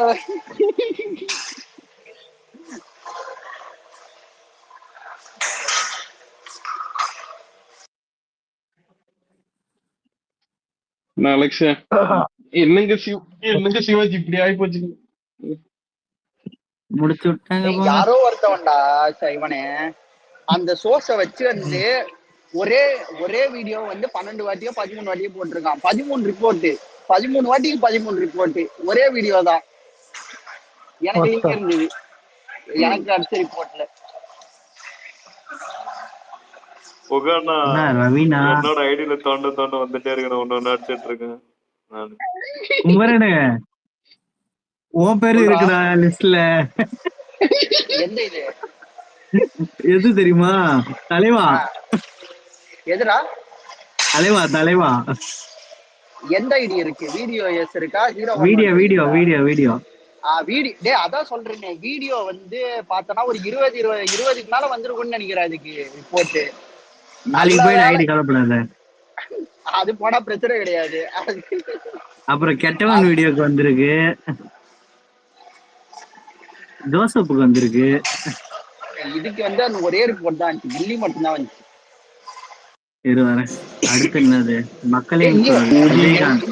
நான் அலெக்ஸ் என்னங்க சிவாஜி இப்படி ஆகி போச்சு.
முடிச்சு விட்டாங்க போங்க.
யாரோ ஒருத்தவன்டா இவனே அந்த சோர்ஸ வச்சு வந்து ஒரே ஒரே வீடியோ வந்து 12 வாட்டியோ 13 வாட்டியோ போட்டிருக்கான். 13 ரிப்போர்ட், 13 வாட்டிக்கு 13 ரிப்போர்ட், ஒரே வீடியோ தான். எனக்கு லிங்க் இருந்தது, எனக்கு அடிச்ச ரிப்போர்ட்ல.
ரவீனா
என்னோட ஐடியில தோண்ட வந்துட்டே இருக்கேன், ஒன்னு அடிச்சிட்டு இருக்கேன் நானு.
குமரனு உன் பேரு இருக்குடா லிஸ்ட்ல.
எந்த இது
எது தெரியுமா? தலைவா.
எதுடா
தலைவா தலைவா.
எந்த ஐடி இருக்கு? வீடியோ எஸ் இருக்கா?
Video video video video
video அதான் சொல்றேனே. வீடியோ வந்து பார்த்தனா ஒரு 20க்கு மேல வந்துருக்கும்னு நினைக்கிறேன் அதுக்கு ரிப்போர்ட்.
நாளைக்கு போய் ஐடி கலப்படாத.
அது போனா பிரச்சனை கிடையாது.
அப்புறம் கெட்டவன் வீடியோக்கு வந்திருக்கு, ஜோசப்புக்கு வந்திருக்கு.
இதுக்கு வந்து அந்த ஒரே ரிப்போர்ட் தான் வந்துச்சு, கில்லி மட்டும் தான் வந்துச்சு.
இரு வரேன். அடுத்து என்னது? மக்களின் குரல் விஜயகாந்த்.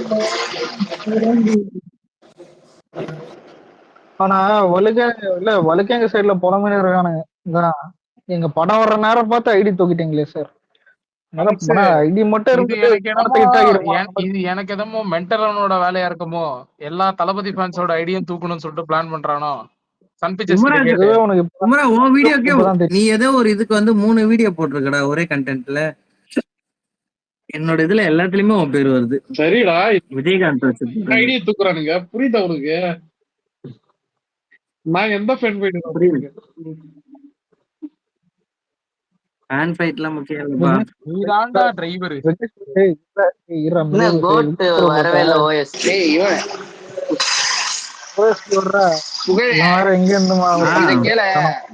ஆனா வலுக்கங்க சைடுல புறமே இருக்கானுங்க. எங்க படம் வர்ற நேரம் பார்த்து ஐடி தூக்கிட்டீங்களே சார். ஐடி மட்டும்
இது எனக்கு என்னமோ மென்டலனோட வேலையா இருக்குமோ? எல்லா தளபதி ஃபேன்ஸோட ஐடியும் தூக்கணும்னு சொல்லிட்டு பிளான் பண்றானோ?
நீ ஏதோ ஒரு இதுக்கு வந்து 3 வீடியோ போட்டிருக்கடா ஒரே கண்டென்ட்ல. என்னோட இதுல எல்லாத்துலயுமே உன் பேர் வருது.
சரிடா,
விஜயகாந்த்
ஐடியா தூக்குறானுங்க. புரியுதா உனக்கு? நான் எந்த ஃபேன் போயிட்டு
ஃபேன் ஃபைட்லாம் முக்கியம் இல்லப்பா.
நீதான்டா டிரைவர்.
வரவே இல்ல ஓஎஸ்.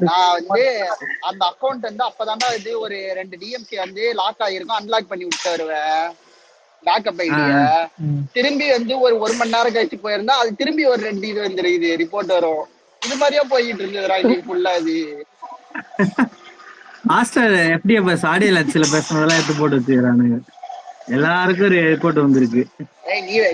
நான் வந்து அந்த அக்கௌண்ட் வந்து அப்பதான்டா இது ஒரு 2 டிஎம்சி வந்து லாக் ஆகிருக்கும், அன்லாக் பண்ணி விட்டு வருவேன் பேக்கப் ஐடிய. திரும்பி வந்து ஒரு மணி நேரம் கழிச்சு போயிருந்தா அது திரும்பி ஒரு 2 இது வந்துருக்குது, ரிப்போர்ட் வரும். இது மாதிரியா போயிட்டு இருந்ததுடா இது ஃபுல்லா. இது
மாஸ்டர் FDFS ஆடியோ லான்ச்ல பேசுனதெல்லாம் எடுத்து போட்டு வச்சுக்கிறானுங்க. எல்லாருக்கும் ரிப்போர்ட் வந்திருக்கு.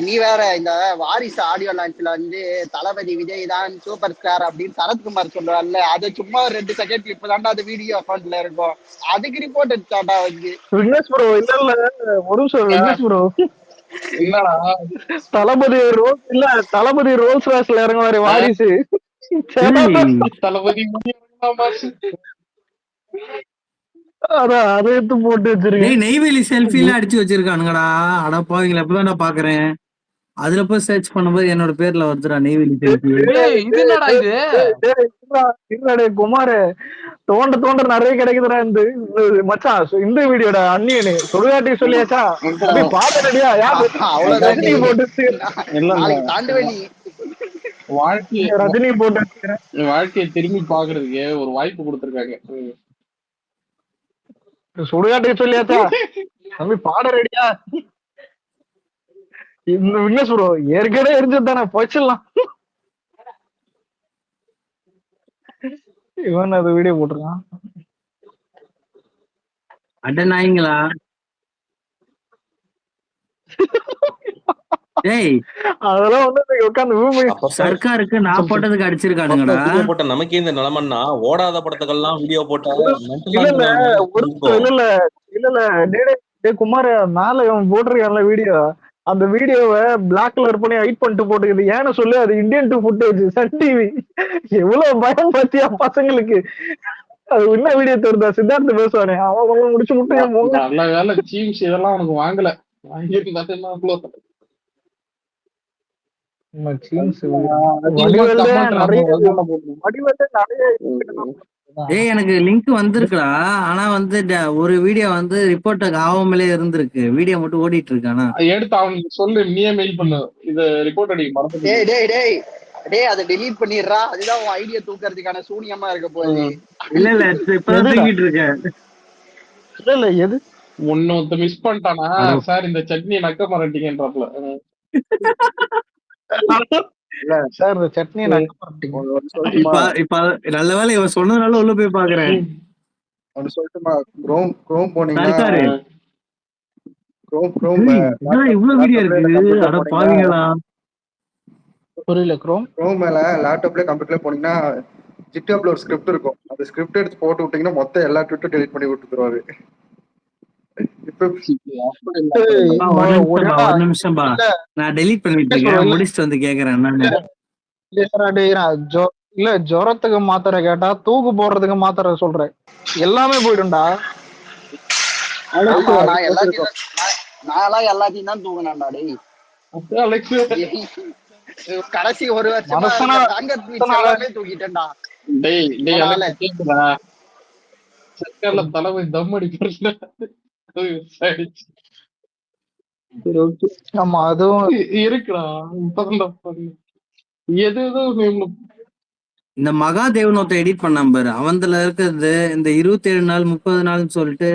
நீ வேற இந்த வாரிசு ஆடியோ லான்ச்ல வந்து தளபதி விஜய் தான் சூப்பர் ஸ்டார் அப்படின்னு சரத்குமார் சொல்றாருல்ல, அது சும்மா 2 செகண்ட் கிளிப் தான்டா அது வீடியோ அக்கௌண்ட்ல இருக்கும். அதுக்கு ரிப்போர்ட் எடுத்தாண்டா வந்து
விக்னேஷ் ப்ரோ. இல்ல ஒரு நிமிஷம் விக்னேஷ் ப்ரோ. தளபதி ரோல்ஸ் ராய்ஸ்ல இறங்குவாரு வாரிசு.
தளபதி
அதான் அதை எடுத்து போட்டு வச்சிருக்கேன்.
நெய்வேலி செல்ஃபில அடிச்சு வச்சிருக்கானுங்கடா. அட போவீங்களா? இப்பதான் நான் பாக்குறேன். அதுல போய் சர்ச் பண்ணும்போது என்னோட பேர்ல வருதுடா நெய்வேலி செல்ஃபி.
இது என்னடா இது?
குமார் தோண்ட நிறைய கிடைக்குதுடா. இந்த மச்சான் இந்த வீடியோட அண்ணியனு சுடுகாட்டி சொல்லியாச்சா? பாத்துட்டியா? ரஜினி போட்டு ரஜினி போட்டு
வாழ்க்கையை திரும்பி பாக்குறதுக்கு ஒரு வாய்ப்பு கொடுத்திருக்காங்க.
சுடுகாட்டி சொல்லியாச்சா? தம்பி பாட ரெடியா? இந்த விக்னேஷ் ப்ரோ ஏற்கனவே எரிஞ்சது தானே, போச்சிடலாம். இவன் அது வீடியோ போட்டிருக்கான்.
அட நாய்ங்களா. டேய்
அதெல்லாம் வந்து உட்கார்ந்து
சர்க்காருக்கு நான் போட்டதுக்கு அடிச்சிருக்கானுங்கடா.
வீடியோ போட்ட நமக்கே இந்த நிலைமைன்னா ஓடாத படத்துக்கெல்லாம் வீடியோ போட்டா
இல்ல குமார் மேல இவன் போட்டிருக்கான்ல வீடியோ, அந்த வீடியோவை பிளாக் கலர் பண்ணி ஹைட் பண்ணிட்டு போட்டுக்குது. ஏன்னு சொல்லு, அது இந்தியன் 2 ஃபுட்டேஜ், சன் டிவி. எவ்வளவு பயம் பாத்தியா பசங்களுக்கு? அது என்ன வீடியோ தெரியுதா? சித்தார்த்த பேசுவானே அவன் முடிச்சு முட்டு.
நல்ல வேலை சீம்ஸ் இதெல்லாம் உனக்கு வாங்கல, வாங்கியிருந்தா
எனக்கு லிங்க் வந்திருக்குடா. ஆனா வந்து ஒரு வீடியோ வந்து ரிப்போர்ட் ஆகாமலே இருந்திருக்கு. வீடியோ மட்டும் ஓடிட்டு இருக்கானா
எடுத்து அவனுக்கு சொல்லு, நீயே மெயில் பண்ணு. இது ரிப்போர்ட் அடிக்க மறந்து.
டேய் அதை டெலீட் பண்ணிடுறா. அதுதான் உன் ஐடியா தூக்குறதுக்கான சூனியமா இருக்க போகுது.
இல்ல இப்பதான் தூக்கிட்டு இருக்கேன்.
இல்ல எது
ஒன்னு மிஸ் பண்ணிட்டானா சார், இந்த சட்னியை நக்க மாட்டீங்கன்றாப்ல.
சார் சட்னி
இப்ப நல்ல வேலை இவன் சொன்னதுனால உள்ள போய் பாக்குறேன்.
சொல்லட்டுமா? குரோம் போனீங்கன்னா குரோம்
இவ்வளவு வீடியோ இருக்கு. அட பாவீங்களா.
புரியல. குரோம்
மேல லேப்டாப்ல கம்ப்யூட்டர்ல போனீங்கன்னா ஜிட்டப்ல ஒரு ஸ்கிரிப்ட் இருக்கும். அந்த ஸ்கிரிப்ட் எடுத்து போட்டு விட்டீங்கன்னா மொத்தம் எல்லா ட்விட்டும் டெலிட் பண்ணி விட்டுருவாரு.
ஒரு நிமிஷம் பா, நான் டெலிட் பண்ணிட்டு இருக்கேன். முடிச்சுட்டு வந்து கேக்குறேன்.
இல்ல ஜுரத்துக்கு மாத்திரை கேட்டா தூக்கு போடுறதுக்கு மாத்திரை சொல்றேன். எல்லாமே போயிடும்டா.
நான் எல்லாத்தையும் தான் தூங்கினேன்டா டேய். கடைசி ஒரு வருஷமா தாங்க எல்லாமே தூக்கிட்டேன்டா.
தலைமை தம் அடிக்கிறதுல
ஆமா அதுவும்
இருக்கிறான்.
இந்த மகாதேவன் ஒருத்த எடிட் பண்ணாம பாரு, அவன்ல இருக்கிறது இந்த 27 நாள் 30 நாள்னு சொல்லிட்டு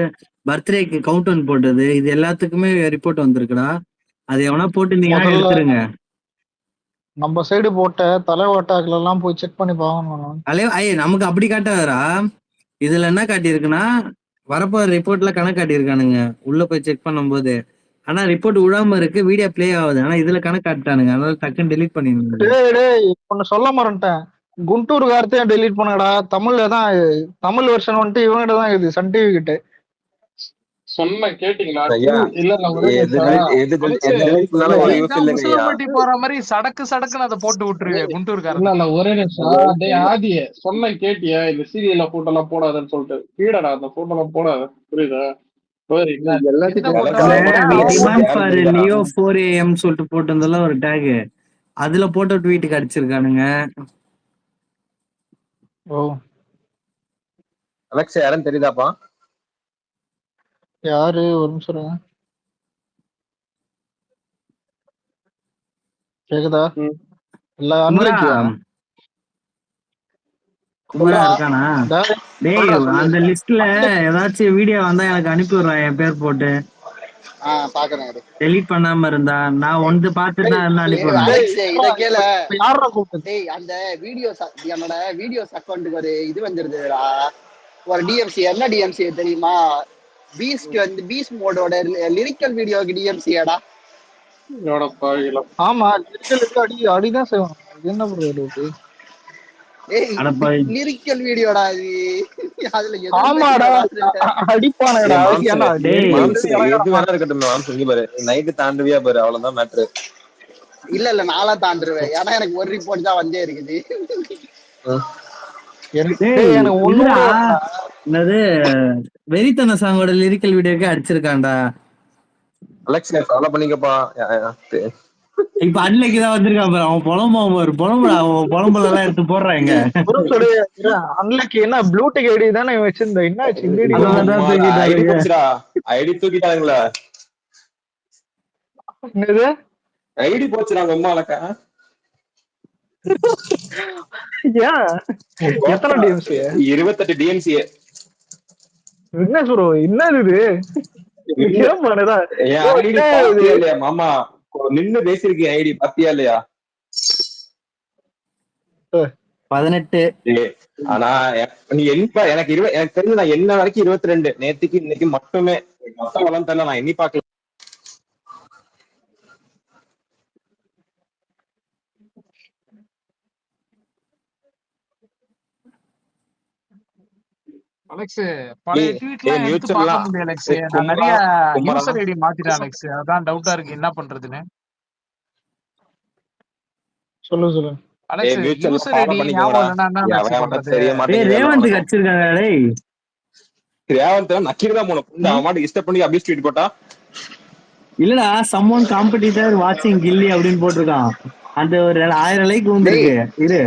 பர்த்டேக்கு கவுண்ட் ஒன் போட்டது, இது எல்லாத்துக்குமே ரிப்போர்ட் வந்திருக்குடா. அது எவனா போட்டு எடுத்துருங்க.
நம்ம சைடு போட்ட தலைவட்டாக்கள் எல்லாம் போய் செக் பண்ணி பாக்கணும்.
நமக்கு அப்படி காட்டாதரா. இதுல என்ன காட்டியிருக்குன்னா, வரப்போற ரிப்போர்ட்ல கணக்கு காட்டியிருக்கானுங்க உள்ள போய் செக் பண்ணும் போது. ஆனா ரிப்போர்ட் விழாம இருக்கு, வீடியோ பிளே ஆகுது. ஆனா இதுல கணக்கு காட்டானுங்க, அதனால டக்குன்னு டெலிட் பண்ணிருந்தேன்.
ஒன்னு சொல்ல மறந்துட்டேன், குண்டூர் கார்த்தையும் டெலிட் பண்ணடா. தமிழ்ல தான் தமிழ் வெர்ஷன் வந்துட்டு இவங்கிட்ட தான் இது, சன் டிவி கிட்ட.
சொன்ன கேட்டீங்களா?
முசலம்பட்டி போற மாதிரி சடக்குன்னு அதை போட்டு விட்டுருவே குண்டூர்காரன்.
ஒரே நிமிஷம் ஆதிய சொன்ன கேட்டியா? இந்த சீரியல்ல போட்டோ எல்லாம் போடாதுன்னு சொல்லிட்டு கீழடா அந்த போட்டோ எல்லாம் போடாது. புரியுதா?
லியோ 4am சொல்லிட்டு போட்டிருந்தாலும் ஒரு டேக், அதுல போட்டோ ட்வீட்டுக்கு அடிச்சிருக்கானுங்க.
ஓ
அலெக்ஸ் யாரும் தெரியுதாப்பா?
யாரு? ஒரு நிமிஷம் கேக்குதா? இல்ல அன்லக்கியா
குமரா இருக்கானா? டேய் அந்த லிஸ்ட்ல ஏதாச்சும் வீடியோ வந்தா எனக்கு அனுப்பி விடுறேன் என் பேர் போட்டு. டெலீட் பண்ணாம இருந்தா நான் வந்து பார்த்துட்டு தான் எல்லாம் அனுப்பி
விடுறேன். அந்த வீடியோஸ் என்னோட வீடியோஸ் அக்கௌண்ட்டுக்கு ஒரு இது வந்துருதுடா, ஒரு டிஎம்சி. என்ன டிஎம்சி தெரியுமா? பீஸ்ட் வந்து பீஸ்ட் மோடோட லிரிக்கல் வீடியோக்கு டிஎம்சியாடா.
ஆமா அடிதான் செய்வாங்க. என்ன ப்ரோ
லிரிக்கல் வீடியோடா அது. அதுல
ஆமாடா அடிப்பானடா.
எது வேணா இருக்கட்டும் பாரு, நைட்டு தாண்டுவியா பாரு, அவ்வளவுதான் மேட்ரு.
இல்ல நாளா தாண்டுருவேன். ஏன்னா எனக்கு ஒரு ரிப்போர்ட் தான் வந்தே இருக்குது.
என்னது வெறித்தன சாங்கோட லிரிக்கல் வீடியோக்கு அடிச்சிருக்கான்டா.
Alex follow பண்ணிக்கப்பா.
இப்ப அன்னைக்கு தான் வந்திருக்கான் பாரு, அவன் புலம்புடா, அவன் புலம்புல எல்லாம் எடுத்து போடுறாங்க.
அன்னைக்கு என்ன ப்ளூடிக் ஐடி தானே வச்சிருந்த, என்ன
ஐடி தூக்கிட்டாங்களா?
என்னது
ஐடி போச்சுறாங்க உமாலக்கா.
எத்தனை டிஎம்சி?
28 டிஎம்சி.
என்ன ப்ரோ என்னது இது?
மாமா நின்னு பேசிருக்கேன். ஐடி பாத்தியா இல்லையா?
18.
ஆனா நீ எனக்கு எனக்கு தெரிஞ்சு நான் என்ன வரைக்கும் 22. நேத்துக்கு இன்னைக்கு மட்டுமே மொத்தம் வளம் தெரியல, நான் எண்ணி பாக்கல.
அலெக்ஸ் பழைய ட்வீட்லாம் எடுத்து பார்க்க முடியல அலெக்ஸ். நான் நிறைய யூசர் ஐடி மாத்திட்டேன் அலெக்ஸ், அதான் டவுட்டா இருக்கு என்ன பண்றதுன்னு.
சொல்லு
அலெக்ஸ் யூசர் ஐடி ஞாபகம் இல்லைன்னா என்ன பண்றது?
ரேவந்த் அடிச்சிருக்காங்க. டேய்
ரேவந்த் நக்கீர்தான் போன அவன் மாட்டு இஷ்ட பண்ணி அபியூஸ் ட்வீட் போட்டா.
இல்லடா, சம்மோன் காம்படிட்டர் வாட்சிங் கில்லி அப்படின்னு போட்டிருக்கான். அந்த ஒரு 1000 லைக் வந்திருக்கு. இரு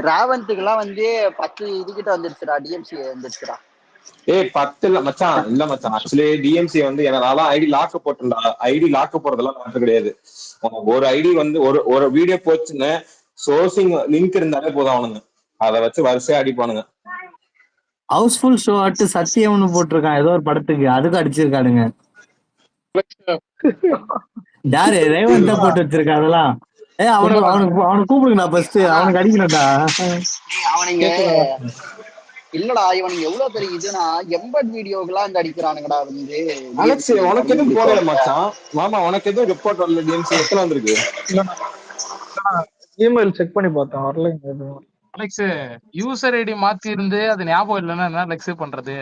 ராவந்துக்குலாம் வந்து 10 இதுகிட்ட வந்துருச்சுடா, டிஎம்சி வந்துருச்சுடா.
10 இல்ல மச்சான், இல்ல மச்சான். ஆக்சுவலி டிஎம்சி வந்து என்னால ஐடி லாக்க போட்டுடா. ஐடி லாக்க போறதெல்லாம் மாற்ற கிடையாது. ஒரு ஐடி வந்து ஒரு வீடியோ போச்சுன்னு சோர்சிங் லிங்க் இருந்தாலே போதும், அவனுங்க அதை வச்சு வரிசையா அடிப்பானுங்க.
ஹவுஸ்ஃபுல் ஷோ அட்டு சத்தியம்னு போட்டிருக்கான் ஏதோ ஒரு படத்துக்கு, அதுக்கு அடிச்சிருக்கானுங்க. யாரு? ரேவந்த் தான் போட்டு வச்சிருக்கா அதெல்லாம். அவனுக்கு கூப்பிடுங்கடா ஃபர்ஸ்ட், அவனுக்கு அடிக்கணும்டா.
அவனுங்க இல்லடா இவனுங்க எவ்வளவு பெரிய இதுனா எம்பட் வீடியோக்கெல்லாம் இந்த அடிக்கிறானுங்கடா வந்து
அலெக்ஸ்
டிஎம்சி
உனக்கு
தமிழ்
எதுவும் போடல
ரிப்போர்ட்ல.
மச்சான். மாமா உனக்கு எதுவும் ரிப்போர்ட் வரல? டிஎம்சி எத்தனை வந்திருக்கு?
இமெயில் செக் பண்ணி பார்த்தேன், வரல எதுவும்.
அலெக்ஸ் யூசர் ஐடி மாத்தி இருந்து அது ஞாபகம் இல்லைன்னா என்ன அலெக்ஸ் பண்றது?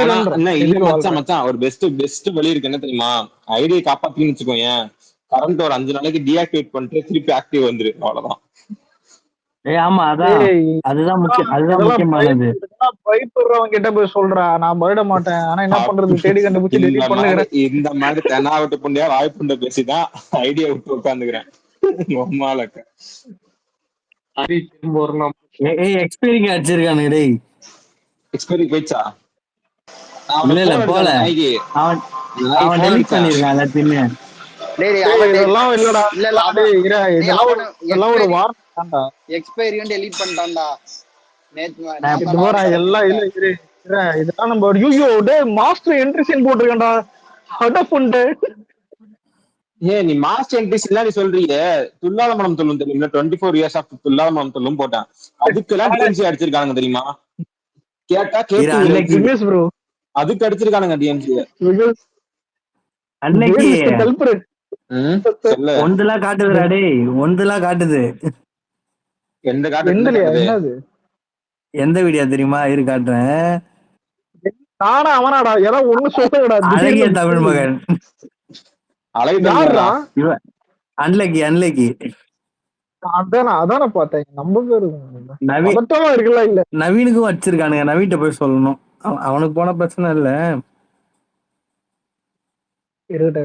ஏன்னா என்ன இல்ல மச்சான் மச்சான் ஒரு பெஸ்ட் வழி இருக்கு. என்ன தெரியுமா? ஐடியை காப்பாத்தின்னு வச்சுக்கோங்க, கரண்ட் ஒரு 5 நாளைக்கு டீஆக்டிவேட் பண்ணிட்டு திருப்பி ஆக்டிவ் வந்துரு, அவ்வளவுதான்.
ஆமா அதான் அதுதான் முக்கியமானது.
பயப்படுறவங்க கிட்ட போய் சொல்றா, நான் பயப்பட மாட்டேன், ஆனா என்ன பண்றது தேடி கண்டுபிடிச்சு டெலீட் பண்ணுகிறேன்.
இந்த மாதிரி தென்னாவட்டு புண்டையா வாய்ப்புண்ட பேசிதான் ஐடியா விட்டு உட்காந்துக்கிறேன்.
எக்ஸ்பீரிங் அடிச்சிருக்கானு டேய்.
எக்ஸ்பைரி போயிச்சா?
இல்ல போல, அவன் டெலீட் பண்ணிருக்கான் எல்லாத்தையுமே.
இதெல்லாம் இல்லடா, இதெல்லாம் ஒரு வார்த்தை.
எக்ஸ்பைரியும் டெலீட் பண்ணிட்டான்டா நேத்து.
எல்லாம் இல்ல இதெல்லாம் நம்ம ஐயோ டேய் மாஸ்டர் என்ட்ரிஷன் போட்டிருக்கேன்டா அடப்புண்டு.
நீ மாஸ்டர் என்ட்ரிஸ் எல்லாம் நீ சொல்றீங்க. துல்லாத மனம் சொல்லும் தெரியுமா? 24 years ஆஃப் துல்லாத மனம் சொல்லும் போட்டேன். அதுக்கெல்லாம் டிஎம்சி அடிச்சிருக்கானுங்க தெரியுமா? கேட்டா கேட்டு அதுக்கு அடிச்சிருக்கானுங்க டிஎம்சி.
அன்னைக்கு ஒன்றுலாம் காட்டுதுடா டேய், ஒன்றுலாம் காட்டுது.
எந்த காட்டுது?
எந்த வீடியோ தெரியுமா? இரு காட்டுறேன்.
நானா அவனாடா ஏதாவது ஒண்ணு சொல்லுடா.
அழகிய தமிழ் மகன் அன்லக்கி
அதான பார்த்தேன். நம்ம பேரு இருக்குல்ல இல்ல
நவீனுக்கும் வச்சிருக்கானுங்க. நவீன்ட்ட போய் சொல்லணும், அவனுக்கு போன பிரச்சனை இல்ல.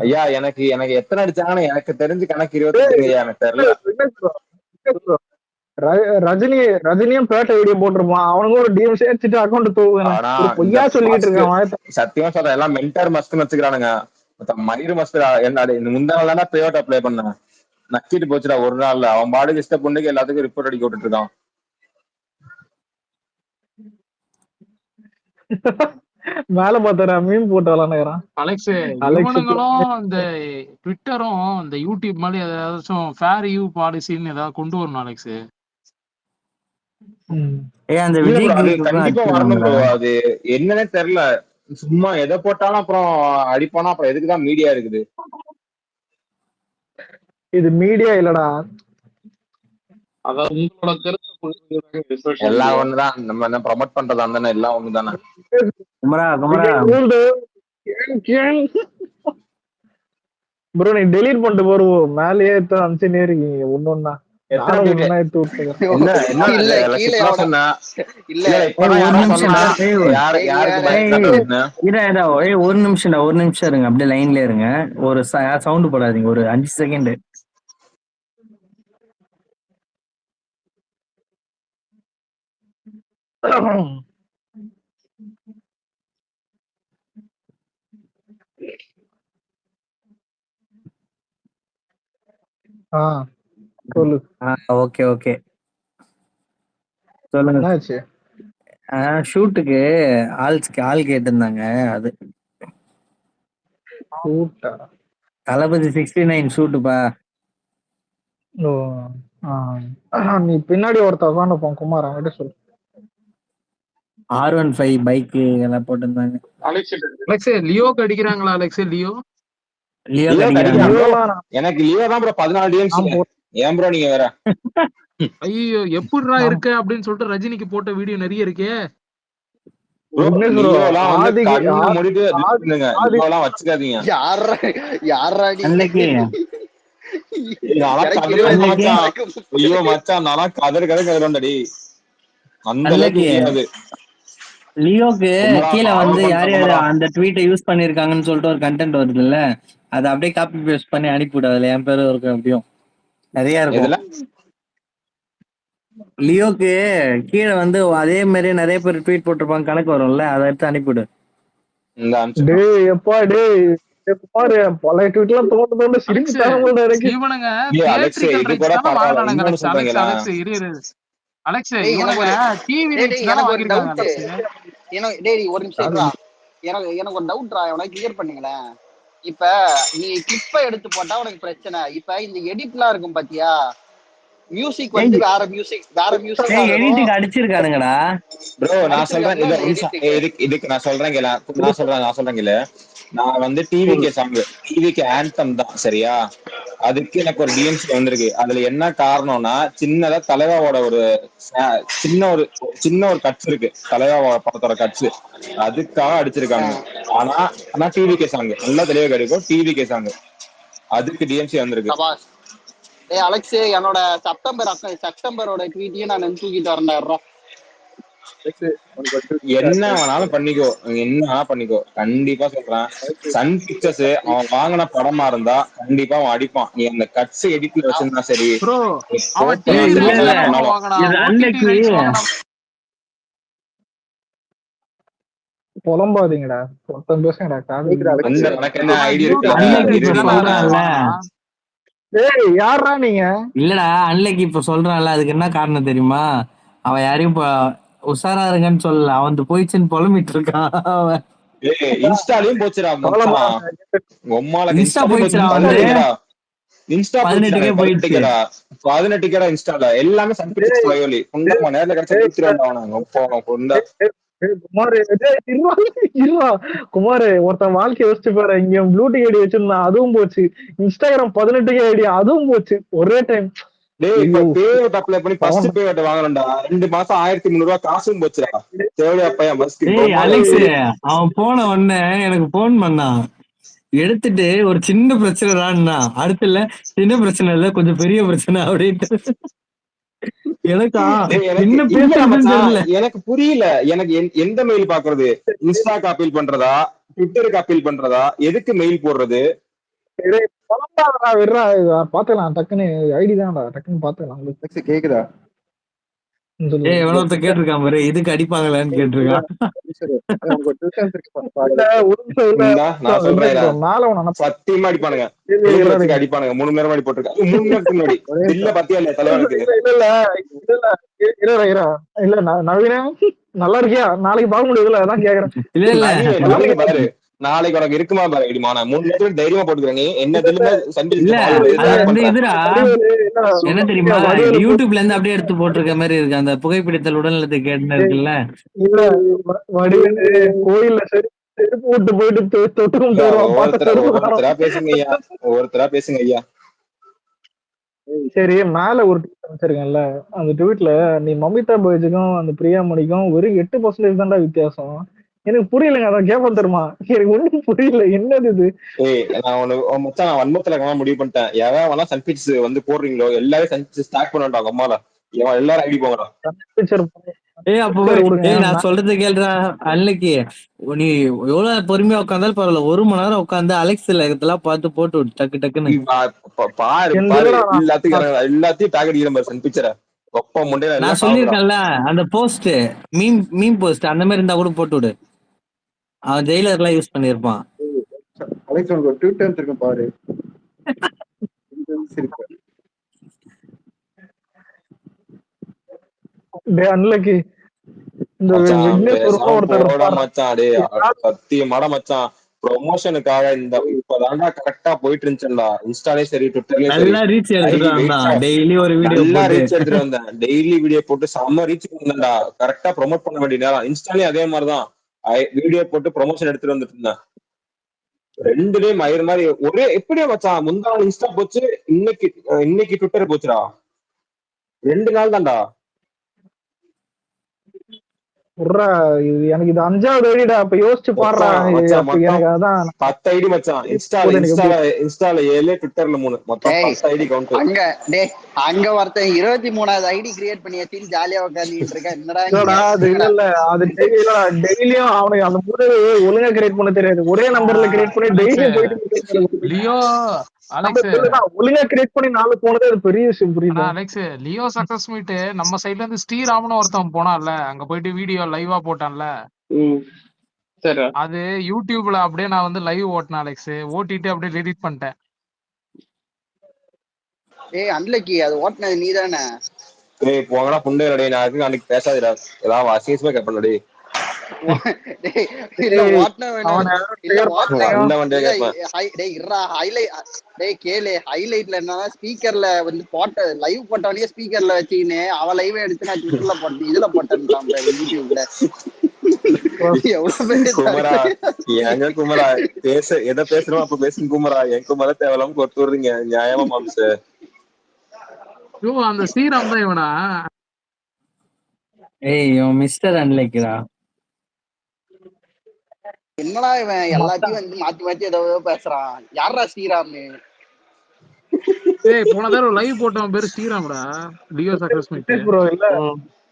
ஐயா எனக்கு எத்தனை அடிச்சாங்கன்னு எனக்கு தெரிஞ்சு கணக்கு 28. எனக்கு தெரியல.
ரஜினியும் பேட்டை வீடியோ போட்டிருப்பான், அவனுக்கு ஒரு டிஎம்சி அடிச்சுட்டு அக்கௌண்ட் பொய்யா சொல்லிட்டு இருக்கான்.
சத்தியமா சொல்றேன், எல்லாம் மென்டர் மஸ்ட் வச்சுக்கிறானுங்க. மயிறு மஸ்ட் என்ன முந்தா நாள் தானே பேயோட் அப்ளை பண்ண நக்கிட்டு போச்சுடா ஒரு நாள்ல. அவன் பாடு இஷ்ட பொண்ணுக்கு எல்லாத்துக்கும் ரிப்போர்ட் அடிக்க விட்டுட்டு இருக்கான்.
மேல பார்த்தா மீன் போட்டாலும்
அலெக்ஸ் இவனுங்களும் இந்த ட்விட்டரும் இந்த யூடியூப் மாதிரி ஏதாச்சும் ஃபேர் யூ பாலிசின்னு ஏதாவது கொண்டு வரணும் அலெக்ஸ்.
அந்த
கண்டிப்பா வரணும் ப்ரோ. அது என்னன்னே தெரியல, சும்மா எதை போட்டாலும் அப்புறம் அடிப்பானா, அப்புறம் எதுக்குதான் மீடியா இருக்குது?
இது மீடியா இல்லடா,
அதாவது உங்களோட கருத்து
எல்லாம் ஒண்ணுதான். நம்ம என்ன ப்ரமோட் பண்றது அந்த எல்லாம் ஒண்ணுதானே.
ப்ரோ நீ டெலீட் பண்ணிட்டு போடுவோம், மேலேயே அனுப்பிச்சுனே இருக்கீங்க ஒன்னொன்னா.
ஒரு நிமிஷம் இருங்க, அப்படியே லைன்ல இருங்க. ஒரு சவுண்ட் போடாதீங்க, ஒரு 5 செகண்ட்.
சொல்லு.
ஓகே சொல்லுங்க. ஷூட்டுக்கு ஆள் கேட்டிருந்தாங்க. அது தளபதி 69 ஷூட்டுப்பா.
நீ பின்னாடி ஒருத்த உட்காந்துப்போம் குமார், அவன்கிட்ட சொல்லு.
R15 பைக் எல்லாம் போட்டிருந்தாங்க.
அலெக்ஸ் லியோக்கு அடிக்கிறாங்களா? அலெக்ஸ் லியோ
எனக்கு லியோ தான் ப்ரோ 14 டிஎம்சி. ஏன் ப்ரோ நீங்க வேற?
ஐயோ எப்படிடா இருக்கு அப்படின்னு சொல்லிட்டு ரஜினிக்கு போட்ட வீடியோ நிறைய இருக்கே.
வச்சுக்காதீங்க. ஐயோ மச்சான் நானா கதறு கதறி அந்த அளவுக்கு.
லியோக்கு கீழே வந்து யார் யாரு அந்த ட்வீட்டை யூஸ் பண்ணிருக்காங்கன்னு சொல்லிட்டு ஒரு கண்டென்ட் வருதுல்ல, அதை அப்படியே காப்பி பேஸ்ட் பண்ணி அனுப்பிவிடு. அதுல என் பேரும் இருக்கும், அப்படியும் நிறைய இருக்கும். லியோக்கு கீழே வந்து அதே மாதிரி நிறைய பேர் ட்வீட் போட்டிருப்பாங்க, கணக்கு வரும்ல, அதை எடுத்து அனுப்பிவிடு.
பழைய ட்வீட்லாம் தோண்டு சிரிப்பு
அலெக்ஸ் எனக்கு ஒரு டவுட்ரா, உனக்கு கிளியர் பண்ணுங்களேன். இப்ப நீ கிளிப்பை எடுத்து போட்டா உனக்கு பிரச்சனை. இப்ப இந்த எடிட்லாம் இருக்கும் பாத்தியா, மியூசிக் வந்து வேற மியூசிக்கா வரும்.
எடிட்டுக்கு அடிச்சிருக்கானுங்கடா
ப்ரோ நான் சொல்றேன்
அடிச்சிருக்காங்களா
இல்ல
இல்ல
ஒரு நிமிஷம்
எடிட்டுக்கு?
இதுக்கு நான் சொல்றேன் கேள நான் சொல்றேன் கேள நான் வந்து டிவிகே சாங் டிவிகே ஆந்தம் தான் சரியா. அதுக்கு எனக்கு ஒரு டிஎம்சி வந்திருக்கு. அதுல என்ன காரணம்னா சின்னதா தலைவாவோட ஒரு சின்ன ஒரு கட்ஸ் இருக்கு, தலைவா படத்தோட கட்ஸ், அதுக்காக அடிச்சிருக்கானுங்க. ஆனா டிவிகே சாங் நல்லா தெளிவா கிடைக்கும். டிவிகே சாங் அதுக்கு டிஎம்சி வந்திருக்கு.
சபாஸ். அலெக்ஸ் என்னோட செப்டம்பரோட ட்வீட்டையும் நான் தூக்கிட்டு வரேன்டா.
என்ன வேணாலும் பண்ணிக்கோ, என்ன வேணாலும் பண்ணிக்கோ, கண்டிப்பா சொல்றேன். சன் பிக்சர்ஸ் அவன் வாங்கின படமா இருந்தா கண்டிப்பா அவன் அடிப்பான். நீ அந்த கட்ஸ் எடிட்ல வச்சிருந்தா சரி,
ப்ரோ அவன்
போட்டு
டிவி
வச்சு
ரைட்ஸ்
என்ன
தானே ப்ரோ
பண்ணாலும்
வாங்கினா, ஓடிடி ரைட்ஸ் வாங்கினா
புலம்பாதீங்கடா, ஒருத்தன் பேசுங்கடா, காது
உனக்கு என்ன ஐடி
அன்னைக்கு இப்ப
இருக்குல்ல.
சொல்றான்ல.
ஏய் யாரா நீங்க?
இல்லடா அன்னைக்கு இப்ப சொல்றான்ல, அதுக்கு என்ன காரணம் தெரியுமா? அவன் யாரையும் உஷாரா இருங்கன்னு சொல்லல, அவன் போயிடுச்சுன்னு புலம்பிட்டு இருக்கான் அவன்.
இன்ஸ்டாலையும் போச்சுடா மச்சான், உம்மால
இன்ஸ்டா
இன்ஸ்டாலையும்
போயிடுச்சுடா
போச்சு.
வந்து
இன்ஸ்டா
18K போயிடுச்சு.
18K இன்ஸ்டால எல்லாமே சன் பிக்சர்ஸ் வயோலி குண்டா நேர்ல கிடைச்சா குண்டா.
குமார் ஒருத்தன் வாழ்க்கை யோசிச்சு பாரு, இங்க ப்ளூடிக் ஐடி வச்சிருந்தான் அதுவும் போச்சு, இன்ஸ்டாகிராம் 18K ஐடி அதுவும் போச்சு ஒரே டைம்.
இப்ப பே அவுட் அப்ளை பண்ணி ஃபர்ஸ்ட் பே அவுட் வாங்கணும்டா, 2 மாசம் 1300 ரூபாய் காசும் போச்சுடா. தேவையா பையன் பஸ்க்கு
அலெக்ஸ் அவன் போன உடனே எனக்கு போன் பண்ணான், எடுத்துட்டு ஒரு சின்ன பிரச்சனை தான்னா, அடுத்து இல்ல சின்ன பிரச்சனை இல்ல கொஞ்சம் பெரிய பிரச்சனை அப்படின்ட்டு.
எனக்கு புரியல, எனக்கு எந்த மெயில் பாக்குறது, இன்ஸ்டாக்கு அப்பீல் பண்றதா, ட்விட்டருக்கு அப்பீல் பண்றதா, எதுக்கு மெயில் போடுறது?
பாத்துக்கலாம் டக்குன்னு, ஐடி தான்டா டக்குன்னு பாத்துக்கலாம்.
கேக்குதா?
எவ்வளவு கேட்டிருக்கான் பாரு, இதுக்கு அடிப்பாங்களான்னு கேட்டிருக்கான்.
சத்தியமா அடிப்பானுங்க, அடிப்பானுங்க. 3 நேரம் அடி போட்டிருக்காங்க, 3 நேரத்துக்கு முன்னாடி இல்ல பத்தியா இல்ல தலைவனுக்கு.
இல்ல நவீன நல்லா இருக்கியா, நாளைக்கு பார்க்க முடியுதுல, அதான் கேக்குறேன்.
பாரு நாளைக்கு உனக்கு இருக்குமா பாரு ஐடிமா, நான் 3 நேரத்துக்கு தைரியமா போட்டுக்கிறேன். நீ என்ன
என்ன தெரியுமா, யூடியூப்ல இருந்து அப்படியே எடுத்து போட்டிருக்க மாதிரி இருக்கு, அந்த புகைப்பிடித்தல் உடல்நலத்தை கேட்டு இருக்குல்ல.
கோயில்ல செருப்பு விட்டு போயிட்டு
ஒவ்வொருத்தரா பேசுங்க ஐயா, ஒவ்வொருத்தரா பேசுங்க ஐயா.
சரி, மேல ஒரு ட்வீட் அமைச்சிருக்கேன்ல, அந்த ட்வீட்ல நீ மமிதா பைஜுக்கும் அந்த பிரியாமணிக்கும் வெறும் 8% தான்டா வித்தியாசம். எனக்கு புரியலங்க, அதான் கேப்ப தருமா, எனக்கு ஒண்ணும் புரியல, என்னது இது?
நான் மச்சான் நான் வன்மத்துல முடிவு பண்ணிட்டேன், எவன் வேணா சன் பிக்ஸ் வந்து போடுறீங்களோ எல்லாரும் சன் பிக்ஸ் ஸ்டார்ட் பண்ணாண்டா அம்மால, எல்லாரும் ஐடி போங்கடா.
நான் சொல்றது கேள்றா, அன்னைக்கு நீ எவ்வளவு பொறுமையா உட்காந்தாலும் பரவாயில்ல, 1 மணி நேரம் உட்காந்து அலெக்ஸ் இதெல்லாம் பார்த்து போட்டு விட்டு டக்கு டக்குன்னு
பாரு எல்லாத்தையும் டார்கெட் அடிக்கிற மாதிரி சன் பிக்சரை.
நான் சொல்லியிருக்கேன்ல, அந்த போஸ்ட் மீம் போஸ்ட் அந்த மாதிரி இருந்தா கூட போட்டு விடு, அவன் ஜெயிலர் எல்லாம் யூஸ் பண்ணிருப்பான்.
அலெக்ஸ் உனக்கு ஒரு ட்வீட் அனுப்பிச்சிருக்கேன் பாரு.
அன்லக்கி
சத்தியமாட மச்சான், ப்ரொமோஷனுக்காக இந்த இப்பதான்டா கரெக்டா போயிட்டு இருந்துச்சுடா, இன்ஸ்டாலே சரி ட்விட்டர்லயும் சரி, நல்லா ரீச் எடுத்துட்டு வந்தேன். டெய்லி வீடியோ போட்டு செம்ம ரீச் வந்தேன்டா, கரெக்டா ப்ரொமோட் பண்ண வேண்டிய நேரம். இன்ஸ்டாலே அதே மாதிரிதான் வீடியோ போட்டு ப்ரொமோஷன் எடுத்துட்டு வந்துட்டு இருந்தேன். 2 மயிர் மாதிரி ஒரே எப்படியா மச்சான், முந்தா நாள் இன்ஸ்டா போச்சு, இன்னைக்கு ட்விட்டர் போச்சுடா, 2 நாள் தான்டா.
எனக்கு இது 5வது ஐடிடா, அப்ப யோசிச்சு பாடுறா. எனக்கு அதான்
10 ஐடி மச்சான், இன்ஸ்டால 7, ட்விட்டர்ல 3, மொத்தம் 10 ஐடி கவுண்ட்.
அங்க ஒருத்தன் 23வது ஐடி கிரியேட் பண்ணி வச்சு ஜாலியா உட்காந்துட்டு இருக்கேன்.
என்னடா அது? இல்ல அது டெய்லியும் அவனுக்கு அந்த முறை ஒழுங்கா கிரியேட் பண்ண தெரியாது, ஒரே நம்பர்ல கிரியேட் பண்ணி டெய்லியும் போயிட்டு
லியோ அலெக்ஸ்
ஒழுங்கா கிரியேட் பண்ணி 4 போனது அது பெரிய விஷயம். புரியுது
அலெக்ஸ், லியோ சக்சஸ் மீட் நம்ம சைடுல இருந்து ஸ்ரீராம்னு ஒருத்தன் போனான்ல, அங்க போயிட்டு வீடியோ லைவா போட்டான்ல, அது யூடியூப்ல அப்படியே நான் வந்து லைவ் ஓட்டினேன் அலெக்ஸ், ஓட்டிட்டு அப்படியே டெலிட் பண்ணிட்டேன்.
அன்லக்கி அது ஓட்டினது நீ தானே?
போங்கடா புண்டை, நான் அன்னைக்கு பேசாதடா, ஏதாவது அசிங்கமா கேட்பேன்டா.
இல்ல ஓட்டின
அவன்
இல்ல ஓட்டின
அந்த வண்டியை
இல்ல
கேட்பேன்.
டேய் இருடா டேய் கேளு ஹைலைட்ல என்னன்னா ஸ்பீக்கர்ல வந்து போட்ட லைவ் போட்டவனே ஸ்பீக்கர்ல வச்சுக்கின்னு அவன் லைவ் எடுத்து நான் ட்விட்டர்ல போட்டேன் இதுல போட்டேன்ட்டான் பாரு யூடியூப்ல. எவ்வளவு பெரிய
குமரா எங்க குமரா எதை பேசுறோம் அப்ப பேசுங்க குமரா. என் குமரா தேவையில்லாம கொத்து விடுறீங்க நியாயமா மாம்சு.
அந்த ஸ்ரீராம் தான் இவனா?
ஏய் இவன் மிஸ்டர் அன்லைக்டா.
என்னடா இவன் எல்லாத்தையும் வந்து மாத்தி மாத்தி ஏதோ பேசுறான். யாரா ஸ்ரீராம்?
ஏய் போன தடவை லைவ் போட்டவன் பேரு ஸ்ரீராம்டா. டியோ சக்சஸ் மீட்
ப்ரோ இல்ல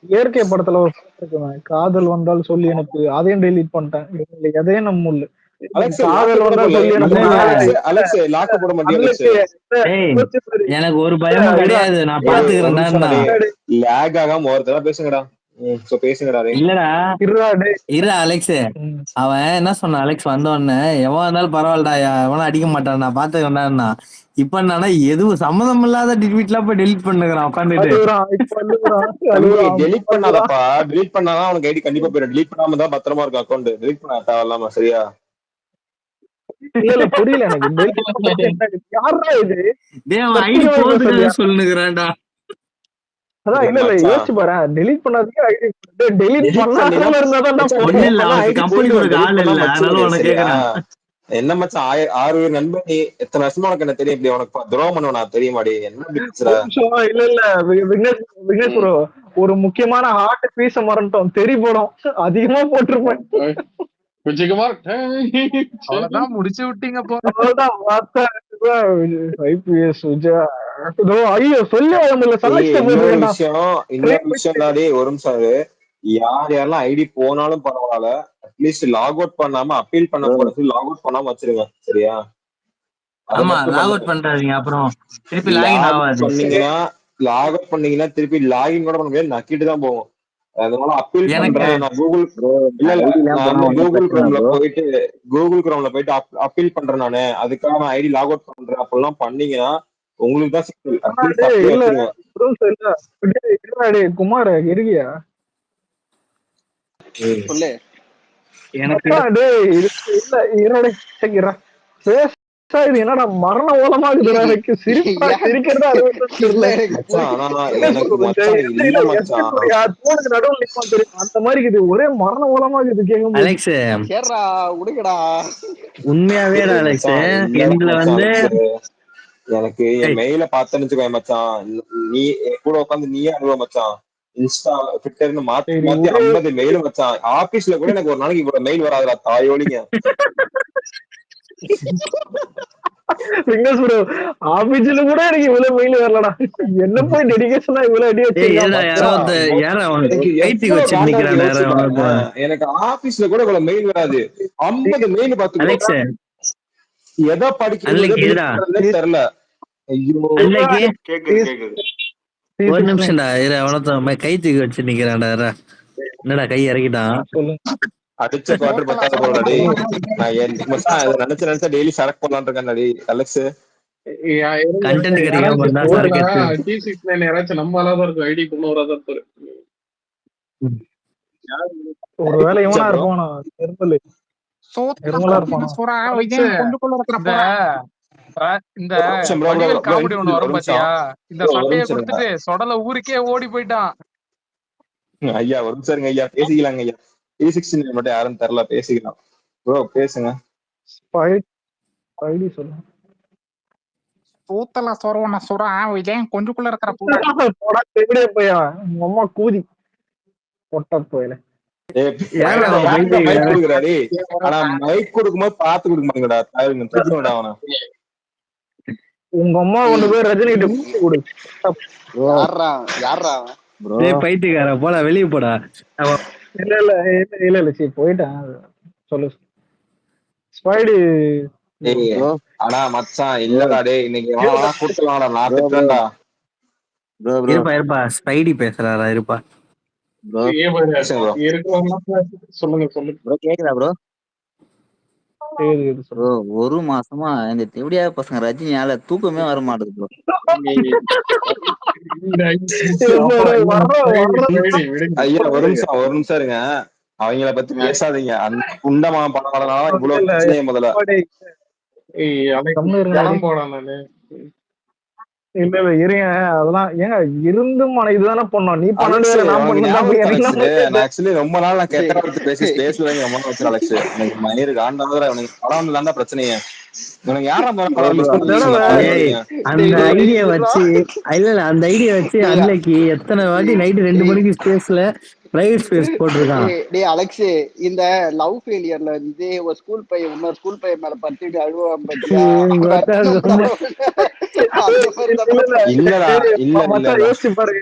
இயற்கை படத்துல ஒரு இருக்குவேன், காதல் வந்தால் சொல்லி எனக்கு அதையும் டெலீட் பண்ணிட்டேன். இதுல எதையும் நம்ம இல்ல காதல் வந்தால் சொல்லி
எனக்கு ஒரு பயமும் கிடையாது, நான் பாத்துக்கிறேன்.
லேக் ஆகாம ஒரு தடவை பேசுங்கடா.
இல்லடா இருடா அலெக்ஸ், அவன் என்ன சொன்னான் அலெக்ஸ் வந்த உடனே, எவன் இருந்தாலும் பரவாயில்லடா எவனும் அடிக்க மாட்டான் நான் பாத்துக்கிறேன்டா. இப்ப என்னன்னா எதுவும் சம்மந்தம் இல்லாத ட்வீட்லாம் போய் டெலிட் பண்ணுகிறான் உட்காந்துட்டு.
டெலிட் பண்ணாதப்பா, டெலிட் பண்ணாதான் அவனுக்கு ஐடி கண்டிப்பா போயிடும். டெலிட் பண்ணாம தான் பத்திரமா இருக்கும் அக்கௌண்ட். டெலிட் பண்ண தேவையில்லாம சரியா?
இல்ல புரியல எனக்கு. யாரா இது
ஐடி போதுன்னு சொல்லுகிறான்டா.
அதான் இல்ல யோசிச்சு பாரு, டெலீட் பண்ணாதீங்க ஐடி டெலீட் பண்ணாம இருந்தாதான்
ஒண்ணு இல்ல அவனுக்கு கம்பெனி கொடுக்க ஆள் இல்ல அதனால உனக்கு கேக்குறேன்.
என்ன மச்சான் 6 நண்பன் நீ, எத்தனை வருஷமா உனக்கு என்ன தெரியும்? இப்படி உனக்கு துரோகம் பண்ணுவா தெரியுமாடி? என்ன
இல்ல விக்னேஷ் ப்ரோ ஒரு முக்கியமான ஹார்ட் பீஸ மறந்துட்டோம். தெரி போடும் அதிகமா போட்டிருப்பேன்.
அவ்வளவுதான் முடிச்சு விட்டீங்க போ.
ஐயோ சொல்லி
இன்னொரு விஷயம் தாடி ஒரு நிமிஷம். யார் யாரெல்லாம் ஐடி போனாலும் பரவாயில்ல, அட்லீஸ்ட் லாக் அவுட் பண்ணாம அப்பீல் பண்ண போறது லாக் அவுட் பண்ணாம வச்சிருங்க சரியா?
ஆமா லாக் அவுட் பண்றாதீங்க, அப்புறம் திருப்பி லாகின் ஆகாது.
லாக் அவுட் பண்ணீங்கன்னா திருப்பி லாகின் கூட பண்ண முடியாது, நக்கிட்டு தான் போகும். அதனால அப்பீல் பண்றேன் நான் கூகுள் குரோம்ல போயிட்டு அப்பீல் பண்றேன் நானு, அதுக்காக நான் ஐடி லாக் அவுட் பண்றேன் அப்படிலாம் பண்ணீங்கன்னா உங்களுக்கு தான் சிக்கல்.
குமார் இருக்கியா?
சொல்லு.
என்னடா மரண ஓலமா இருக்கு. சிரிக்கிறதா நடுவில் தெரியும் அந்த மாதிரி இது ஒரே மரண ஓலமா இது கேட்கும்.
அலெக்ஸ்
உடுங்கடா
உண்மையாவே அலெக்ஸ் என்ல வந்து
எனக்கு என் மெயில பார்த்தேன்னு மச்சான், நீ கூட உட்காந்து நீயே அனுபவ மச்சான். இன்ஸ்டா ட்விட்டர்னு மாத்தி மாத்தி 50 மெயில் மச்சான். ஆபீஸ்ல கூட எனக்கு ஒரு நாளைக்கு இவ்வளவு மெயில் வராதுடா தாயோலிங்க.
ஆபீஸ்ல கூட எனக்கு இவ்வளவு மெயில் வரலடா. என்ன போய் டெடிகேஷனா இவ்வளவு அடி
எனக்கு ஆபீஸ்ல கூட இவ்வளவு மெயில் வராது. 50 மெயில் பாத்து எதை படிக்கிறதுன்னு தெரியல.
ஒரு நிமிஷம்டா இரு, அவனத்த கை தூக்கி வச்சு நிக்கிறான்டா. என்னடா கை இறக்கிட்டான்?
அடிச்ச குவார்டர் பத்தாத போறாடி. நான் நினைச்சா டெய்லி சரக்கு போடலான்னு இருக்கேன் அலெக்ஸ்.
கண்டென்ட் கிடைக்காம
யாராச்சும் நம்ம அழகா இருக்கும் ஐடி கொண்டு வராதான் இருக்கு.
ஒருவேளை இவனா இருப்பானா?
இந்த காமெடி ஒண்ணு வரும் பாத்தியா? இந்த சட்டையை கொடுத்துட்டு சொடல ஊருக்கே ஓடி போயிட்டான்.
ஐயா ஒரு நிமிஷம் ஐயா, பேசிக்கலாங்க ஐயா. 360 மட்டும் யாரும் தெரியல, பேசிக்கலாம் ப்ரோ, பேசுங்க.
சூத்தல சொரவன சுரா விஜயன் கொஞ்சக்குள்ள இருக்கிற
அம்மா கூதி பொட்ட போயில.
மைக் கொடுக்குறாரு, ஆனா மைக் கொடுக்கும்போது பாத்து கொடுக்க மாட்டேங்கடா. அவன
உங்க அம்மா கொண்டு போய் ரஜினி கிட்ட கொடு.
பைத்தியக்கார போடா வெளியே போடா.
இல்ல இல்ல இல்ல இல்ல சரி போயிட்டேன். சொல்லு ஸ்பைடி.
ஆனா மச்சான் இல்லடா டேய், இன்னைக்கு கூட்டலாம்டா. நான் திட்டுறேன்டா.
இருப்பா இருப்பா ஸ்பைடி பேசுறாரா? இருப்பா
சொல்லுங்க சொல்லுங்க.
கேக்குதா ப்ரோ? ஒரு மாசமா இந்த எப்படியா பசங்க ரஜினியால தூக்கமே வர மாட்டேது ப்ரோ.
ஐயா ஒரு நிமிஷம் இருங்க. அவங்கள பத்தி பேசாதீங்க. அந்த குண்டமா படம் வரனால இவ்வளவு பிரச்சனையே முதல்ல.
இடம் போடா நானு.
இல்ல இல்ல இருங்க, அதெல்லாம் ஏங்க இருந்தும் இதுதானே பண்ணோம். நீ பண்ணது
அலெக்ஸ்
வேற, நான்
உனக்கு
பண்ணது
ஞாபகம்
எனக்கு
இருக்கு
என்ன
அலெக்ஸ்? நான் ஆக்சுவலி ரொம்ப நாள் நான் கெட்ட வார்த்தை பேசி ஸ்பேஸ்ல வாங்கி ரொம்ப நாள் வச்சு அலெக்ஸ். எனக்கு மயிறு காண்டாவது உனக்கு படம் வந்து தாண்டா பிரச்சனையே. உனக்கு யாரும் படம் லிஸ்ட் பண்ணி
அந்த ஐடியா வச்சு இல்ல அந்த ஐடியா வச்சு அன்னைக்கு எத்தனை வாட்டி நைட்டு 2 மணிக்கு ஸ்பேஸ்ல பிரைவேட் ஸ்பேஸ் போட்டிருக்கான்.
டேய் அலெக்ஸ், இந்த லவ் ஃபெயிலியர்ல வந்து ஒரு ஸ்கூல் பையன் இன்னொரு ஸ்கூல் பையன் மேல பட்டுட்டு அழுவான் பாத்தியா?
யோசிச்சு பாரு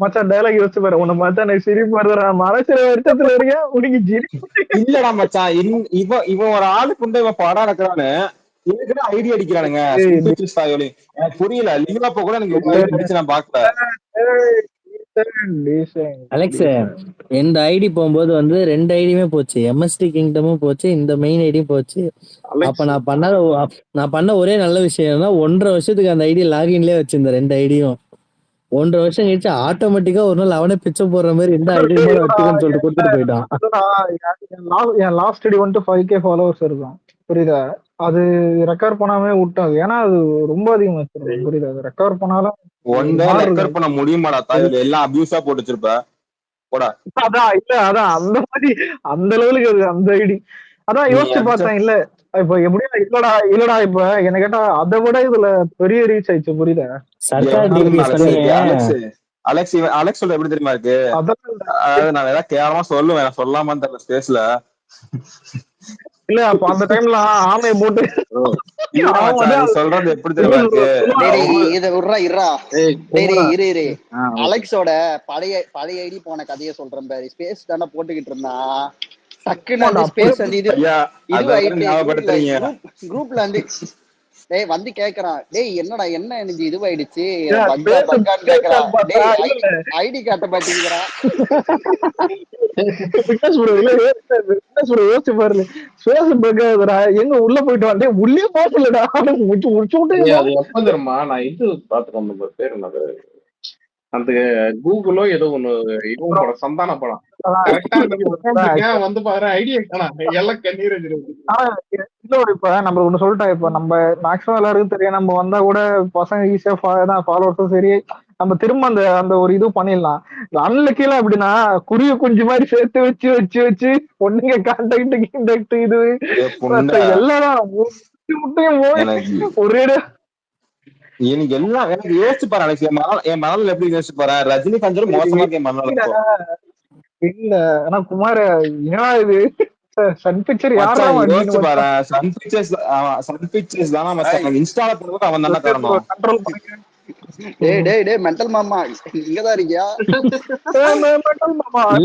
மச்சான், டைலாக் யோசிச்சு பாரு. உன்னை மச்சான் எனக்கு சிரிப்பு வருதுடா, மனசுல வருத்தத்துல இருக்க உனக்கு
இல்லடா மச்சான், இவன் ஒரு ஆளு குண்டை இவன் படம் நடக்கிறான்னு இதுக்குன்னு ஐடியா அடிக்கிறானுங்க. எனக்கு புரியல. லிங்கா கூட எனக்கு இவ்வளவு ஐடியா அடிச்சு நான் பாக்கல.
அலெக்ஸ், எந்த ஐடி போகும்போது வந்து 2 ஐடியுமே போச்சு. எம்எஸ்டி கிங்டமும் போச்சு, இந்த மெயின் ஐடியும் போச்சு. அப்ப நான் பண்ண ஒரே நல்ல விஷயம் 1.5 வருஷத்துக்கு அந்த ஐடி லாகின்லயே வச்சிருந்தேன் 2 ஐடியும். 1.5 வருஷம் கழிச்சு ஆட்டோமேட்டிக்கா ஒரு நாள் அவனே பிச்சை போடுற மாதிரி இந்த ஐடி மேல வச்சுக்கன்னு சொல்லிட்டு கொடுத்துட்டு போயிட்டான்.
என் லாஸ்ட் ஐடி வந்துட்டு 5K ஃபாலோவர்ஸ் இருக்கும், புரியுதா? அது ரெக்கவர் பண்ணாமே விட்டாது, ஏன்னா அது ரொம்ப அதிகமாச்சு, புரியுதா? அது ரெக்கவர் பண்ணாலும்
ரெக்கவர் பண்ண முடியுமாடா தாயில? எல்லாம் அபியூஸா போட்டு வச்சிருப்ப போடா.
அதான் இல்ல, அதான் அந்த மாதிரி அந்த லெவலுக்கு அது அந்த ஐடி. அதான் யோசிச்சு பார்த்தேன். இல்ல இப்ப எப்படியா இல்லடா இப்ப என்ன கேட்டா அதை விட இதுல பெரிய ரீச் ஆயிடுச்சு, புரியுதா?
அலெக்ஸ் சொல்ற எப்படி தெரியுமா இருக்கு? அதாவது நான் ஏதாவது கேவலமா சொல்லுவேன், சொல்லாமான்னு தெரியல ஸ்பேஸ்ல.
இல்ல அப்ப அந்த டைம்ல ஆமையை போட்டு
சொல்றது எப்படி தெரியுமா இருக்கு?
இரு அலெக்ஸோட பழைய ஐடி போன கதையை சொல்றேன் பாரு. ஸ்பேஸ் தானே போட்டுக்கிட்டு இருந்தா டக்குன்னு அந்த ஸ்பேஸ் வந்து குரூப்ல வந்து டேய் வந்து கேக்குறான், டேய் என்னடா என்ன எனக்கு இதுவாயிடுச்சு பக்கான்னு கேக்குறான். டேய் ஐடி காட்ட மாட்டேங்கிறான்.
யோசிச்சு பாருங்க, எங்க உள்ள போயிட்டு வந்தேன், உள்ளே போகலடா.
எப்ப தெரியுமா நான் இது பாத்துக்கோங்க, பேரு என்னது, அந்த கூகுளோ ஏதோ ஒண்ணு இதுவும் படம், சந்தான படம். கரெக்டா வந்து பாரு ஐடியா எல்லாம் கண்ணீர்.
இன்னொரு இப்ப நம்ம ஒண்ணு சொல்லிட்டோம், இப்ப நம்ம மேக்ஸிமம் எல்லாருக்கும் தெரியும், நம்ம வந்தா கூட பசங்க ஈஸியா ஃபாலோவர்ஸும் சரி, நம்ம திரும்ப அந்த அந்த ஒரு இது பண்ணிடலாம். அன்லக்கீழ அப்படின்னா குருவி குஞ்சு மாதிரி சேர்த்து வச்சு வச்சு வச்சு பொண்ணுங்க கான்டாக்ட் இது எல்லாம் ஒரே
எனக்கு எல்லாம் எனக்கு யோசிச்சு பாரு அலெக்ஸ், என் மனதில் எப்படி யோசிச்சு பாரு. ரஜினி கஞ்சரும் மோசமா என் மனதில்
இல்ல. ஆனா குமார் ஏன்னா இது சன் பிக்சர்
யோசிச்சு பாரு. சன் பிக்சர்ஸ் தானே மச்சான் இன்ஸ்டால போடுறது அவன் தானே காரணம்.
டேய் டேய் டேய் மெண்டல் மாமா இங்கதான் இருக்கியா?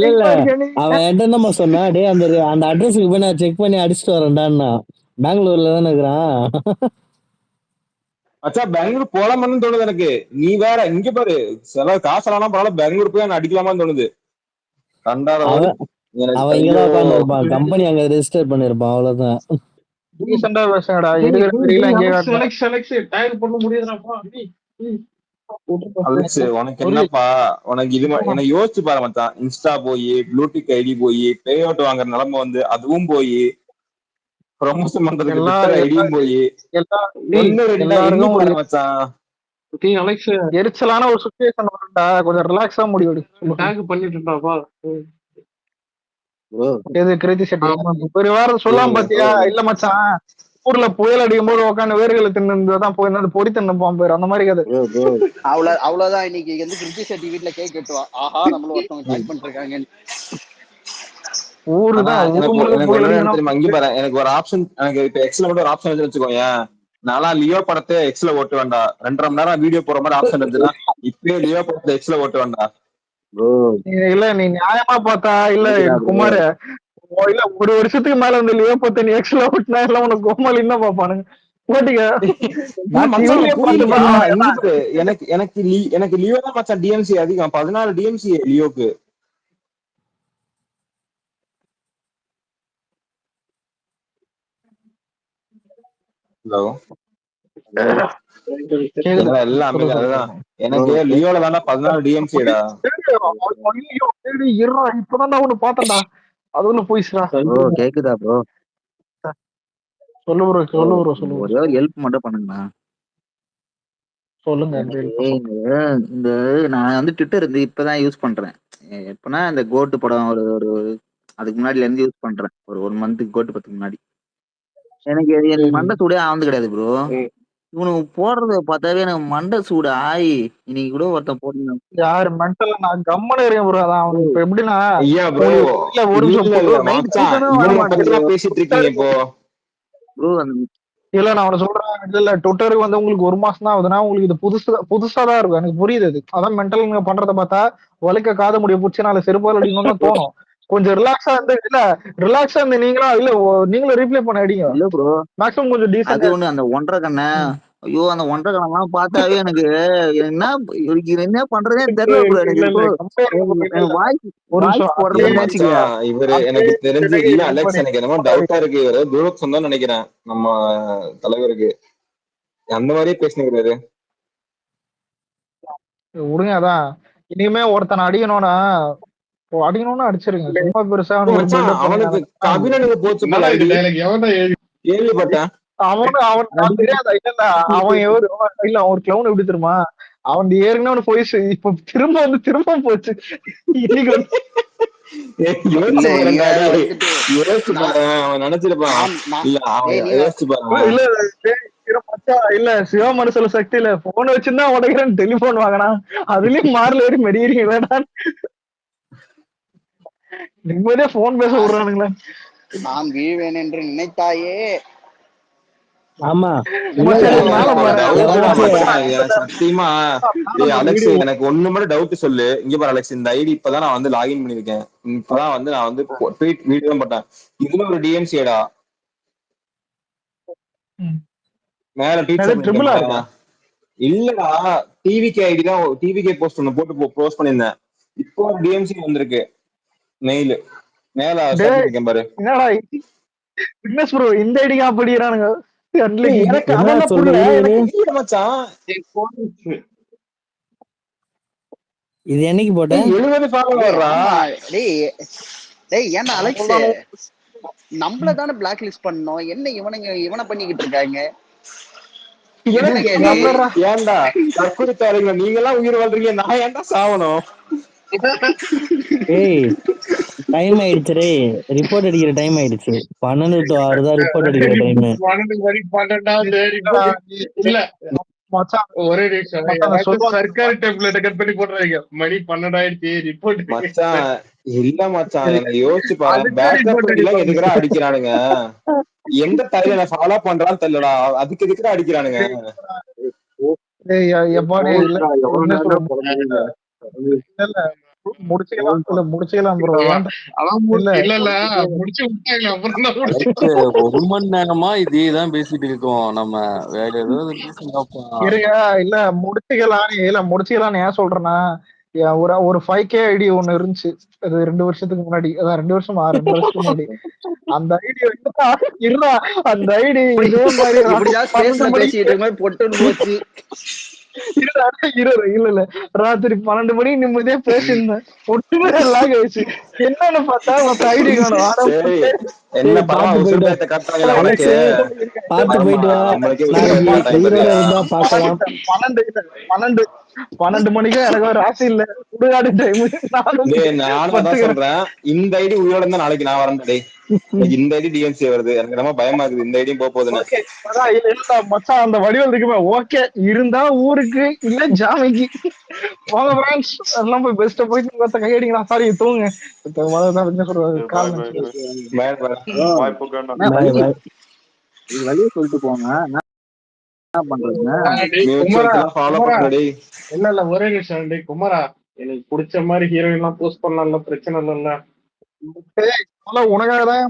இல்ல அவன் என்னமா சொன்னா, டேய் அந்த அட்ரஸுக்கு போய் நான் செக் பண்ணி அடிச்சுட்டு வரேன்டான்னா. பெங்களூர்ல தானே இருக்கிறான்.
அச்சா பெங்களூர் போலாமான்னு தோணுது எனக்கு. நீ வேற இங்க பாரு, செலவு காசெல்லாம் பரவாயில்ல, பெங்களூர் போய் நான் அடிக்கலாமான்னு தோணுது.
அவன் இங்கதான் உட்காந்துருப்பான், கம்பெனி அங்க ரெஜிஸ்டர் பண்ணிருப்பான், அவ்வளவுதான்.
உனக்கு என்னப்பா, உனக்கு இது என்ன யோசிச்சு பாரு மச்சான். இன்ஸ்டா போய் ப்ளூடிக் ஐடி போய் பே அவுட் வாங்குற நிலைமை வந்து அதுவும் போய் ப்ரொமோஷன் பண்றதுக்கு ஐடியும் போய்
எரிச்சலான ஒரு சிச்சுவேஷன் வரும்டா. கொஞ்சம் ரிலாக்ஸா முடிவு எது கிருதி செட்டி ஒரு வாரம் சொல்லாம பாத்தியா? இல்ல மச்சான், ஊர்ல புயல் அடிக்கும் போது உட்காந்து வேர்களை தின்னு போய் பொடி தின்னுப்பான் பேர், அந்த மாதிரி கதை.
அவ்வளவுதான். இன்னைக்கு வந்து கிருதி செட்டி வீட்டுல கேக் கட்டுவான். ஆஹா நம்மள ஒருத்தவங்க ஜாயின் பண்ணிருக்காங்க.
எனக்கு ஒரு ஆப்ஷன், எனக்கு இப்ப எக்ஸ்ல மட்டும் ஒரு ஆப்ஷன் வச்சுக்கோங்க. நானா லியோ படத்தை எக்ஸ்ல ஓட்டு வேண்டாம், 2.5 மணி நேரம் வீடியோ போற மாதிரி ஆப்ஷன் இருந்துச்சுன்னா இப்பயே லியோ படத்தை எக்ஸ்ல ஓட்டு வேண்டாம்.
இல்ல நீ நியாயமா பார்த்தா இல்ல குமார், இல்ல ஒரு வருஷத்துக்கு மேல வந்து லியோ பார்த்து நீ எக்ஸ்ல ஓட்டுனா இல்ல உனக்கு கோமாளி என்ன பாப்பானுங்க போட்டிங்க.
எனக்கு லியோ தான் மச்சான் டிஎம்சி அதிகம், 14 டிஎம்சி லியோக்கு. ஹலோ என்னடா எல்லாம் அமைதி அதுதான் எனக்கு லியோல தானே 14 டிஎம்சிடா.
இப்பதான் ஒண்ணு பார்த்தேன்டா, அது ஒண்ணு போயிடுச்சுடா.
ப்ரோ கேக்குதா ப்ரோ?
சொல்லு ப்ரோ, சொல்லு ப்ரோ, சொல்லு
ஒரே
ப்ரோ.
ஒரு ஹெல்ப் மட்டும் பண்ணுங்கண்ணா.
சொல்லுங்க.
எனக்கு இந்த நான் வந்து ட்விட்டர் வந்து இப்பதான் யூஸ் பண்றேன். எப்பனா இந்த கோட்டு படம் ஒரு ஒரு அதுக்கு முன்னாடில இருந்து யூஸ் பண்றேன். ஒரு 1 மந்த்துக்கு கோட்டு படத்துக்கு முன்னாடி. எனக்கு மண்டை சூடே ஆனது கிடையாது ப்ரோ. இவனுக்கு போடுறத பார்த்தாவே எனக்கு மண்டை சூடு ஆயி இன்னைக்கு கூட ஒருத்தன் போட்டு
யாரு மென்டல்? நான் கம்மனு இருக்கேன் ப்ரோ. அதான் அவனுக்கு இப்ப எப்படின்னா
ஐயா ப்ரோ
ஒரு நிமிஷம்
இல்ல
நைட்
மச்சான்
தூக்கமே வர
இவனுங்க
மாட்டேங்குது
பத்திலாம் பேசிட்டு இருக்கீங்க இப்போ.
ப்ரோ அந்த
இல்ல நான் அவனை சொல்றேன். இல்ல ட்விட்டருக்கு வந்து உங்களுக்கு 1 மாசம் தான் ஆகுதுன்னா உங்களுக்கு இது புதுசா தான் இருக்கும். எனக்கு புரியுது அது. அதான் மென்டல் பண்றத பார்த்தா வலிக்க காத முடிய பிடிச்சி நாளை செருப்பால் அடிக்கணும்னு தான் தோணும். கொஞ்சம் ரிலாக்ஸா இருந்து இல்ல ரிலாக்ஸா இருந்து நீங்களா இல்ல நீங்களும் ரீப்ளே பண்ண அடிங்க.
இல்ல ப்ரோ
மேக்ஸிமம் கொஞ்சம்
அது
டீசெண்டா.
ஒண்ணு அந்த 1.5 கண்ணை ஐயோ அந்த 1.5 கண்ணெல்லாம் பார்த்தாவே எனக்கு என்ன பண்றதே தெரியல ப்ரோ. எனக்கு வாய்ஸ் போடுறதுன்னு வச்சுக்க.
இவரு எனக்கு தெரிஞ்சு இல்ல அலெக்ஸ் எனக்கு என்னமோ டவுட்டா இருக்கு. இவரு தூரத் சொந்தம்னு நினைக்கிறேன் நம்ம தலைவருக்கு. அந்த மாதிரியே பேசினுக்கிறாரு.
விடுங்க. அதான் இனிமே ஒருத்தனை அடிக்கணும்னா அடிச்சிருங்க. சும்மா பெருசா
அவனுக்கு அபிநனுக்கு போச்சு போல கேள்விப்பட்டேன்.
அவன் தெரியாதா? இல்ல அவன் இல்ல ஒரு கிளவுன் எப்படி தெரியுமா? அவன் ஏற்கனவே போயிடுச்சு. இப்ப திரும்ப போச்சு. இன்னைக்கு
அவன் நினைச்சிருப்பான்.
இல்ல சிவா மனசுல சக்தி இல்ல போன் வச்சிருந்தா உடைக்கிறேன் டெலிபோன் வாங்கினா அதுலயும் மாறல ஏறி மெடிக்கிறீங்களா? நிம்மதியா போன் பேச விடுறானுங்களா?
நான் வீழ்வேன் என்று நினைத்தாயே.
ஆமா
சத்தியமா அலெக்ஸ் எனக்கு ஒண்ணு மட்டும் டவுட் சொல்லு. இங்க பாரு அலெக்ஸ், இந்த ஐடி இப்பதான் நான் வந்து லாகின் பண்ணிருக்கேன். இப்பதான் வந்து நான் வந்து வீடியோ போட்டேன். இதுல ஒரு டிஎம்சிடா மேல இல்லடா டிவிகே ஐடி தான். டிவிகே போஸ்ட் ஒண்ணு போட்டு போஸ்ட் பண்ணிருந்தேன். இப்போ ஒரு டிஎம்சி வந்திருக்கு மெயில் மேல இருக்கேன் பாரு.
என்னடா ப்ரோ இந்த ஐடிக்கு அப்படிறானுங்க.
எனக்கு அதெல்லாம் புரியல. எனக்கு மச்சான்
இது என்னைக்கு போட்ட
70 ஃபாலோவர்ரா.
டேய் ஏன்னா அலெக்ஸ் நம்மள தானே பிளாக் லிஸ்ட் பண்ணோம். என்ன இவனை பண்ணிக்கிட்டு இருக்காங்க?
ஏன்டா தற்கொலைக்காரங்க நீங்க எல்லாம் உயிர் வாழ்றீங்க, நான் ஏன்டா சாவணும்?
ஏய் டைம் ஆயிடுச்சு. ரிப்போர்ட் அடிக்கிற டைம் ஆயிடுச்சு. 12 to 6 தான் ரிப்போர்ட் அடிக்கிற டைம்.
12 இல்ல ஒரே சர்க்கார் டெம்ப்ளேட் கட் பண்ணி போடுறாங்க. மணி 12 ஆயிடுச்சு ரிப்போர்ட்.
மச்சான் இல்ல மச்சான் எனக்கு யோசிச்சு பாரு. பேக்கப் எல்லாம் எதுக்குடா அடிக்கிறானுங்க? எந்த தலையில ஃபாலோ பண்றான்னு தெரியலடா. அதுக்கு எதுக்குடா அடிக்கிறானுங்க?
முடிச்சுக்கலாம் ப்ரோ.
ஒரு மணி நேரமா இதேதான் பேசிட்டு இருக்கோம். நம்ம வேற ஏதாவது
இருங்க. இல்ல முடிச்சுக்கலாம்னு ஏன் சொல்றேன்னா ஒரு 5K ஐடி ஒண்ணு இருந்துச்சு. அது 2 வருஷத்துக்கு முன்னாடி. அதான் 2 வருஷமா 2 வருஷத்துக்கு முன்னாடி அந்த ஐடி இருந்தா அந்த ஐடி இதே மாதிரி
பேசிட்டு பொட்டுன்னு போச்சு.
இல்ல ராத்திரி 12 மணி நிம்மதியா பேசியிருந்தேன். ஒட்டுமே லாக் ஆயிடுச்சு. என்னன்னு பார்த்தா மத்த ஐடி காணும்.
என்ன
பார்த்து போயிட்டு வா.
12 மணிக்கு எனக்கு ஒரு ஆசை இல்ல. சுடுகாடு டைம்.
நானும் சொல்றேன் இந்த ஐடி உயிரோட இருந்தா நாளைக்கு நான் வரேன். இந்த ஐடி டிஎம்சி வருது. எனக்கு ரொம்ப பயமா இருக்குது இந்த ஐடியும் போகுதுன்னு.
மச்சான் அந்த வடிவல் இருக்குமே ஓகே இருந்தா ஊருக்கு இல்ல ஜாமிக்கு வாங்க ஃப்ரெண்ட்ஸ் எல்லாம் போய் பெஸ்ட் போயிட்டு கையடிங்களா. சாரி தூங்க
சொல்லிட்டு போங்க.
இல்ல ஒரே நிமிஷம் குமாரா, எனக்கு பிடிச்ச மாதிரி ஹீரோயின் எல்லாம் போஸ்ட் பண்ணலாம்ல, பிரச்சனை இல்ல.
உனக்காக தான்